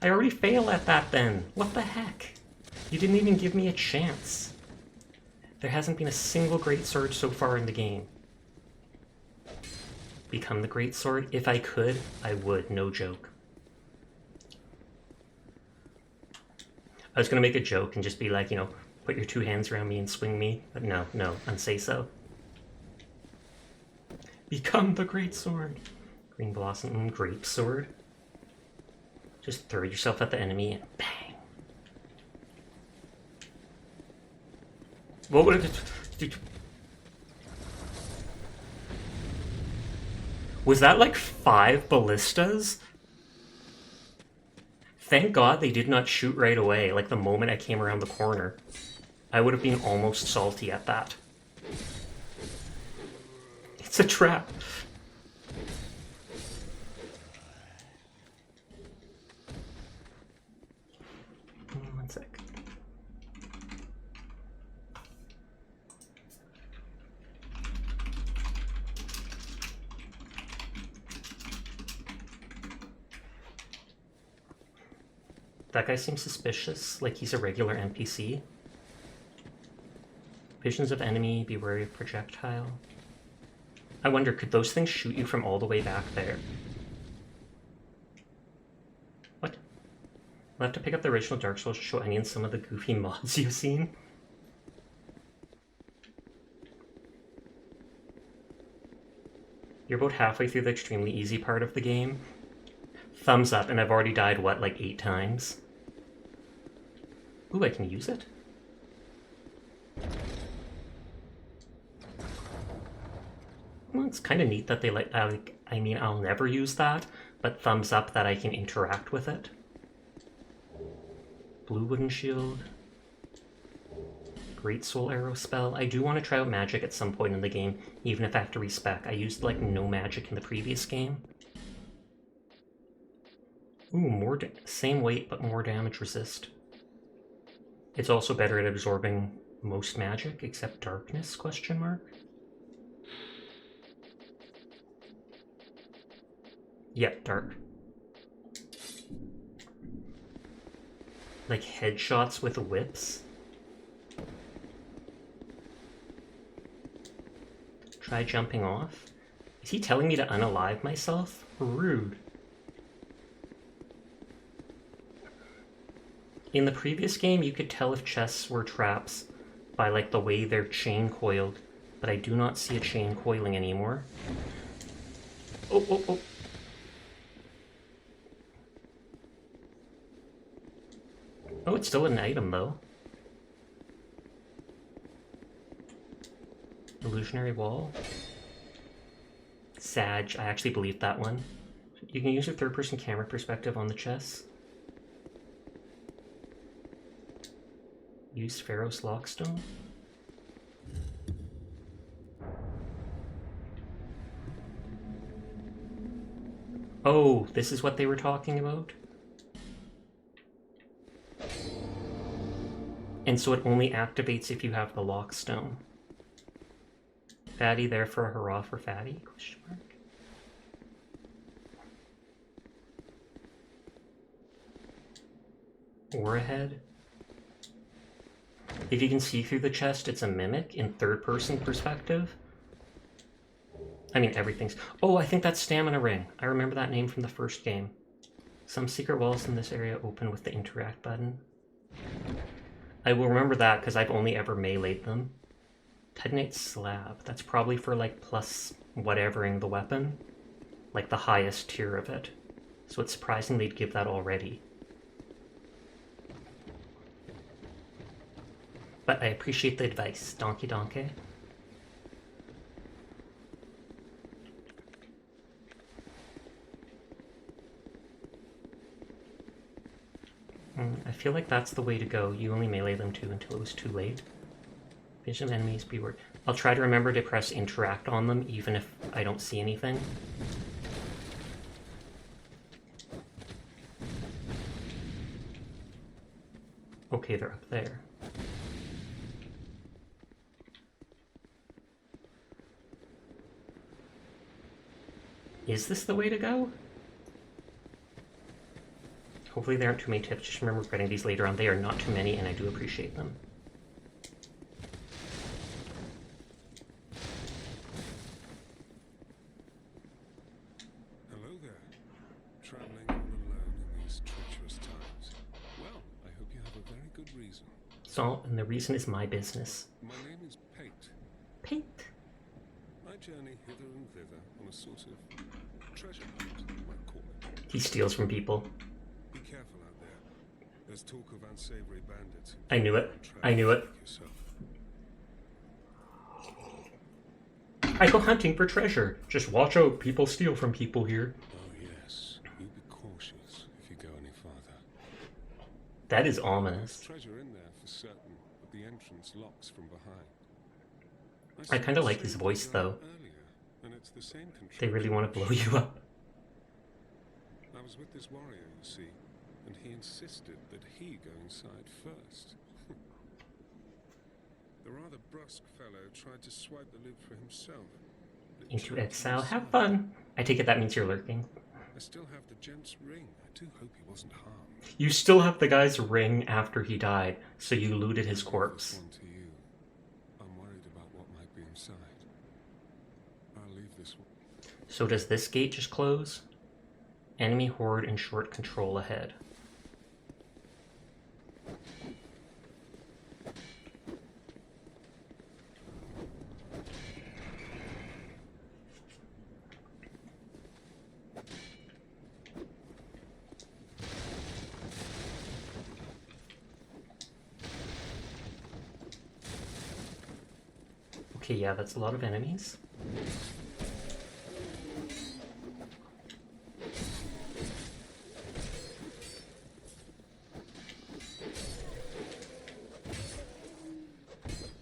I already fail at that then. What the heck? You didn't even give me a chance. There hasn't been a single greatsword so far in the game. Become the greatsword? If I could, I would, no joke. I was gonna make a joke and just be like, you know, put your two hands around me and swing me, but no, unsay so. Become the greatsword. Green Blossom, Grape Sword. Just throw yourself at the enemy and bang. What would it... Was that like 5 ballistas? Thank God they did not shoot right away, like the moment I came around the corner. I would have been almost salty at that. It's a trap. One sec. That guy seems suspicious, like he's a regular NPC. Visions of enemy, be wary of projectile. I wonder, could those things shoot you from all the way back there? What? I'll have to pick up the original Dark Souls to show Onion some of the goofy mods you've seen. You're about halfway through the extremely easy part of the game. Thumbs up, and I've already died, what, like 8 times? Ooh, I can use it? Well, it's kind of neat that they let, I mean, I'll never use that, but thumbs up that I can interact with it. Blue wooden shield. Great soul arrow spell. I do want to try out magic at some point in the game, even if I have to respec. I used, like, no magic in the previous game. Ooh, same weight, but more damage resist. It's also better at absorbing most magic, except darkness, question mark? Yep, dark. Like headshots with whips. Try jumping off. Is he telling me to unalive myself? Rude. In the previous game, you could tell if chests were traps by like the way they're chain coiled, but I do not see a chain coiling anymore. Oh, oh, oh. Oh, it's still an item, though. Illusionary wall. Sag, I actually believed that one. You can use your third-person camera perspective on the chest. Use Pharaoh's Lockstone. Oh, this is what they were talking about? And so it only activates if you have the Lockstone. Fatty there for a hurrah for Fatty? Question mark. Or ahead. If you can see through the chest, it's a mimic in third-person perspective. I mean, everything's... Oh, I think that's Stamina Ring. I remember that name from the first game. Some secret walls in this area open with the interact button. I will remember that because I've only ever meleeed them. Titanite slab. That's probably for like plus whatevering the weapon. Like the highest tier of it. So it's surprising they'd give that already. But I appreciate the advice. Donkey donkey. I feel like that's the way to go. You only melee them too until it was too late. Vision of enemies, beware. I'll try to remember to press interact on them even if I don't see anything. Okay, they're up there. Is this the way to go? Hopefully there aren't too many tips. Just remember getting these later on. They are not too many, and I do appreciate them. Hello there. Traveling all alone in these treacherous times. Well, I hope you have a very good reason. So, and the reason is my business. My name is Pate. Pate? I journey hither and thither on a sort of treasure hunt, you might call it. He steals from people. Be careful out there. There's talk of unsavory bandits. I knew it. I knew it. I go hunting for treasure. Just watch out. People steal from people here. Oh yes. You be cautious if you go any farther. That is ominous. There's treasure in there for certain, but the entrance locks from behind. I kind of like his voice though. They really want to blow you up. I was with this warrior, you see, and he insisted that he go inside first. The rather brusque fellow tried to swipe the loot for himself. Into exile. Have fun. I take it that means you're lurking. I still have the gent's ring. I do hope he wasn't harmed. You still have the guy's ring after he died, so you looted his corpse. One to you. I'm worried about what might be inside. I'll leave this one. So does this gate just close? Enemy horde and short control ahead. Okay, yeah, that's a lot of enemies.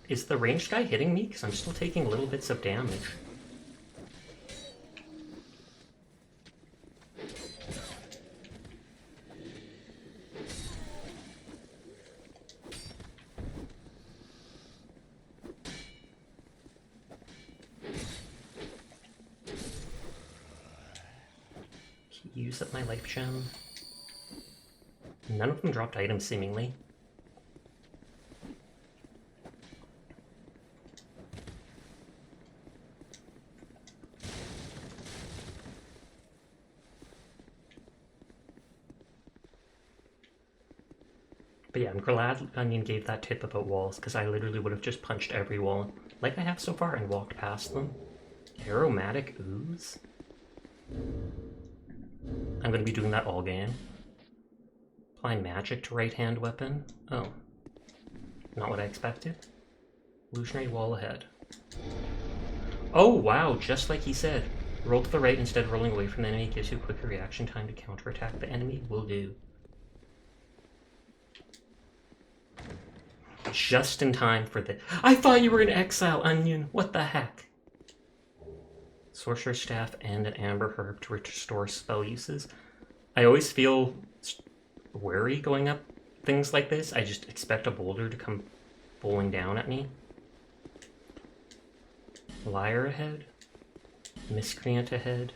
Is the ranged guy hitting me? Because I'm still taking little bits of damage. Use up my life gem. None of them dropped items, seemingly. But yeah, I'm glad Onion gave that tip about walls, because I literally would have just punched every wall, like I have so far, and walked past them. Aromatic ooze? I'm going to be doing that all game. Apply magic to right-hand weapon. Oh. Not what I expected. Illusionary wall ahead. Oh, wow, just like he said. Roll to the right instead of rolling away from the enemy gives you a quicker reaction time to counterattack the enemy. Will do. Just in time for the... I thought you were in exile, Onion! What the heck? Sorcerer's Staff and an Amber Herb to restore spell uses. I always feel wary going up things like this, I just expect a boulder to come bowling down at me. Liar ahead. Miscreant ahead.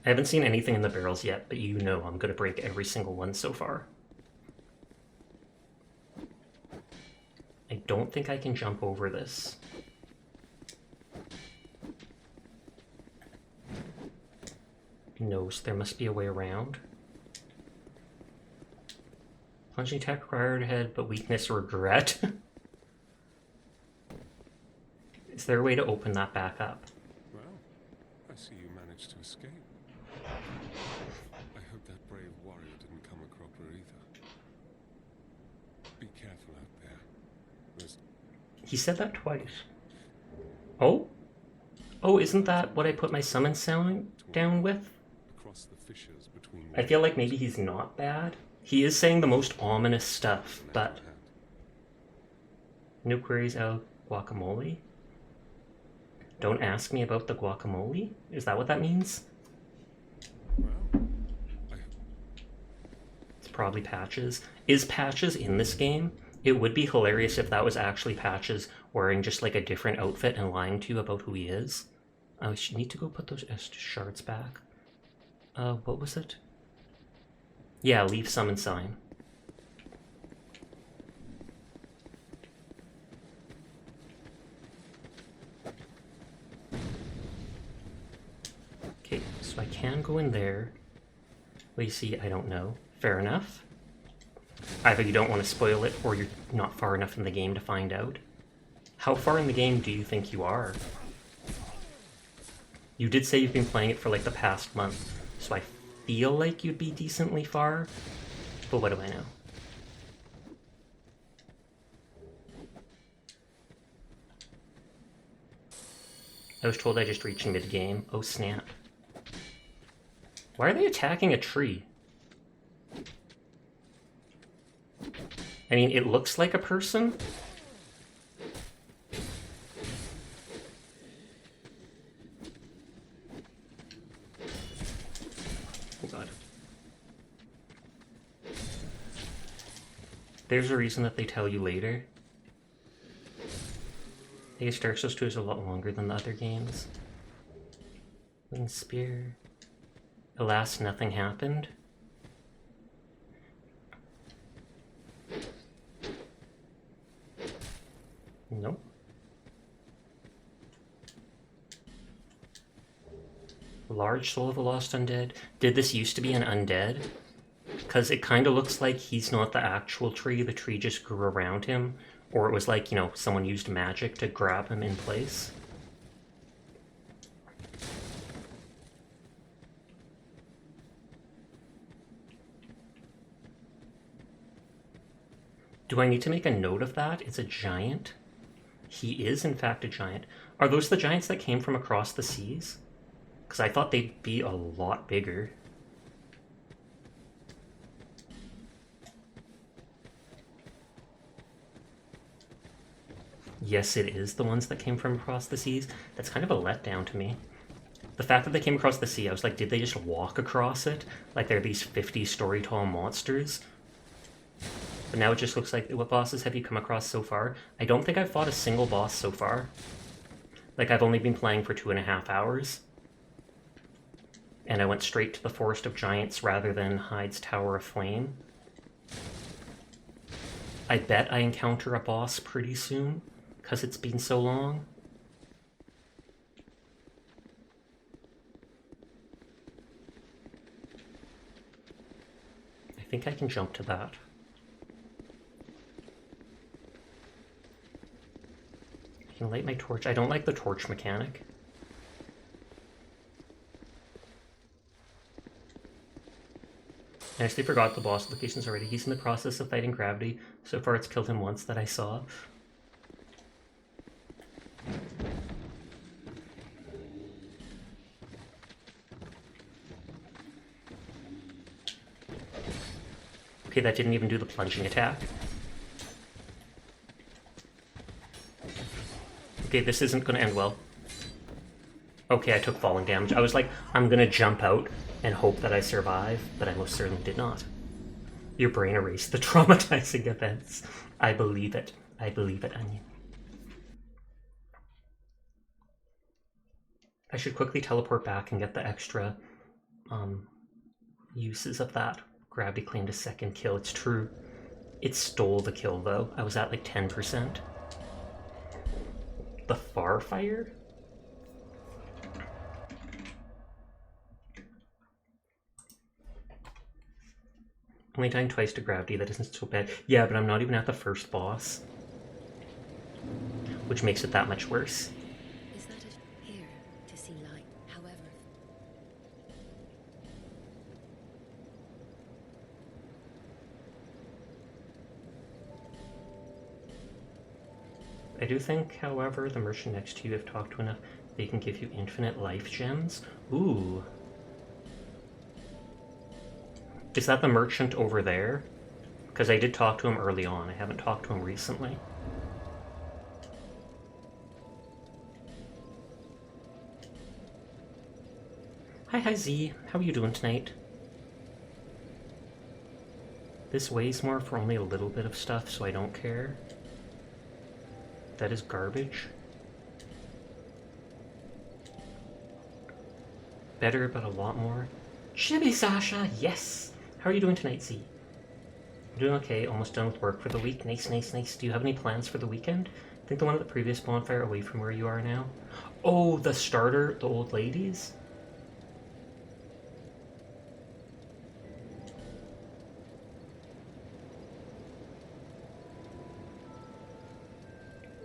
I haven't seen anything in the barrels yet, but you know I'm going to break every single one so far. I don't think I can jump over this. No, so there must be a way around. Plunging attack required ahead, but weakness regret. Is there a way to open that back up? Well, I see you managed to escape. I hope that brave warrior didn't come a cropper either. Be careful out there. There's... He said that twice. Oh? Oh, isn't that what I put my summon sound down with? Across the fissures between I feel like maybe he's not bad. He is saying the most ominous stuff, but... No queries out guacamole? Don't ask me about the guacamole? Is that what that means? Well, It's probably Patches. Is Patches in this game? It would be hilarious if that was actually Patches wearing just like a different outfit and lying to you about who he is. I should need to go put those Est shards back. What was it? Yeah, leave summon sign. Okay, so I can go in there. Well, you see, I don't know. Fair enough. Either you don't want to spoil it, or you're not far enough in the game to find out. How far in the game do you think you are? You did say you've been playing it for like the past month, so I feel like you'd be decently far, but what do I know? I was told I just reached mid-game. Oh snap. Why are they attacking a tree? I mean, it looks like a person. Oh god. There's a reason that they tell you later. I guess Dark Souls 2 is a lot longer than the other games. Winged Spear. Alas, nothing happened. Nope. Large Soul of a Lost Undead. Did this used to be an undead? Because it kind of looks like he's not the actual tree, the tree just grew around him. Or it was like, you know, someone used magic to grab him in place. Do I need to make a note of that? It's a giant? He is, in fact, a giant. Are those the giants that came from across the seas? Because I thought they'd be a lot bigger. Yes, it is the ones that came from across the seas. That's kind of a letdown to me. The fact that they came across the sea, I was like, did they just walk across it? Like they're these 50-story tall monsters? But now it just looks like, what bosses have you come across so far? I don't think I've fought a single boss so far. Like, I've only been playing for 2.5 hours. And I went straight to the Forest of Giants rather than Hyde's Tower of Flame. I bet I encounter a boss pretty soon, because it's been so long. I think I can jump to that. I can light my torch. I don't like the torch mechanic. I actually forgot the boss locations already. He's in the process of fighting gravity. So far it's killed him once that I saw. Okay, that didn't even do the plunging attack. Okay, this isn't going to end well. Okay, I took falling damage. I was like, I'm going to jump out and hope that I survive, but I most certainly did not. Your brain erased the traumatizing events. I believe it. I believe it, Onion. I should quickly teleport back and get the extra uses of that. Gravity claimed a second kill. It's true. It stole the kill, though. I was at like 10%. The Farfire? Only dying twice to gravity, that isn't so bad. Yeah, but I'm not even at the first boss. Which makes it that much worse. Is that it? Here to see light, however. I do think, however, the merchant next to you, if talked to enough, they can give you infinite life gems. Ooh. Is that the merchant over there? Because I did talk to him early on. I haven't talked to him recently. Hi Z. How are you doing tonight? This weighs more for only a little bit of stuff, so I don't care. That is garbage. Better, but a lot more. Chibi Sasha, yes! How are you doing tonight, Z? I'm doing okay, almost done with work for the week. Nice, nice, nice. Do you have any plans for the weekend? I think the one at the previous bonfire away from where you are now. Oh, the starter, the old ladies?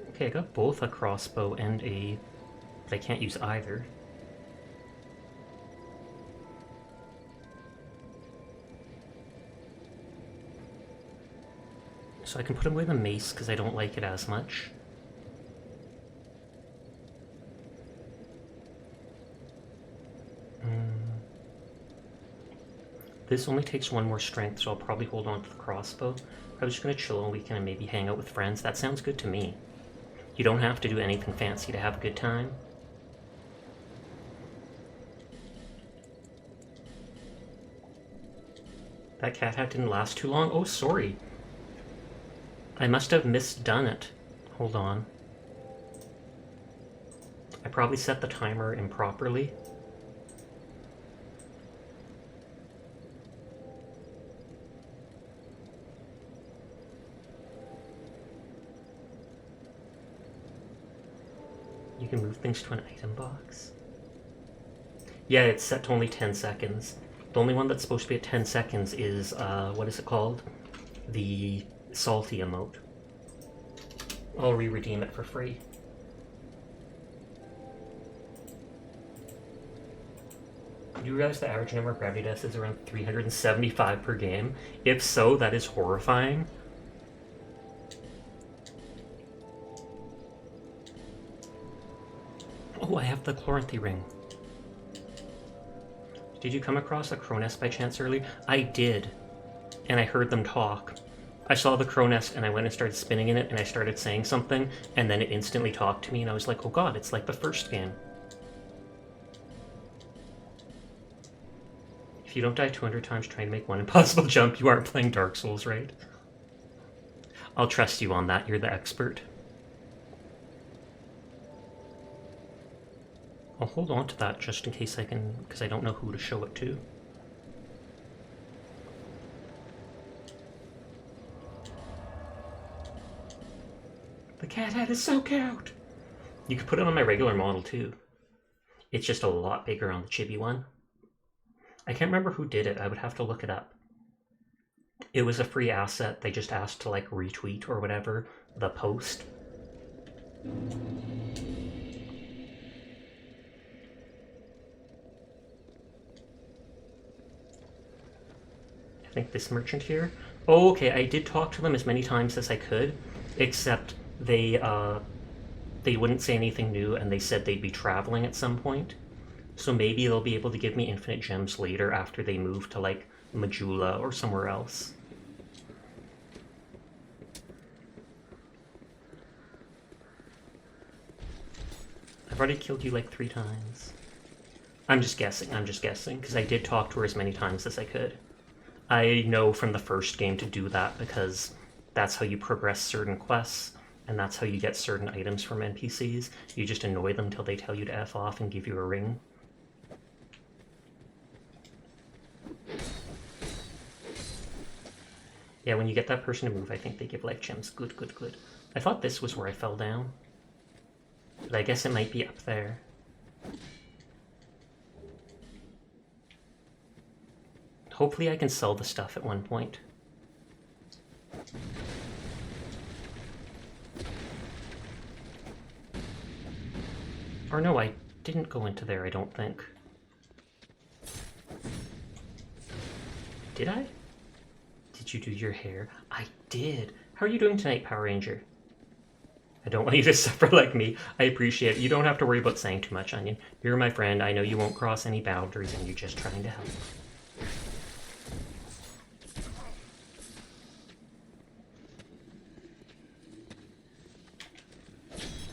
Okay, I got both a crossbow and a... but I can't use either. So I can put away the mace because I don't like it as much. This only takes one more strength, so I'll probably hold on to the crossbow. I was just going to chill all weekend and maybe hang out with friends. That sounds good to me. You don't have to do anything fancy to have a good time. That cat hat didn't last too long. Oh, sorry. I must have misdone it. Hold on. I probably set the timer improperly. You can move things to an item box. Yeah, it's set to only 10 seconds. The only one that's supposed to be at 10 seconds is, what is it called? The salty emote. I'll re-redeem it for free. Do you realize the average number of gravity deaths is around 375 per game? If so, that is horrifying. Oh, I have the Chloranthy ring. Did you come across a crow nest by chance earlier? I did. And I heard them talk. I saw the crow nest and I went and started spinning in it and I started saying something and then it instantly talked to me and I was like, oh god, it's like the first game. If you don't die 200 times trying to make one impossible jump, you aren't playing Dark Souls, right? I'll trust you on that, you're the expert. I'll hold on to that just in case I can, because I don't know who to show it to. The cat hat is so cute! You could put it on my regular model too. It's just a lot bigger on the chibi one. I can't remember who did it, I would have to look it up. It was a free asset, they just asked to like retweet or whatever the post. I think this merchant here. Oh, okay, I did talk to them as many times as I could, except they wouldn't say anything new and they said they'd be traveling at some point. So maybe they'll be able to give me infinite gems later after they move to like Majula or somewhere else. I've already killed you like 3 times. I'm just guessing, because I did talk to her as many times as I could. I know from the first game to do that because that's how you progress certain quests, and that's how you get certain items from NPCs. You just annoy them till they tell you to F off and give you a ring. Yeah, when you get that person to move, I think they give life gems. Good, good, good. I thought this was where I fell down. But I guess it might be up there. Hopefully I can sell the stuff at one point. Or no, I didn't go into there, I don't think. Did I? Did you do your hair? I did. How are you doing tonight, Power Ranger? I don't want you to suffer like me. I appreciate it. You don't have to worry about saying too much, Onion. You're my friend. I know you won't cross any boundaries and you're just trying to help.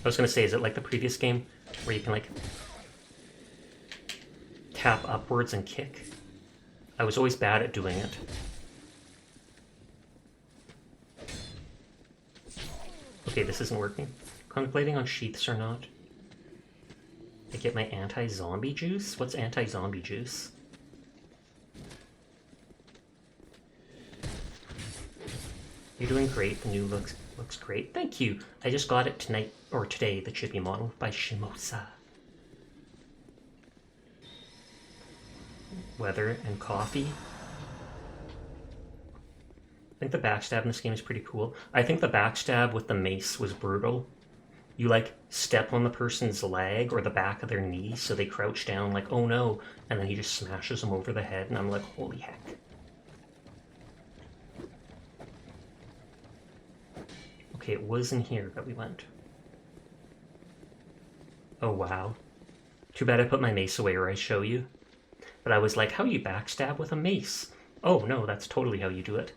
I was going to say, is it like the previous game where you can like tap upwards and kick? I was always bad at doing it. Okay, this isn't working. Contemplating on sheaths or not. I get my anti-zombie juice? What's anti-zombie juice? You're doing great. The new looks great. Thank you. I just got it tonight, or today, the chibi model by Shimosa. Weather and coffee. I think the backstab in this game is pretty cool. I think the backstab with the mace was brutal. You like step on the person's leg or the back of their knee so they crouch down like, oh no, and then he just smashes them over the head and I'm like, holy heck. Okay, it was in here that we went. Oh wow. Too bad I put my mace away or I show you. But I was like, how you backstab with a mace? Oh no, that's totally how you do it.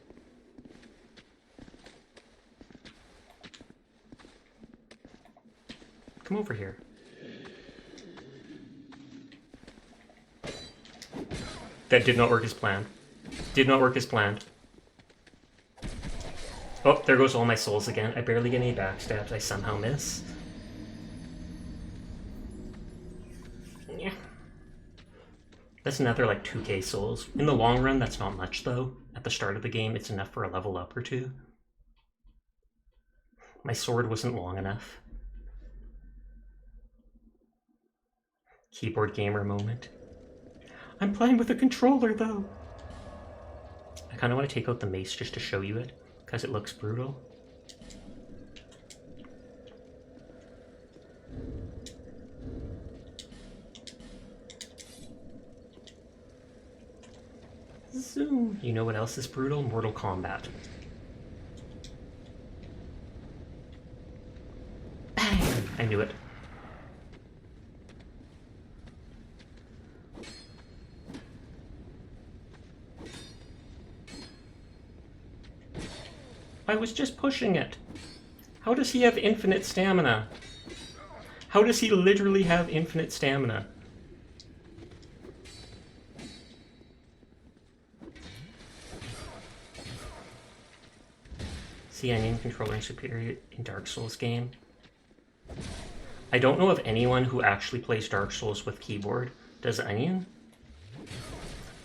Come over here. That did not work as planned. Did not work as planned. Oh, there goes all my souls again. I barely get any backstabs. I somehow miss. Yeah. That's another like 2k souls. In the long run, that's not much though. At the start of the game, it's enough for a level up or 2. My sword wasn't long enough. Keyboard gamer moment. I'm playing with a controller though. I kind of want to take out the mace just to show you it, because it looks brutal. Zoom. You know what else is brutal? Mortal Kombat. Bang! I knew it. I was just pushing it. How does he have infinite stamina? How does he literally have infinite stamina? See, Onion controller superior in Dark Souls game. I don't know of anyone who actually plays Dark Souls with keyboard. Does Onion?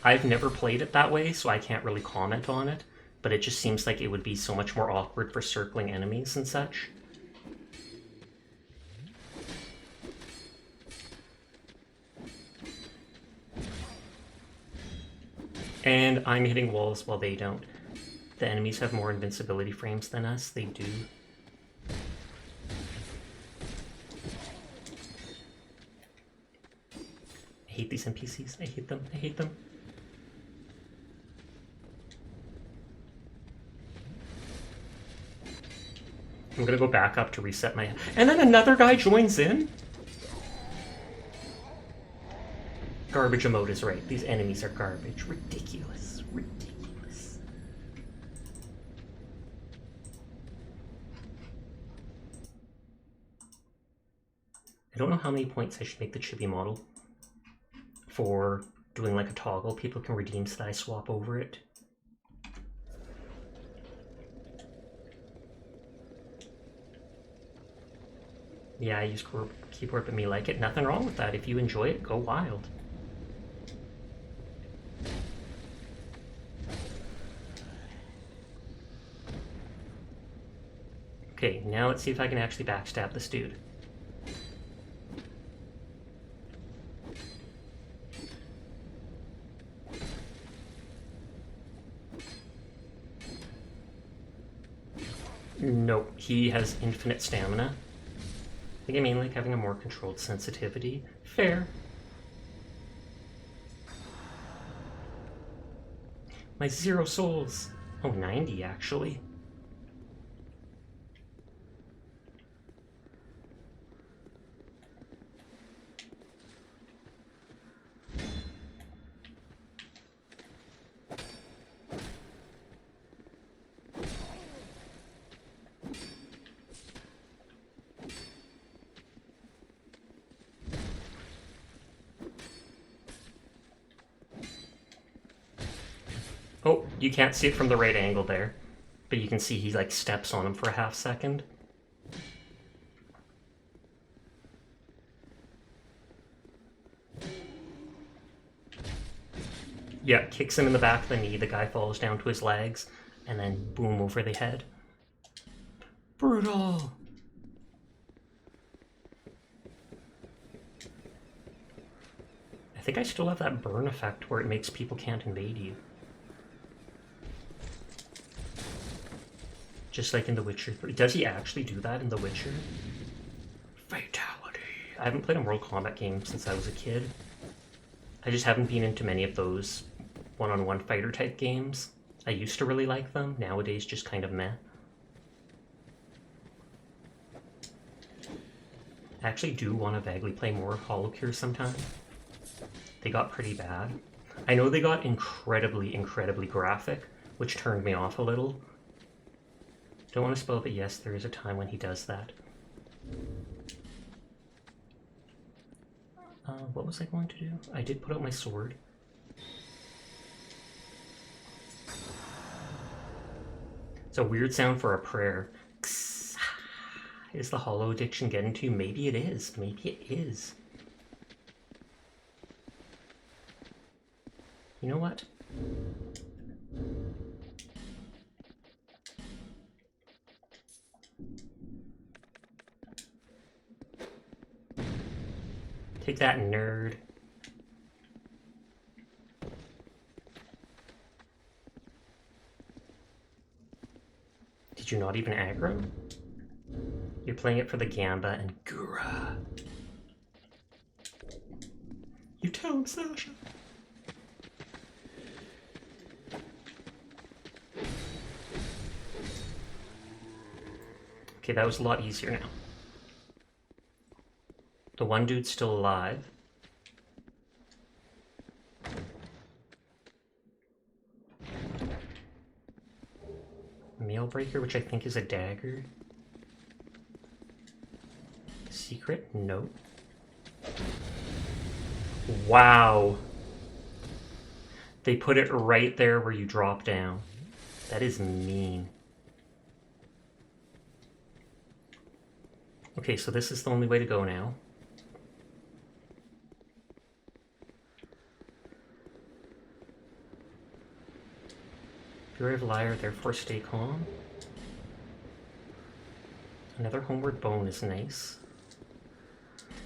I've never played it that way, so I can't really comment on it. But it just seems like it would be so much more awkward for circling enemies and such. And I'm hitting walls while they don't. The enemies have more invincibility frames than us. They do. I hate these NPCs. I hate them. I hate them. I'm gonna go back up to reset my... And then another guy joins in? Garbage emote is right. These enemies are garbage. Ridiculous. Ridiculous. I don't know how many points I should make the chibi model for doing like a toggle. People can redeem so that I swap over it. Yeah, I use keyboard, but me like it. Nothing wrong with that. If you enjoy it, go wild. Okay, now let's see if I can actually backstab this dude. Nope, he has infinite stamina. I think I mean like having a more controlled sensitivity. Fair. My 0 souls. Oh, 90 actually. Oh, you can't see it from the right angle there, but you can see he like steps on him for a half second. Yeah, kicks him in the back of the knee, the guy falls down to his legs, and then boom over the head. Brutal! I think I still have that burn effect where it makes people can't invade you. Just like in The Witcher 3. Does he actually do that in The Witcher? Fatality. I haven't played a Mortal Kombat game since I was a kid. I just haven't been into many of those one-on-one fighter type games. I used to really like them. Nowadays, just kind of meh. I actually do want to vaguely play more HoloCure sometime. They got pretty bad. I know they got incredibly, incredibly graphic, which turned me off a little. Don't want to spoil, but yes, there is a time when he does that. What was I going to do? I did put out my sword. It's a weird sound for a prayer. Is the hollow addiction getting to you? Maybe it is. Maybe it is. You know what? Take that, nerd. Did you not even aggro? You're playing it for the Gamba and Gura. You tell him, Sasha. Okay, that was a lot easier now. The one dude's still alive. Mailbreaker, which I think is a dagger. Secret? No. Wow. They put it right there where you drop down. That is mean. Okay, so this is the only way to go now. Fury of Liar, therefore stay calm. Another homeward bone is nice.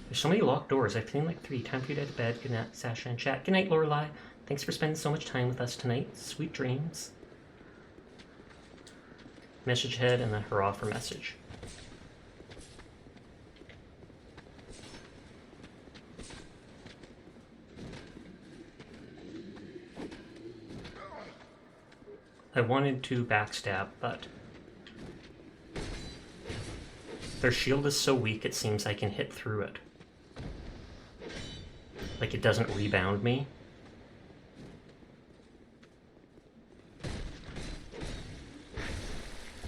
There's so many locked doors. I've seen like 3. Time for you to head to bed. Good night, Sasha and chat. Good night, Lorelei. Thanks for spending so much time with us tonight. Sweet dreams. Message head and then hurrah for message. I wanted to backstab, but their shield is so weak it seems I can hit through it. Like it doesn't rebound me.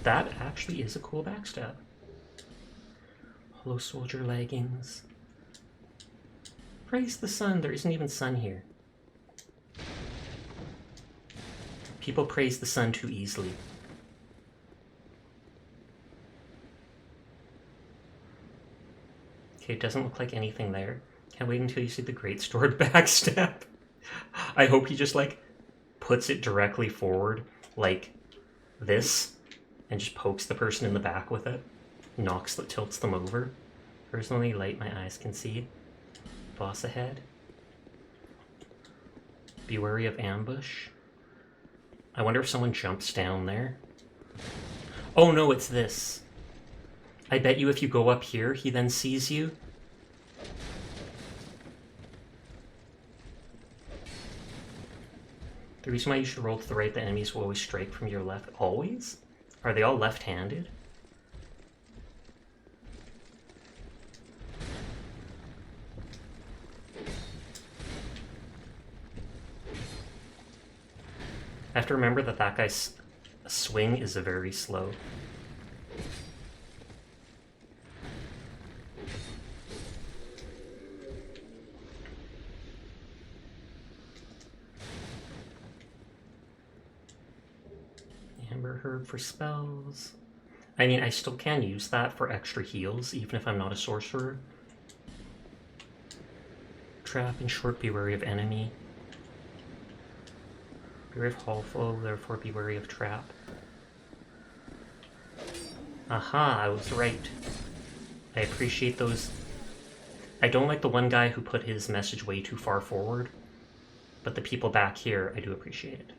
That actually is a cool backstab. Hollow Soldier leggings. praise the sun. There isn't even sun here. People praise the sun too easily. Okay, it doesn't look like anything there. Can't wait until you see the great sword backstab. I hope he just, like, puts it directly forward, like this, and just pokes the person in the back with it. Tilts them over. Personally, light my eyes can see. Boss ahead. Be wary of ambush. I wonder if someone jumps down there. Oh no, it's this. I bet you if you go up here, he then sees you. The reason why you should roll to the right, the enemies will always strike from your left. Always? Are they all left-handed? I have to remember that that guy's swing is very slow. Amber Herb for spells. I mean, I still can use that for extra heals, even if I'm not a sorcerer. Trap and short, be wary of enemy. Be wary of Hallflow, therefore be wary of trap. Aha, I was right. I appreciate those. I don't like the one guy who put his message way too far forward, but the people back here, I do appreciate it.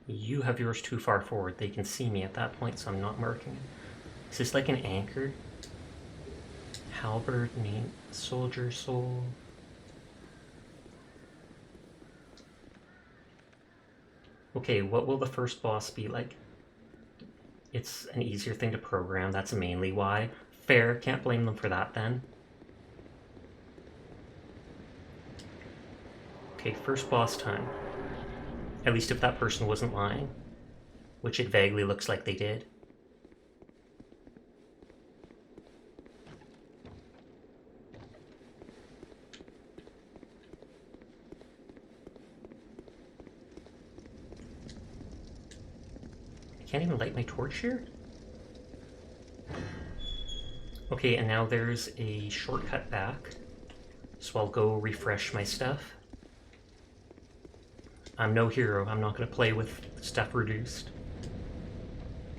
You have yours too far forward. They can see me at that point, so I'm not marking it. Is this like an anchor? Halberd, main soldier soul. Okay, what will the first boss be like? It's an easier thing to program, that's mainly why. Fair, can't blame them for that then. Okay, first boss time. At least if that person wasn't lying, which it vaguely looks like they did. I can't even light my torch here? Okay, and now there's a shortcut back, so I'll go refresh my stuff. I'm no hero, I'm not going to play with stuff reduced.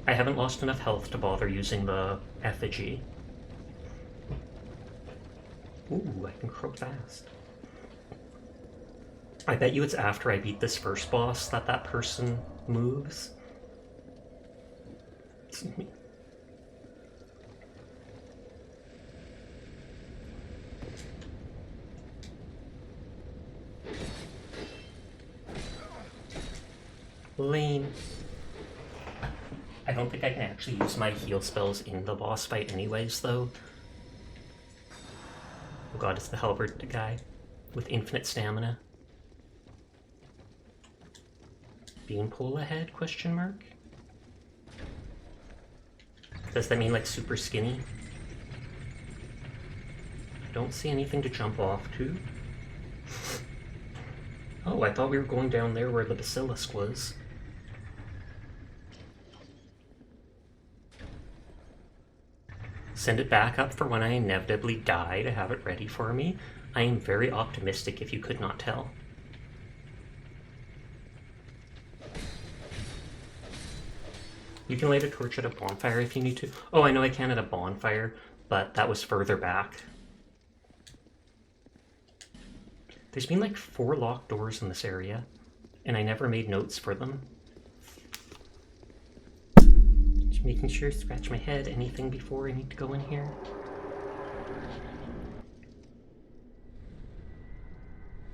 I haven't lost enough health to bother using the effigy. Ooh, I can croak fast. I bet you it's after I beat this first boss that that person moves. Excuse me. Lame. I don't think I can actually use my heal spells in the boss fight anyways, though. Oh god, it's the halberd guy with infinite stamina. Beanpole ahead, question mark? Does that mean like super skinny? I don't see anything to jump off to. Oh, I thought we were going down there where the basilisk was. Send it back up for when I inevitably die to have it ready for me. I am very optimistic if you could not tell. You can light a torch at a bonfire if you need to. Oh, I know I can at a bonfire, but that was further back. There's been like 4 locked doors in this area, and I never made notes for them. Just making sure, scratch my head, anything before I need to go in here.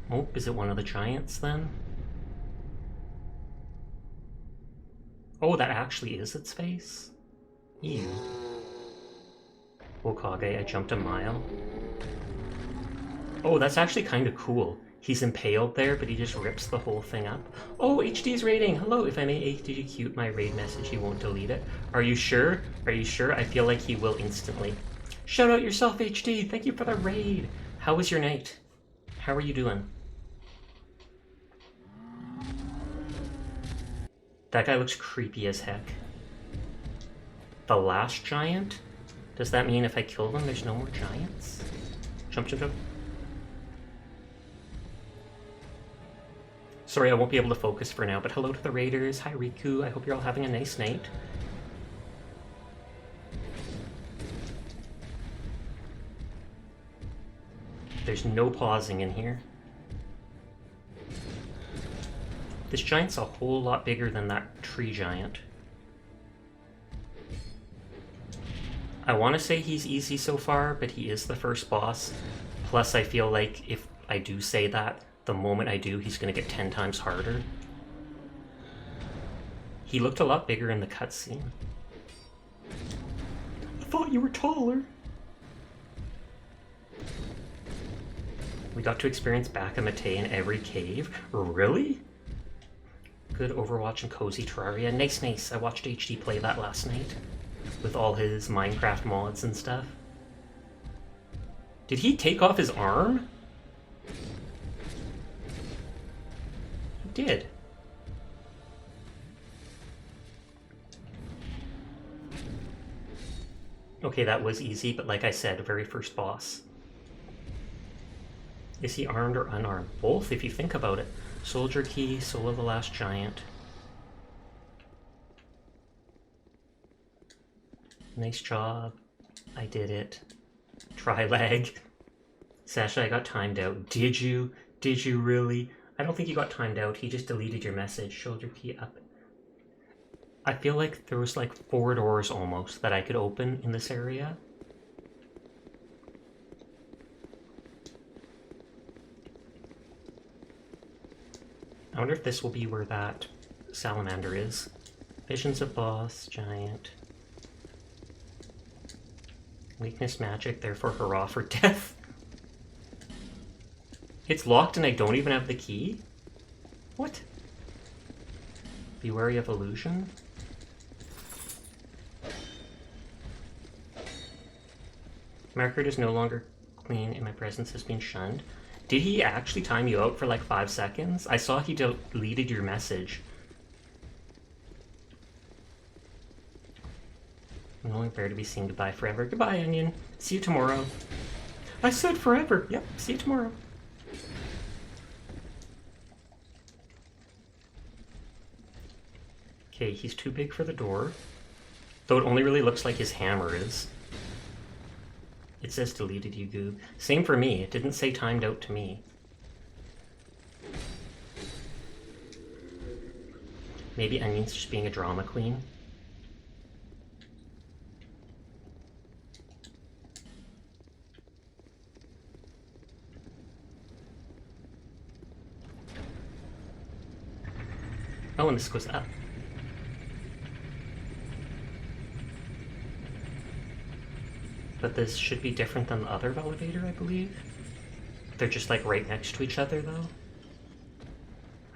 Oh, is it one of the giants then? Oh, that actually is its face? Ew. Okage, I jumped a mile. Oh, that's actually kind of cool. He's impaled there, but he just rips the whole thing up. Oh, HD's raiding! Hello, if I may execute my raid message, he won't delete it. Are you sure? Are you sure? I feel like he will instantly. Shout out yourself, HD! Thank you for the raid! How was your night? How are you doing? That guy looks creepy as heck. The last giant? Does that mean if I kill them, there's no more giants? Jump, jump, jump. Sorry, I won't be able to focus for now, but hello to the raiders. Hi, Riku. I hope you're all having a nice night. There's no pausing in here. This giant's a whole lot bigger than that tree giant. I want to say he's easy so far, but he is the first boss. Plus, I feel like if I do say that, the moment I do, he's going to get 10 times harder. He looked a lot bigger in the cutscene. I thought you were taller. We got to experience Bakamate in every cave. Really? Good Overwatch and Cozy Terraria. Nice, nice. I watched HD play that last night with all his Minecraft mods and stuff. Did he take off his arm? He did. Okay, that was easy, but like I said, very first boss. Is he armed or unarmed? Both, if you think about it. Soldier Key, Soul of the Last Giant. Nice job. I did it. Try lag. Sasha, I got timed out. Did you? Did you really? I don't think you got timed out. He just deleted your message. Shoulder key up. I feel like there was like 4 doors almost that I could open in this area. I wonder if this will be where that salamander is. Visions of boss, giant. Weakness magic, therefore hurrah for death. It's locked and I don't even have the key? What? Be wary of illusion? My record is no longer clean and my presence has been shunned. Did he actually time you out for like 5 seconds? I saw he deleted your message. I'm only fair to be seen. Goodbye forever. Goodbye, Onion. See you tomorrow. I said forever. Yep, see you tomorrow. Okay, he's too big for the door. Though it only really looks like his hammer is. It says deleted you, Goob. Same for me. It didn't say timed out to me. Maybe Onion's just being a drama queen. Oh, and this goes up. But this should be different than the other elevator, I believe. They're just like right next to each other, though.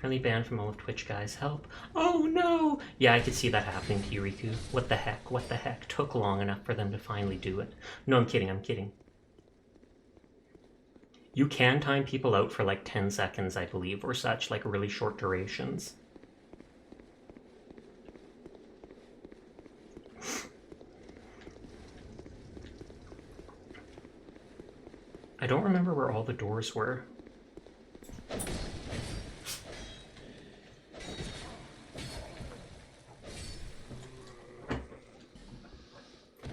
Currently banned from all of Twitch, guys. Help. Oh, no! Yeah, I could see that happening to you, Riku. What the heck? What the heck? Took long enough for them to finally do it. No, I'm kidding. I'm kidding. You can time people out for like 10 seconds, I believe, or such, like really short durations. I don't remember where all the doors were.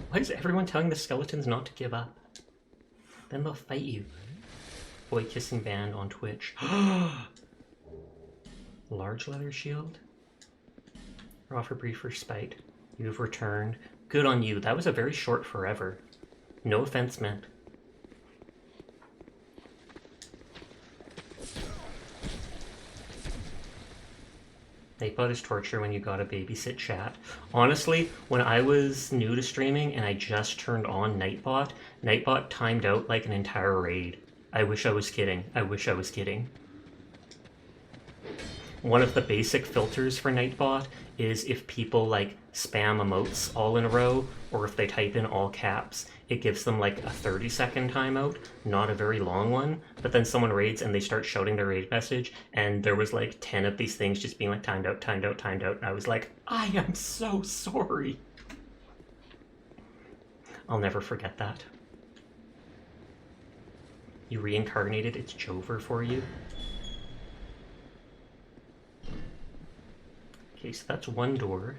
Why is everyone telling the skeletons not to give up? Then they'll fight you. Boy kissing band on Twitch. Large leather shield? Offer brief respite. You've returned. Good on you. That was a very short forever. No offense meant. Nightbot is torture when you gotta babysit chat. Honestly, when I was new to streaming and I just turned on Nightbot, Nightbot timed out like an entire raid. I wish I was kidding. I wish I was kidding. one of the basic filters for Nightbot is if people like spam emotes all in a row, or if they type in all caps, it gives them like a 30-second timeout, not a very long one. But then someone raids and they start shouting their raid message, and there was like 10 of these things just being like timed out, timed out, timed out. And I was like, I am so sorry. I'll never forget that. You reincarnated, it's Jover for you. Okay, so that's one door.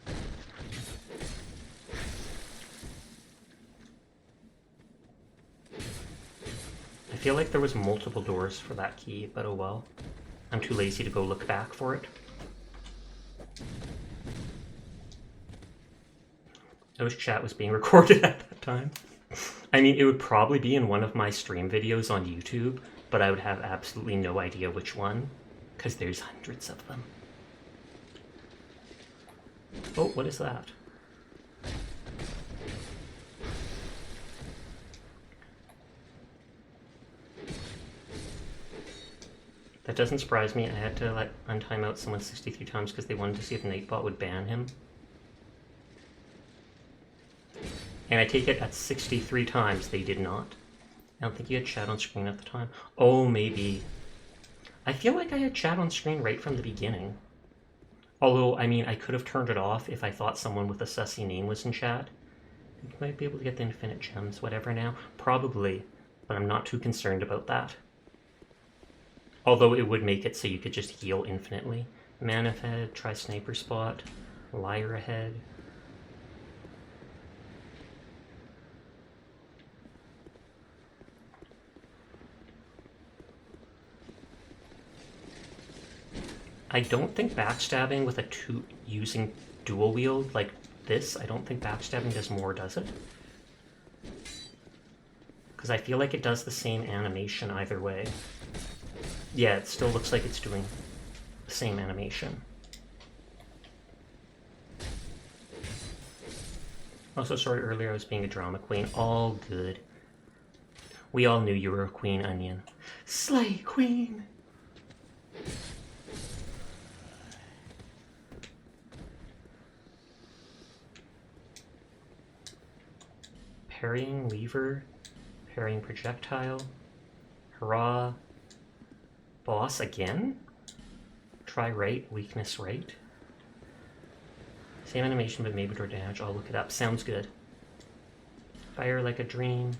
I feel like there was multiple doors for that key, but oh well. I'm too lazy to go look back for it. I wish chat was being recorded at that time. I mean, it would probably be in one of my stream videos on YouTube, but I would have absolutely no idea which one, because there's hundreds of them. Oh, what is that? That doesn't surprise me. I had to like untime out someone 63 times because they wanted to see if Nightbot would ban him. And I take it at 63 times they did not. I don't think you had chat on screen at the time. Oh, maybe. I feel like I had chat on screen right from the beginning. Although, I mean, I could have turned it off if I thought someone with a sussy name was in chat. You might be able to get the infinite gems, whatever now. Probably, but I'm not too concerned about that. Although it would make it so you could just heal infinitely. Man ahead, try sniper spot, liar ahead. I don't think backstabbing with using dual wield like this, I don't think backstabbing does more, does it? Because I feel like it does the same animation either way. Yeah, it still looks like it's doing the same animation. Also, sorry earlier I was being a drama queen. All good. We all knew you were a queen, Onion. Slay, queen! Parrying lever, parrying projectile, hurrah, boss again? Try right, weakness right. Same animation but maybe more damage, I'll look it up, sounds good. Fire like a dream,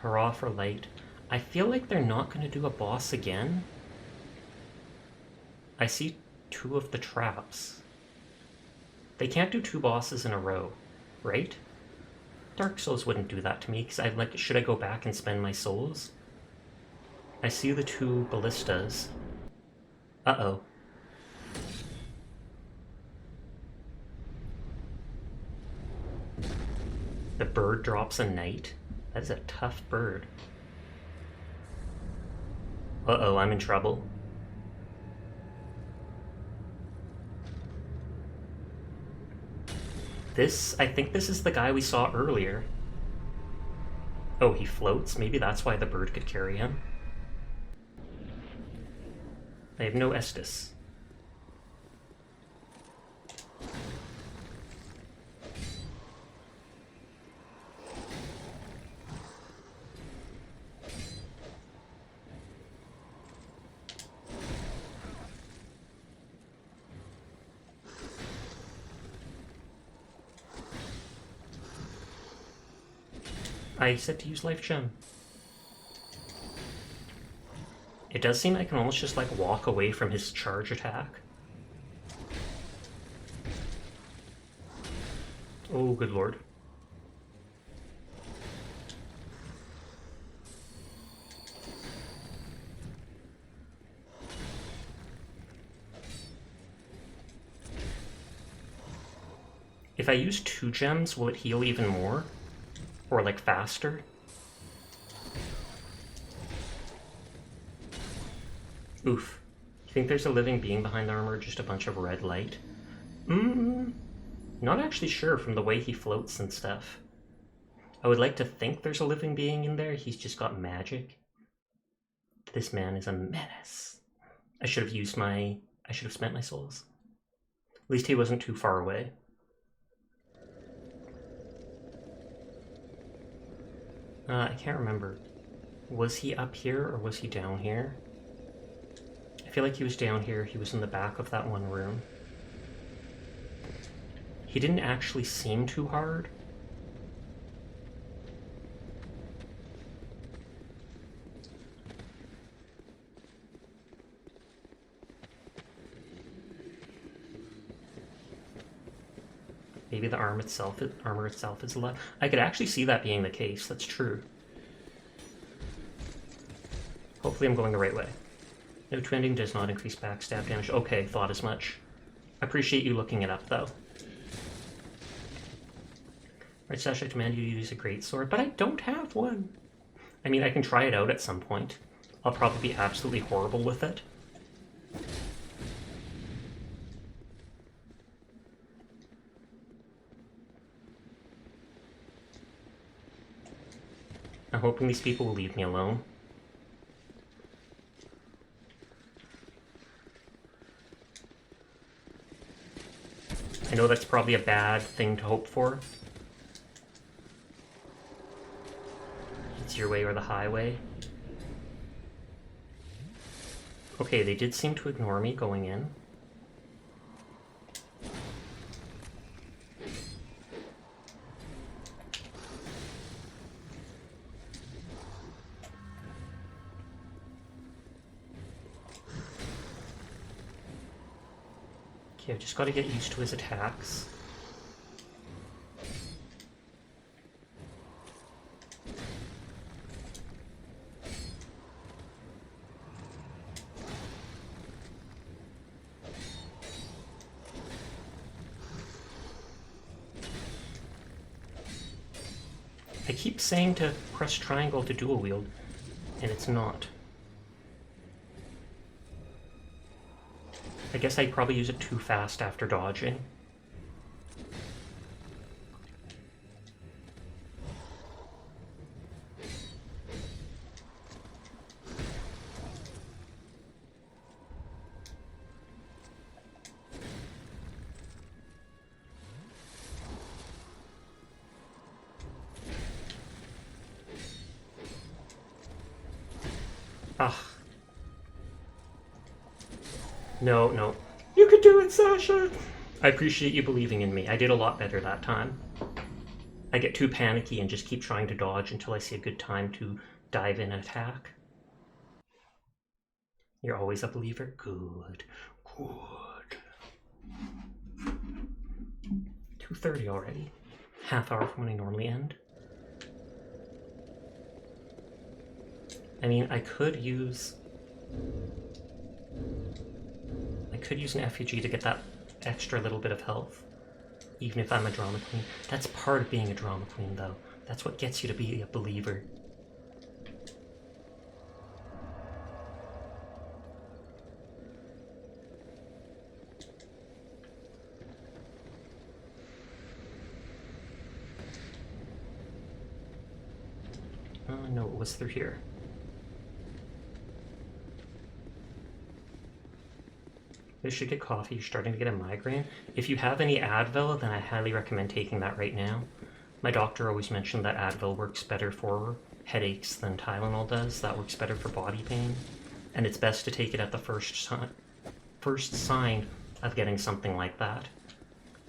hurrah for light. I feel like they're not going to do a boss again. I see 2 of the traps. They can't do 2 bosses in a row, right? Dark Souls wouldn't do that to me, because I'm like, should I go back and spend my souls? I see the 2 ballistas. Uh-oh. The bird drops a knight? That is a tough bird. Uh-oh, I'm in trouble. I think this is the guy we saw earlier. Oh, he floats? Maybe that's why the bird could carry him. I have no Estus. I said to use Life Gem. It does seem I can almost just like walk away from his charge attack. Oh, good lord. If I use 2 gems, will it heal even more? Or like faster? Oof. You think there's a living being behind the armor or just a bunch of red light? Not actually sure from the way he floats and stuff. I would like to think there's a living being in there, he's just got magic. This man is a menace. I should have spent my souls. At least he wasn't too far away. I can't remember. Was he up here or was he down here? I feel like he was down here. He was in the back of that one room. He didn't actually seem too hard. Maybe the armor itself is a lot. I could actually see that being the case. That's true. Hopefully I'm going the right way. No twinning does not increase backstab damage. Okay, thought as much. Appreciate you looking it up, though. Right, Sasha, I demand you use a greatsword, but I don't have one. I mean, I can try it out at some point. I'll probably be absolutely horrible with it. I'm hoping these people will leave me alone. I know that's probably a bad thing to hope for. It's your way or the highway. Okay, they did seem to ignore me going in. Okay, I've just got to get used to his attacks. I keep saying to press triangle to dual wield, and it's not. I guess I probably use it too fast after dodging. Ugh. No, no. You could do it, Sasha! I appreciate you believing in me. I did a lot better that time. I get too panicky and just keep trying to dodge until I see a good time to dive in and attack. You're always a believer? Good. Good. 2:30 already. Half hour from when I normally end. I mean, I could use an effigy to get that extra little bit of health, even if I'm a drama queen. That's part of being a drama queen, though. That's what gets you to be a believer. No, it was through here. You should get coffee. You're starting to get a migraine. If you have any Advil, then I highly recommend taking that right now. My doctor always mentioned that Advil works better for headaches than Tylenol does. That works better for body pain. And it's best to take it at the first sign of getting something like that.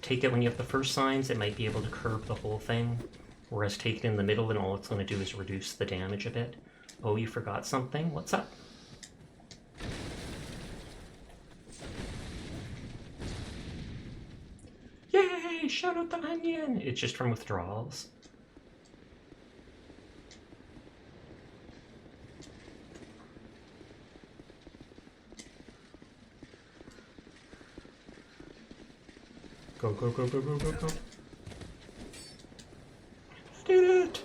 Take it when you have the first signs. It might be able to curb the whole thing. Whereas take it in the middle and all it's going to do is reduce the damage a bit. Oh, you forgot something? What's up? Yay! Shout out the onion! It's just from withdrawals. Go, go, go, go, go, go, go. Did it!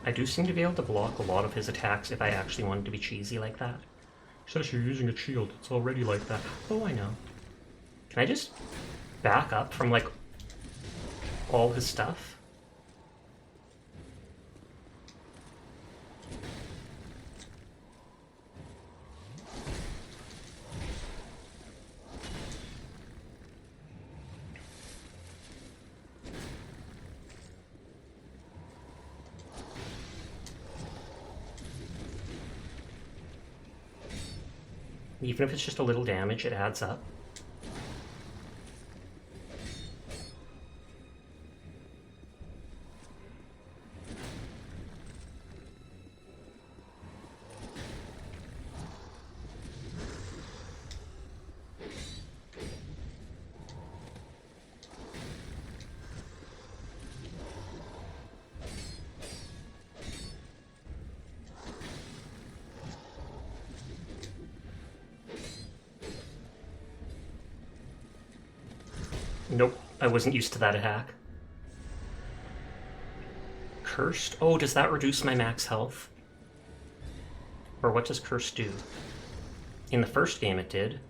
I do seem to be able to block a lot of his attacks if I actually wanted to be cheesy like that. Says you're using a shield, it's already like that. Oh, I know. Can I just back up from, like, all his stuff? Even if it's just a little damage, it adds up. Nope, I wasn't used to that attack. Cursed? Oh, does that reduce my max health? Or what does Cursed do? In the first game it did.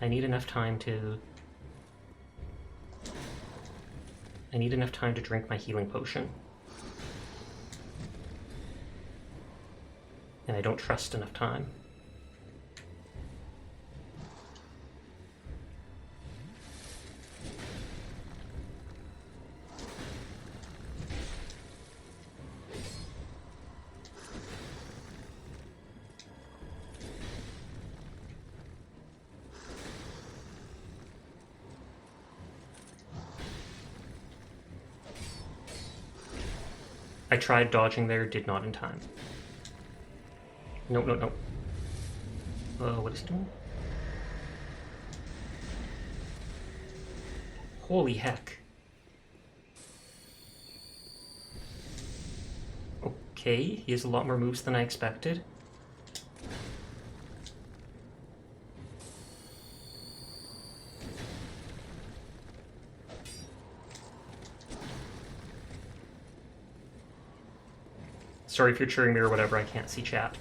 I need enough time to drink my healing potion. And I don't trust enough time. I tried dodging there, did not in time. Nope, nope, nope. What is he doing? Holy heck. Okay, he has a lot more moves than I expected. Sorry if you're cheering me or whatever, I can't see chat.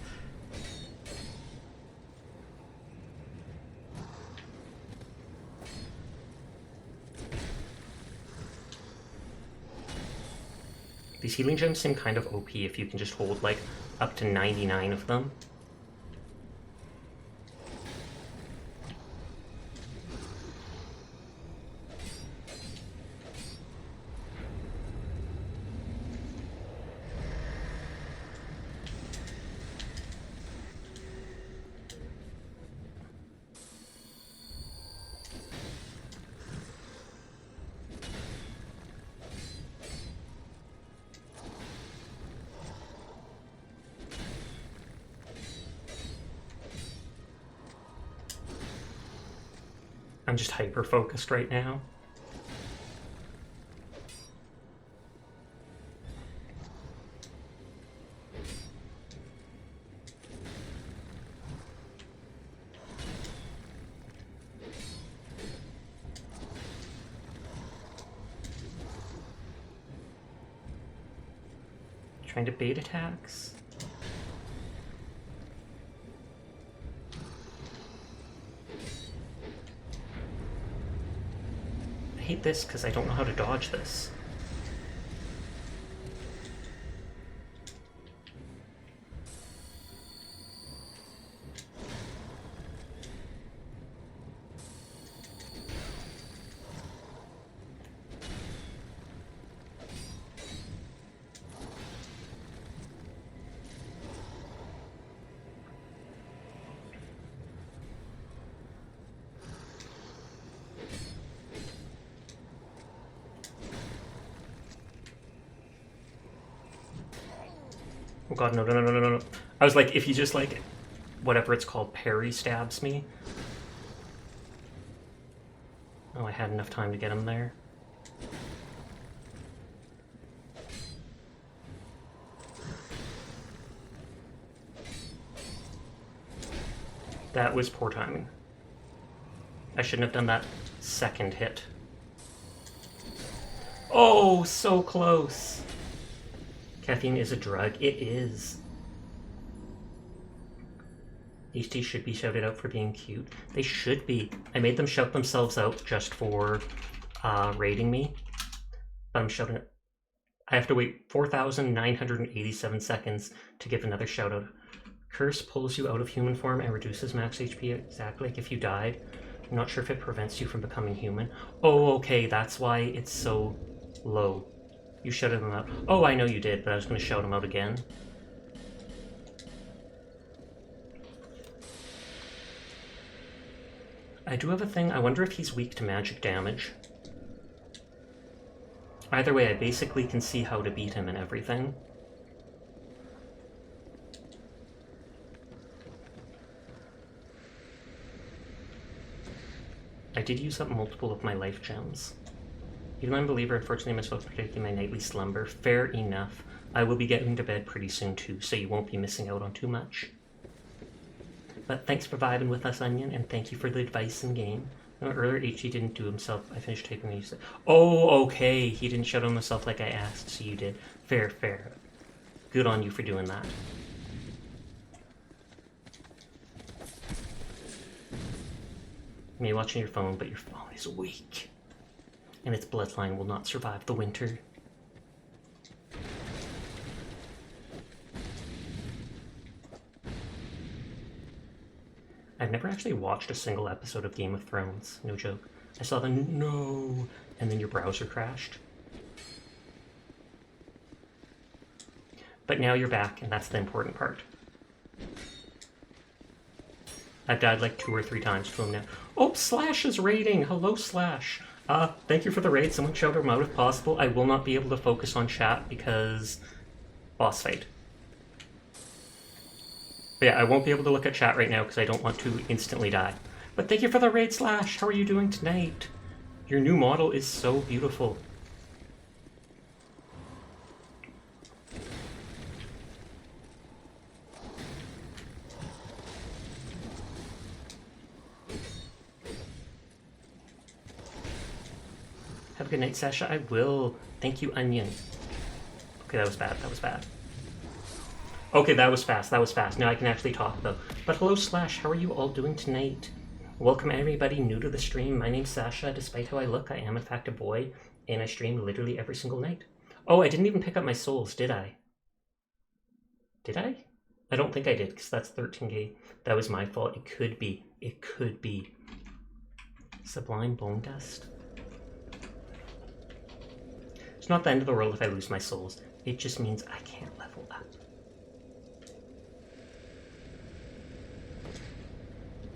These healing gems seem kind of OP if you can just hold, like, up to 99 of them. I'm just hyper-focused right now. Trying to bait attacks. I hate this because I don't know how to dodge this. Oh god, no, no, no, no, no, no. I was like, if he just, like, whatever it's called, parry stabs me. Oh, I had enough time to get him there. That was poor timing. I shouldn't have done that second hit. Oh, so close! Caffeine is a drug. It is. HT should be shouted out for being cute. They should be. I made them shout themselves out just for raiding me. But I'm shouting. I have to wait 4,987 seconds to give another shout out. Curse pulls you out of human form and reduces max HP exactly like if you died. I'm not sure if it prevents you from becoming human. Oh, okay, that's why it's so low. You shouted them out. Oh, I know you did, but I was going to shout them out again. I do have a thing. I wonder if he's weak to magic damage. Either way, I basically can see how to beat him and everything. I did use up multiple of my life gems. Even though I'm a believer, unfortunately I'm supposed to be taking my nightly slumber. Fair enough. I will be getting to bed pretty soon too, so you won't be missing out on too much. But thanks for vibing with us, Onion, and thank you for the advice in game. Earlier, HG didn't do himself. I finished typing and you said, oh, okay, he didn't shout on himself like I asked, so you did. Fair, fair. Good on you for doing that. You may be watching your phone, but your phone is weak. And its bloodline will not survive the winter. I've never actually watched a single episode of Game of Thrones, no joke. I saw the no, and then your browser crashed. But now you're back, and that's the important part. I've died like 2 or 3 times to him now. Oh, Slash is raiding! Hello, Slash! Thank you for the raid. Someone shout him out if possible. I will not be able to focus on chat because boss fight. But yeah, I won't be able to look at chat right now because I don't want to instantly die. But thank you for the raid, Slash! How are you doing tonight? Your new model is so beautiful. Have a good night, Sasha. I will. Thank you, Onion. Okay, that was bad. That was bad. Okay, that was fast. That was fast. Now I can actually talk, though. But hello, Slash. How are you all doing tonight? Welcome, everybody new to the stream. My name's Sasha. Despite how I look, I am, in fact, a boy, and I stream literally every single night. Oh, I didn't even pick up my souls, did I? Did I? I don't think I did, because that's 13k. That was my fault. It could be. It could be. Sublime Bone Dust. It's not the end of the world if I lose my souls. It just means I can't level up.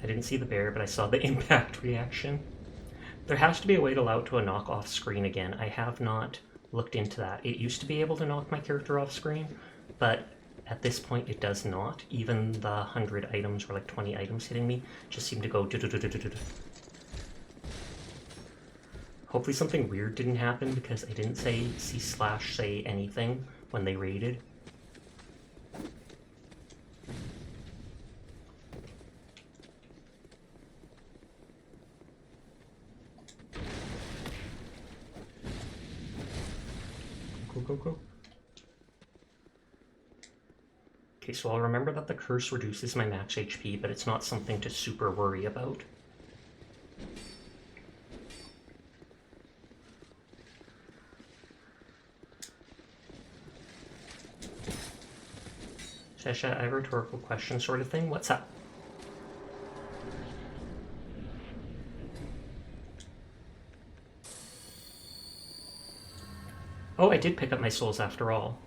I didn't see the bear, but I saw the impact reaction. There has to be a way to allow it to knock off screen again. I have not looked into that. It used to be able to knock my character off screen, but at this point it does not. Even the 100 items or like 20 items hitting me just seem to go do-do-do-do-do-do. Hopefully something weird didn't happen because I didn't see Slash say anything when they raided. Go. Okay, so I'll remember that the curse reduces my max HP, but it's not something to super worry about. Sasha, I have a rhetorical question sort of thing. What's up? Oh, I did pick up my souls after all.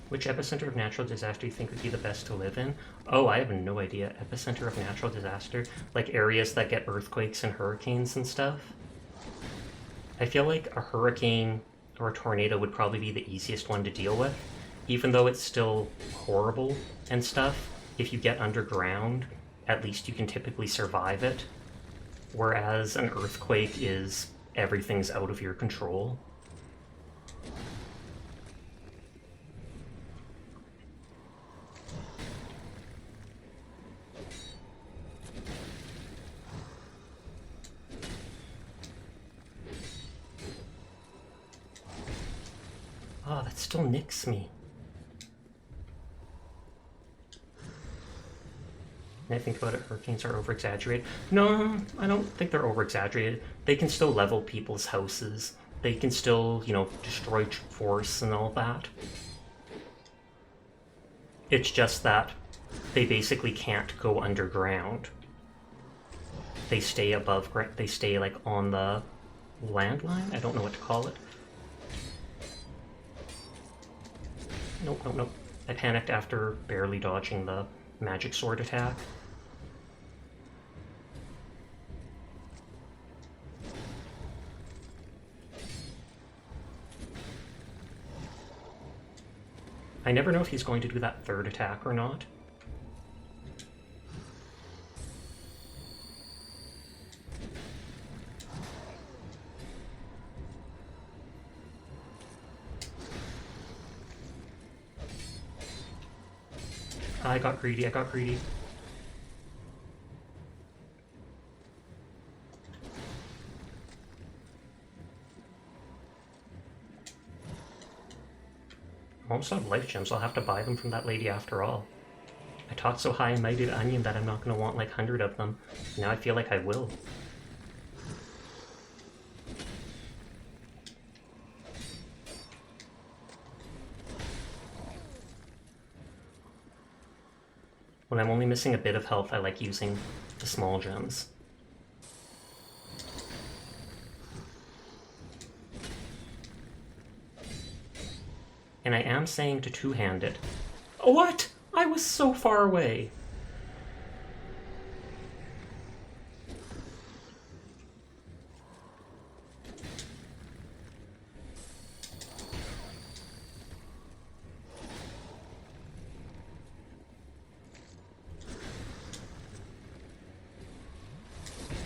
Which epicenter of natural disaster do you think would be the best to live in? Oh, I have no idea. Epicenter of natural disaster? Like areas that get earthquakes and hurricanes and stuff? I feel like a hurricane or a tornado would probably be the easiest one to deal with. Even though it's still horrible and stuff, if you get underground, at least you can typically survive it. Whereas an earthquake is everything's out of your control. Oh, that still nicks me. And I think about it, hurricanes are over-exaggerated. No, I don't think they're over-exaggerated. They can still level people's houses. They can still, you know, destroy forests and all that. It's just that they basically can't go underground. They stay above, they stay like on the landline? I don't know what to call it. Nope, nope, nope. I panicked after barely dodging the magic sword attack. I never know if he's going to do that third attack or not. I got greedy, I got greedy. I almost have life gems. I'll have to buy them from that lady after all. I talked so high and mighty to Onion that I'm not going to want like 100 of them. Now I feel like I will. When I'm only missing a bit of health, I like using the small gems. And I am saying to two-hand it. What? I was so far away.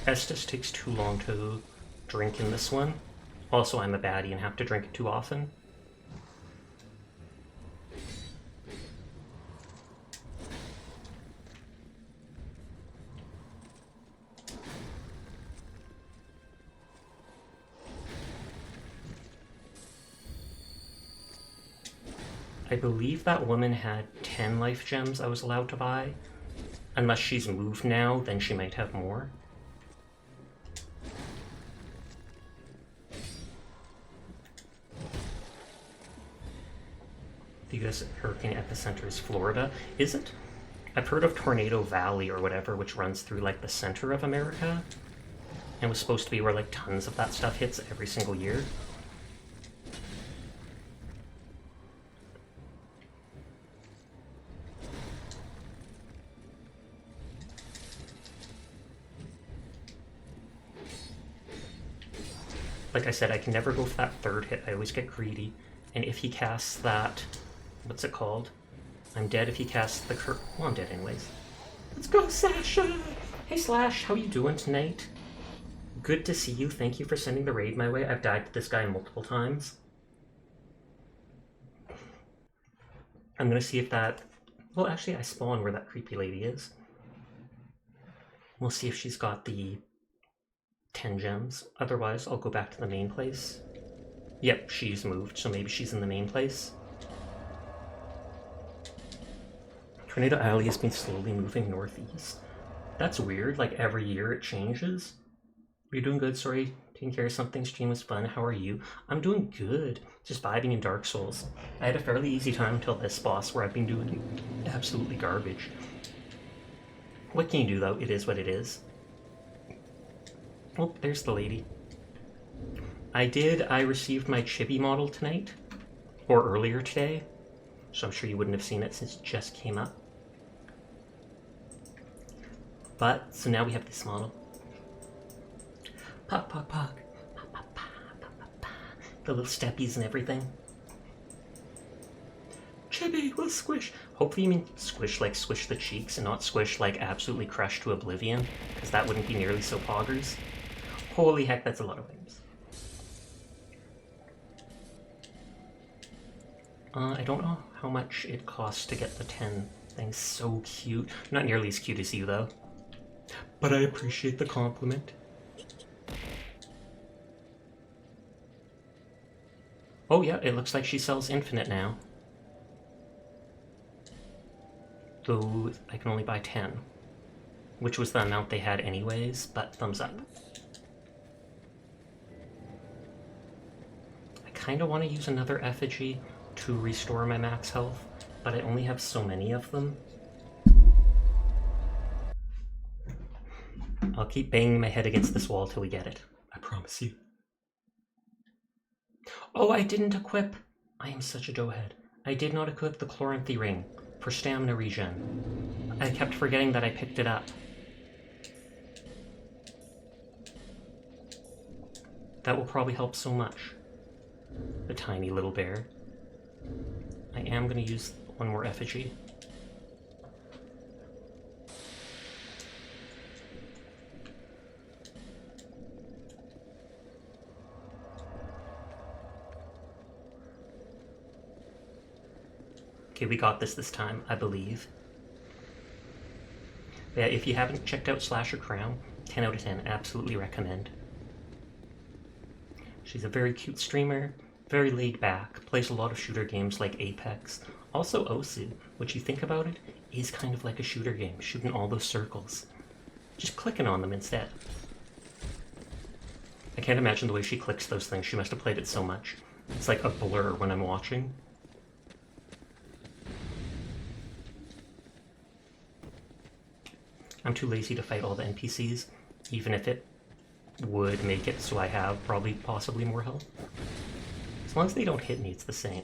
Estus takes too long to drink in this one. Also, I'm a baddie and have to drink it too often. I believe that woman had 10 life gems I was allowed to buy. Unless she's moved now, then she might have more. The U.S. hurricane epicenter is Florida. Is it? I've heard of Tornado Valley or whatever, which runs through like the center of America. And was supposed to be where like tons of that stuff hits every single year. Like I said, I can never go for that third hit. I always get greedy. And if he casts that... What's it called? I'm dead if he casts the well, I'm dead anyways. Let's go, Sasha! Hey, Slash, how you doing tonight? Good to see you. Thank you for sending the raid my way. I've died to this guy multiple times. I'm gonna see if that... Well, actually, I spawn where that creepy lady is. We'll see if she's got the 10 gems. Otherwise, I'll go back to the main place. Yep, she's moved, so maybe she's in the main place. Tornado Alley has been slowly moving northeast. That's weird, like every year it changes. You're doing good, sorry, taking care of something, stream was fun, how are you? I'm doing good, just vibing in Dark Souls. I had a fairly easy time until this boss where I've been doing absolutely garbage. What can you do though, it is what it is. Oh, there's the lady. I received my Chibi model tonight, or earlier today, so I'm sure you wouldn't have seen it since it just came up. But, so now we have this model. Pop, pop, pop. Pop, pop, pop, pop, pop, pop. The little steppies and everything. Chibi will squish. Hopefully you mean squish like squish the cheeks and not squish like absolutely crushed to oblivion, because that wouldn't be nearly so poggers. Holy heck, that's a lot of items. I don't know how much it costs to get the 10 things. So cute. Not nearly as cute as you, though. But I appreciate the compliment. Oh yeah, it looks like she sells infinite now. Though I can only buy 10. Which was the amount they had anyways, but thumbs up. I kinda want to use another effigy to restore my max health, but I only have so many of them. I'll keep banging my head against this wall till we get it. I promise you. Oh, I didn't equip! I am such a doughhead. I did not equip the Chloranthy ring for stamina regen. I kept forgetting that I picked it up. That will probably help so much. The tiny little bear. I am going to use one more effigy. Okay, we got this time, I believe. Yeah, if you haven't checked out Slasher Crown, 10 out of 10, absolutely recommend. She's a very cute streamer, very laid back, plays a lot of shooter games like Apex. Also Osu, which you think about it, is kind of like a shooter game, shooting all those circles. Just clicking on them instead. I can't imagine the way she clicks those things, she must have played it so much. It's like a blur when I'm watching. I'm too lazy to fight all the NPCs, even if it would make it so I have probably possibly more health. As long as they don't hit me, it's the same.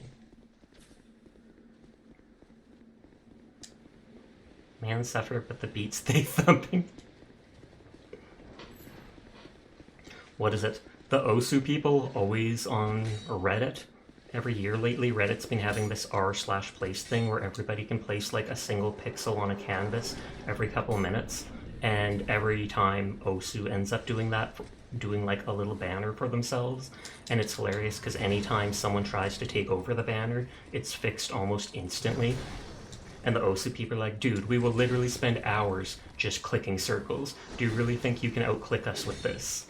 Man suffer, but the beats stay thumping. What is it? The Osu people always on Reddit? Every year lately, Reddit's been having this r/place thing where everybody can place like a single pixel on a canvas every couple minutes. And every time Osu ends up doing that, doing like a little banner for themselves. And it's hilarious because anytime someone tries to take over the banner, it's fixed almost instantly. And the Osu people are like, dude, we will literally spend hours just clicking circles. Do you really think you can outclick us with this?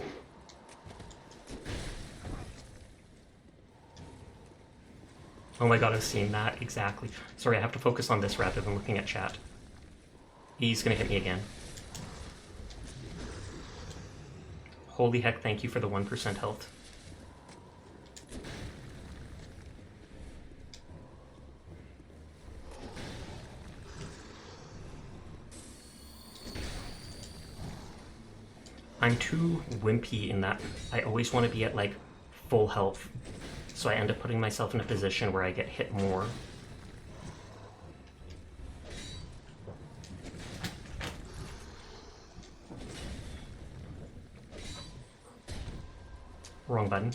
Oh my god, I've seen that, exactly. Sorry, I have to focus on this rather than looking at chat. He's gonna hit me again. Holy heck, thank you for the 1% health. I'm too wimpy in that I always want to be at like full health. So I end up putting myself in a position where I get hit more. Wrong button.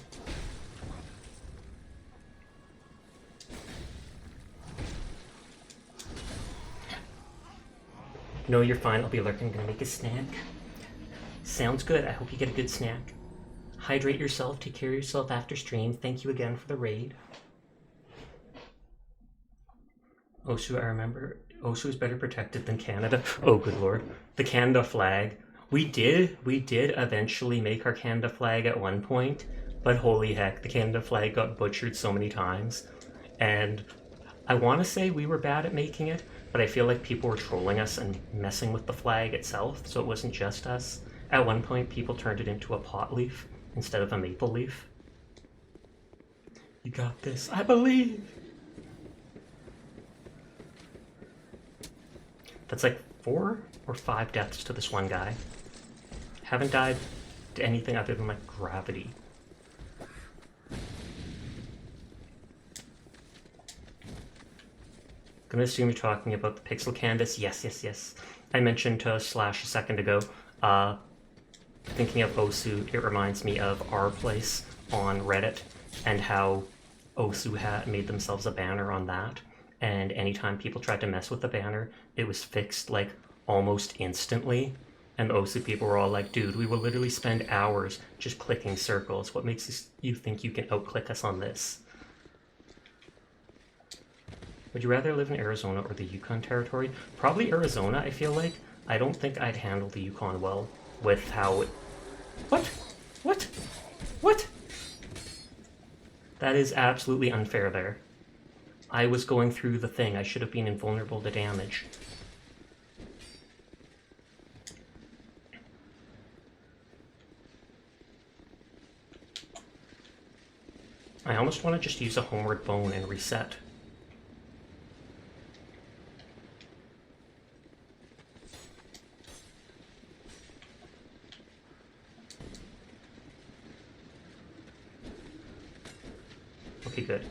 No, you're fine. I'll be lurking. I'm gonna make a snack. Sounds good. I hope you get a good snack. Hydrate yourself, take care of yourself after stream. Thank you again for the raid. Osu, I remember. Osu is better protected than Canada. Oh, good lord. The Canada flag. We did eventually make our Canada flag at one point, but holy heck, the Canada flag got butchered so many times. And I want to say we were bad at making it, but I feel like people were trolling us and messing with the flag itself, so it wasn't just us. At one point, people turned it into a pot leaf instead of a maple leaf. You got this. I believe! That's like 4 or 5 deaths to this one guy. Haven't died to anything other than like gravity. Gonna assume you're talking about the pixel canvas. Yes. I mentioned to Slash a second ago, thinking of Osu, it reminds me of our place on Reddit and how Osu had made themselves a banner on that. And anytime people tried to mess with the banner, it was fixed like almost instantly. And the Osu people were all like, dude, we will literally spend hours just clicking circles. What makes you think you can outclick us on this? Would you rather live in Arizona or the Yukon Territory? Probably Arizona, I feel like. I don't think I'd handle the Yukon well with how it... What? That is absolutely unfair there. I was going through the thing. I should have been invulnerable to damage. I almost want to just use a Homeward Bone and reset. Okay, good.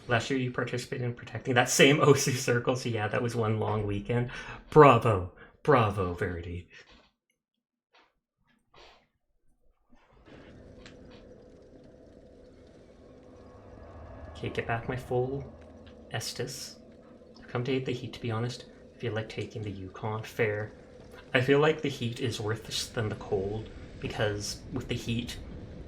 Last year you participated in protecting that same Osu circle, so yeah, that was one long weekend. Bravo. Bravo, Verity. Okay, get back my full Estus. I've come to hate the heat, to be honest. I feel like taking the Yukon. Fair. I feel like the heat is worse than the cold, because with the heat,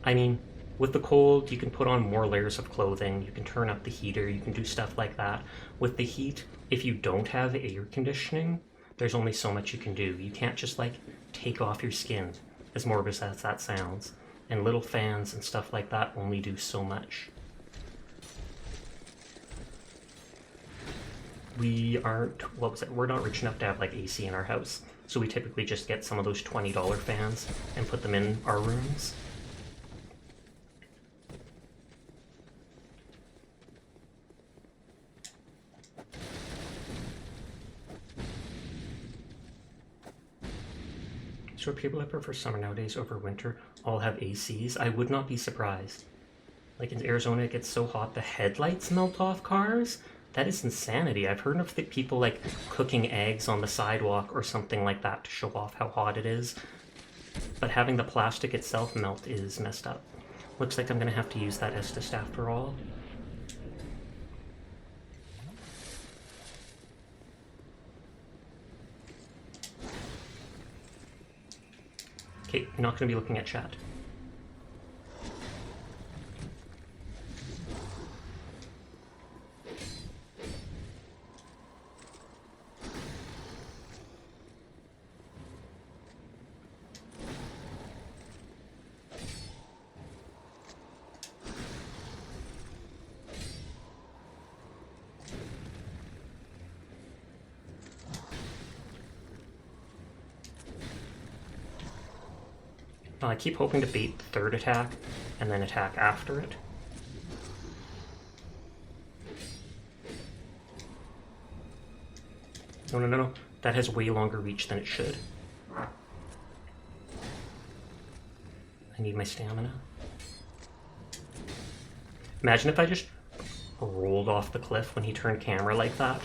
I mean, with the cold, you can put on more layers of clothing, you can turn up the heater, you can do stuff like that. With the heat, if you don't have air conditioning, there's only so much you can do. You can't just, like, take off your skin, as morbid as that sounds. And little fans and stuff like that only do so much. We aren't, what was it, we're not rich enough to have, like, AC in our house. So we typically just get some of those $20 fans and put them in our rooms. So people that prefer summer nowadays over winter all have ACs. I would not be surprised. Like in Arizona, it gets so hot the headlights melt off cars. That is insanity. I've heard of the people like cooking eggs on the sidewalk or something like that to show off how hot it is. But having the plastic itself melt is messed up. Looks like I'm gonna have to use that Estus after all. Okay, you're not gonna be looking at chat. I keep hoping to bait the third attack and then attack after it. No, no, no, no. That has way longer reach than it should. I need my stamina. Imagine if I just rolled off the cliff when he turned camera like that.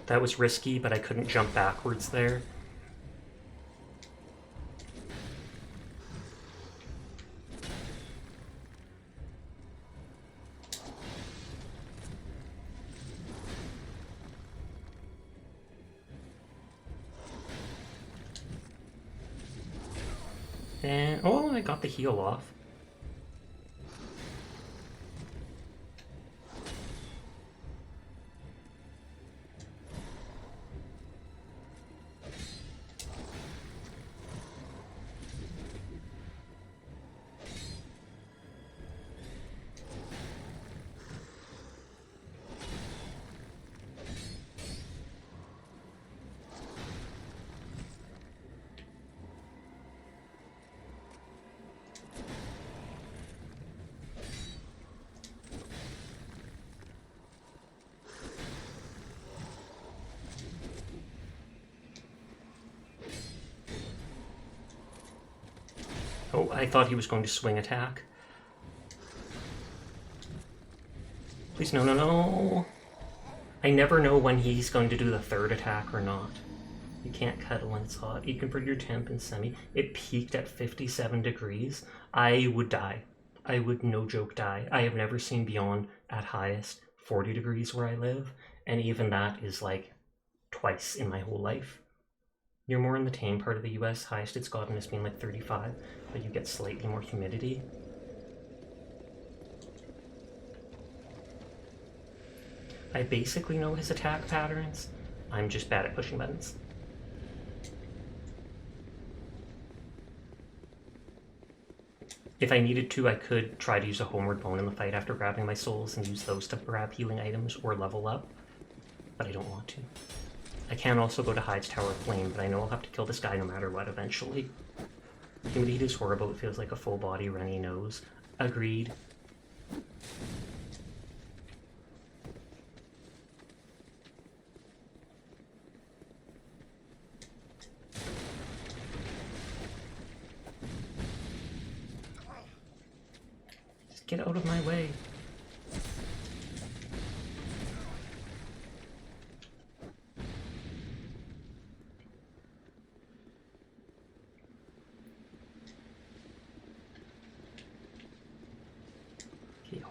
That was risky, but I couldn't jump backwards there. And, oh, I got the heal off. Oh, I thought he was going to swing attack. Please, no, no, no. I never know when he's going to do the third attack or not. You can't cuddle when it's hot. You can put your temp in semi. It peaked at 57 degrees. I would die. I would, no joke, die. I have never seen beyond, at highest, 40 degrees where I live. And even that is like twice in my whole life. You're more in the tame part of the US, highest it's gotten has been like 35, but you get slightly more humidity. I basically know his attack patterns. I'm just bad at pushing buttons. If I needed to, I could try to use a homeward bone in the fight after grabbing my souls and use those to grab healing items or level up, but I don't want to. I can also go to Hyde's Tower of Flame, but I know I'll have to kill this guy no matter what eventually. Humidity is horrible, it feels like a full body runny nose. Agreed. Just get out of my way.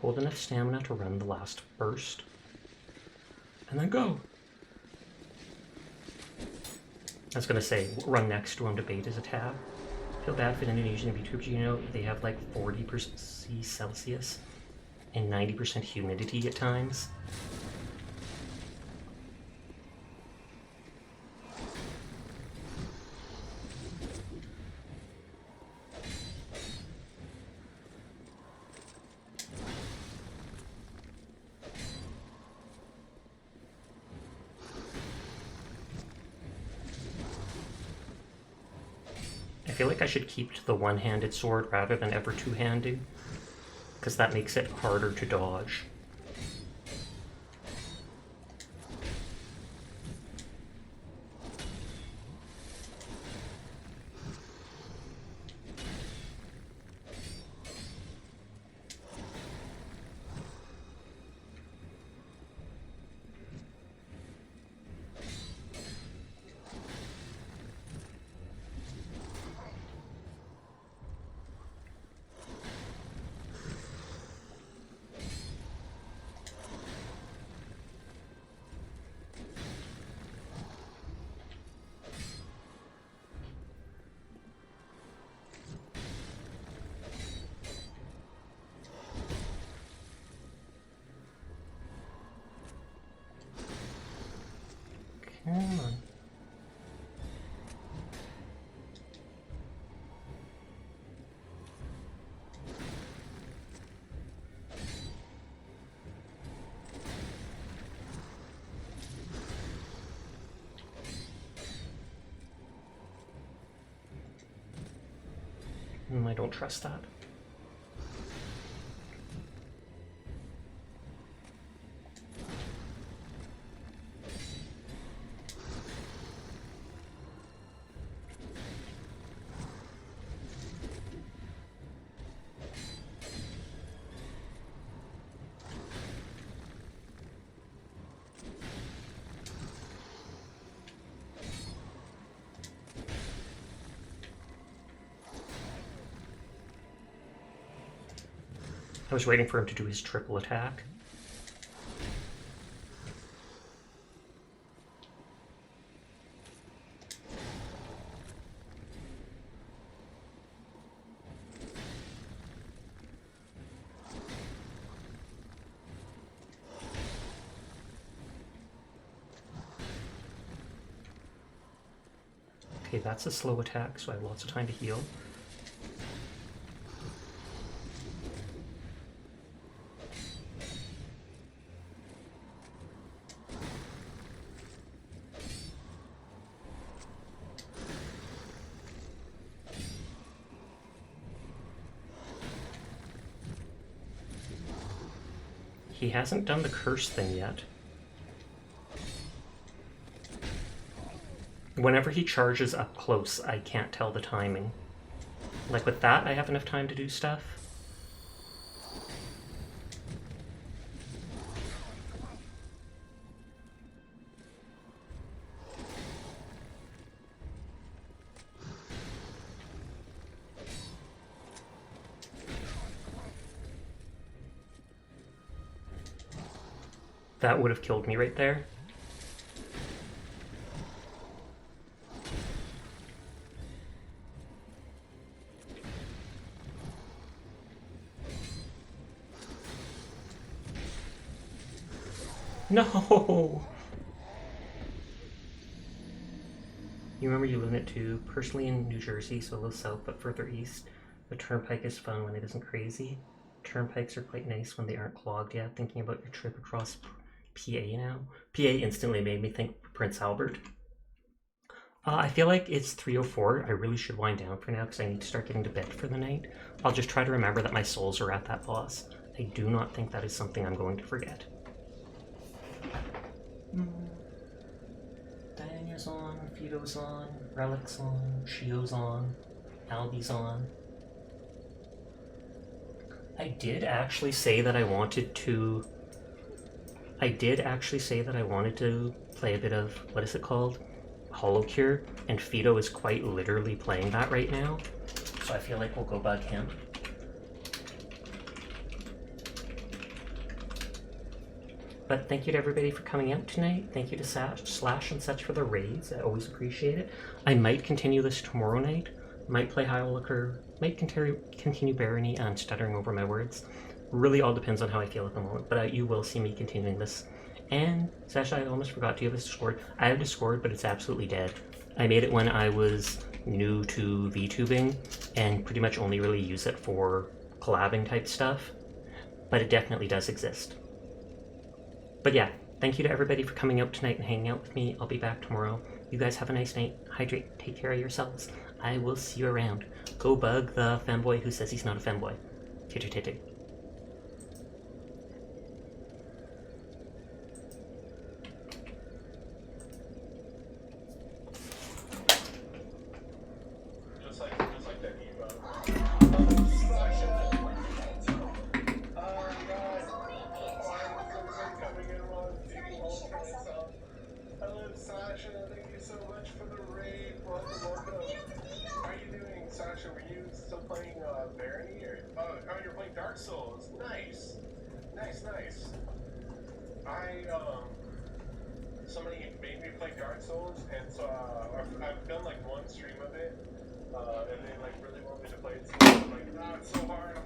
Hold enough stamina to run the last burst, and then go. I was gonna say, run next to him to bait his attack. Feel bad for the Indonesian VTubers, you know, they have like 40% Celsius and 90% humidity at times. I feel like I should keep to the one-handed sword rather than ever two-handed, because that makes it harder to dodge. Come on. I don't trust that. I was waiting for him to do his triple attack. Okay, that's a slow attack, so I have lots of time to heal. He hasn't done the curse thing yet. Whenever he charges up close, I can't tell the timing. Like with that, I have enough time to do stuff. That would have killed me right there. No! You remember you live in it too. Personally in New Jersey, so a little south but further east. The turnpike is fun when it isn't crazy. Turnpikes are quite nice when they aren't clogged yet. Thinking about your trip across PA now. PA instantly made me think Prince Albert. I feel like it's 3:04. I really should wind down for now because I need to start getting to bed for the night. I'll just try to remember that my souls are at that boss. I do not think that is something I'm going to forget. Diana's on, Fido's on, Relic's on, Shio's on, Albie's on. I did actually say that I wanted to play a bit of, what is it called? Hollow Cure, and Fido is quite literally playing that right now, so I feel like we'll go bug him. But thank you to everybody for coming out tonight. Thank you to Slash and such for the raids. I always appreciate it. I might continue this tomorrow night. Might play Highlooker. Might continue Barony and Stuttering Over My Words. Really all depends on how I feel at the moment, but you will see me continuing this. And, Sasha, I almost forgot, do you have a Discord? I have Discord, but it's absolutely dead. I made it when I was new to VTubing, and pretty much only really use it for collabing type stuff. But it definitely does exist. But yeah, thank you to everybody for coming out tonight and hanging out with me. I'll be back tomorrow. You guys have a nice night. Hydrate. Take care of yourselves. I will see you around. Go bug the femboy who says he's not a femboy. Titter titter. Somebody made me play Dark Souls, and so I've done like one stream of it, and they like really want me to play it. So I'm like, it's so hard.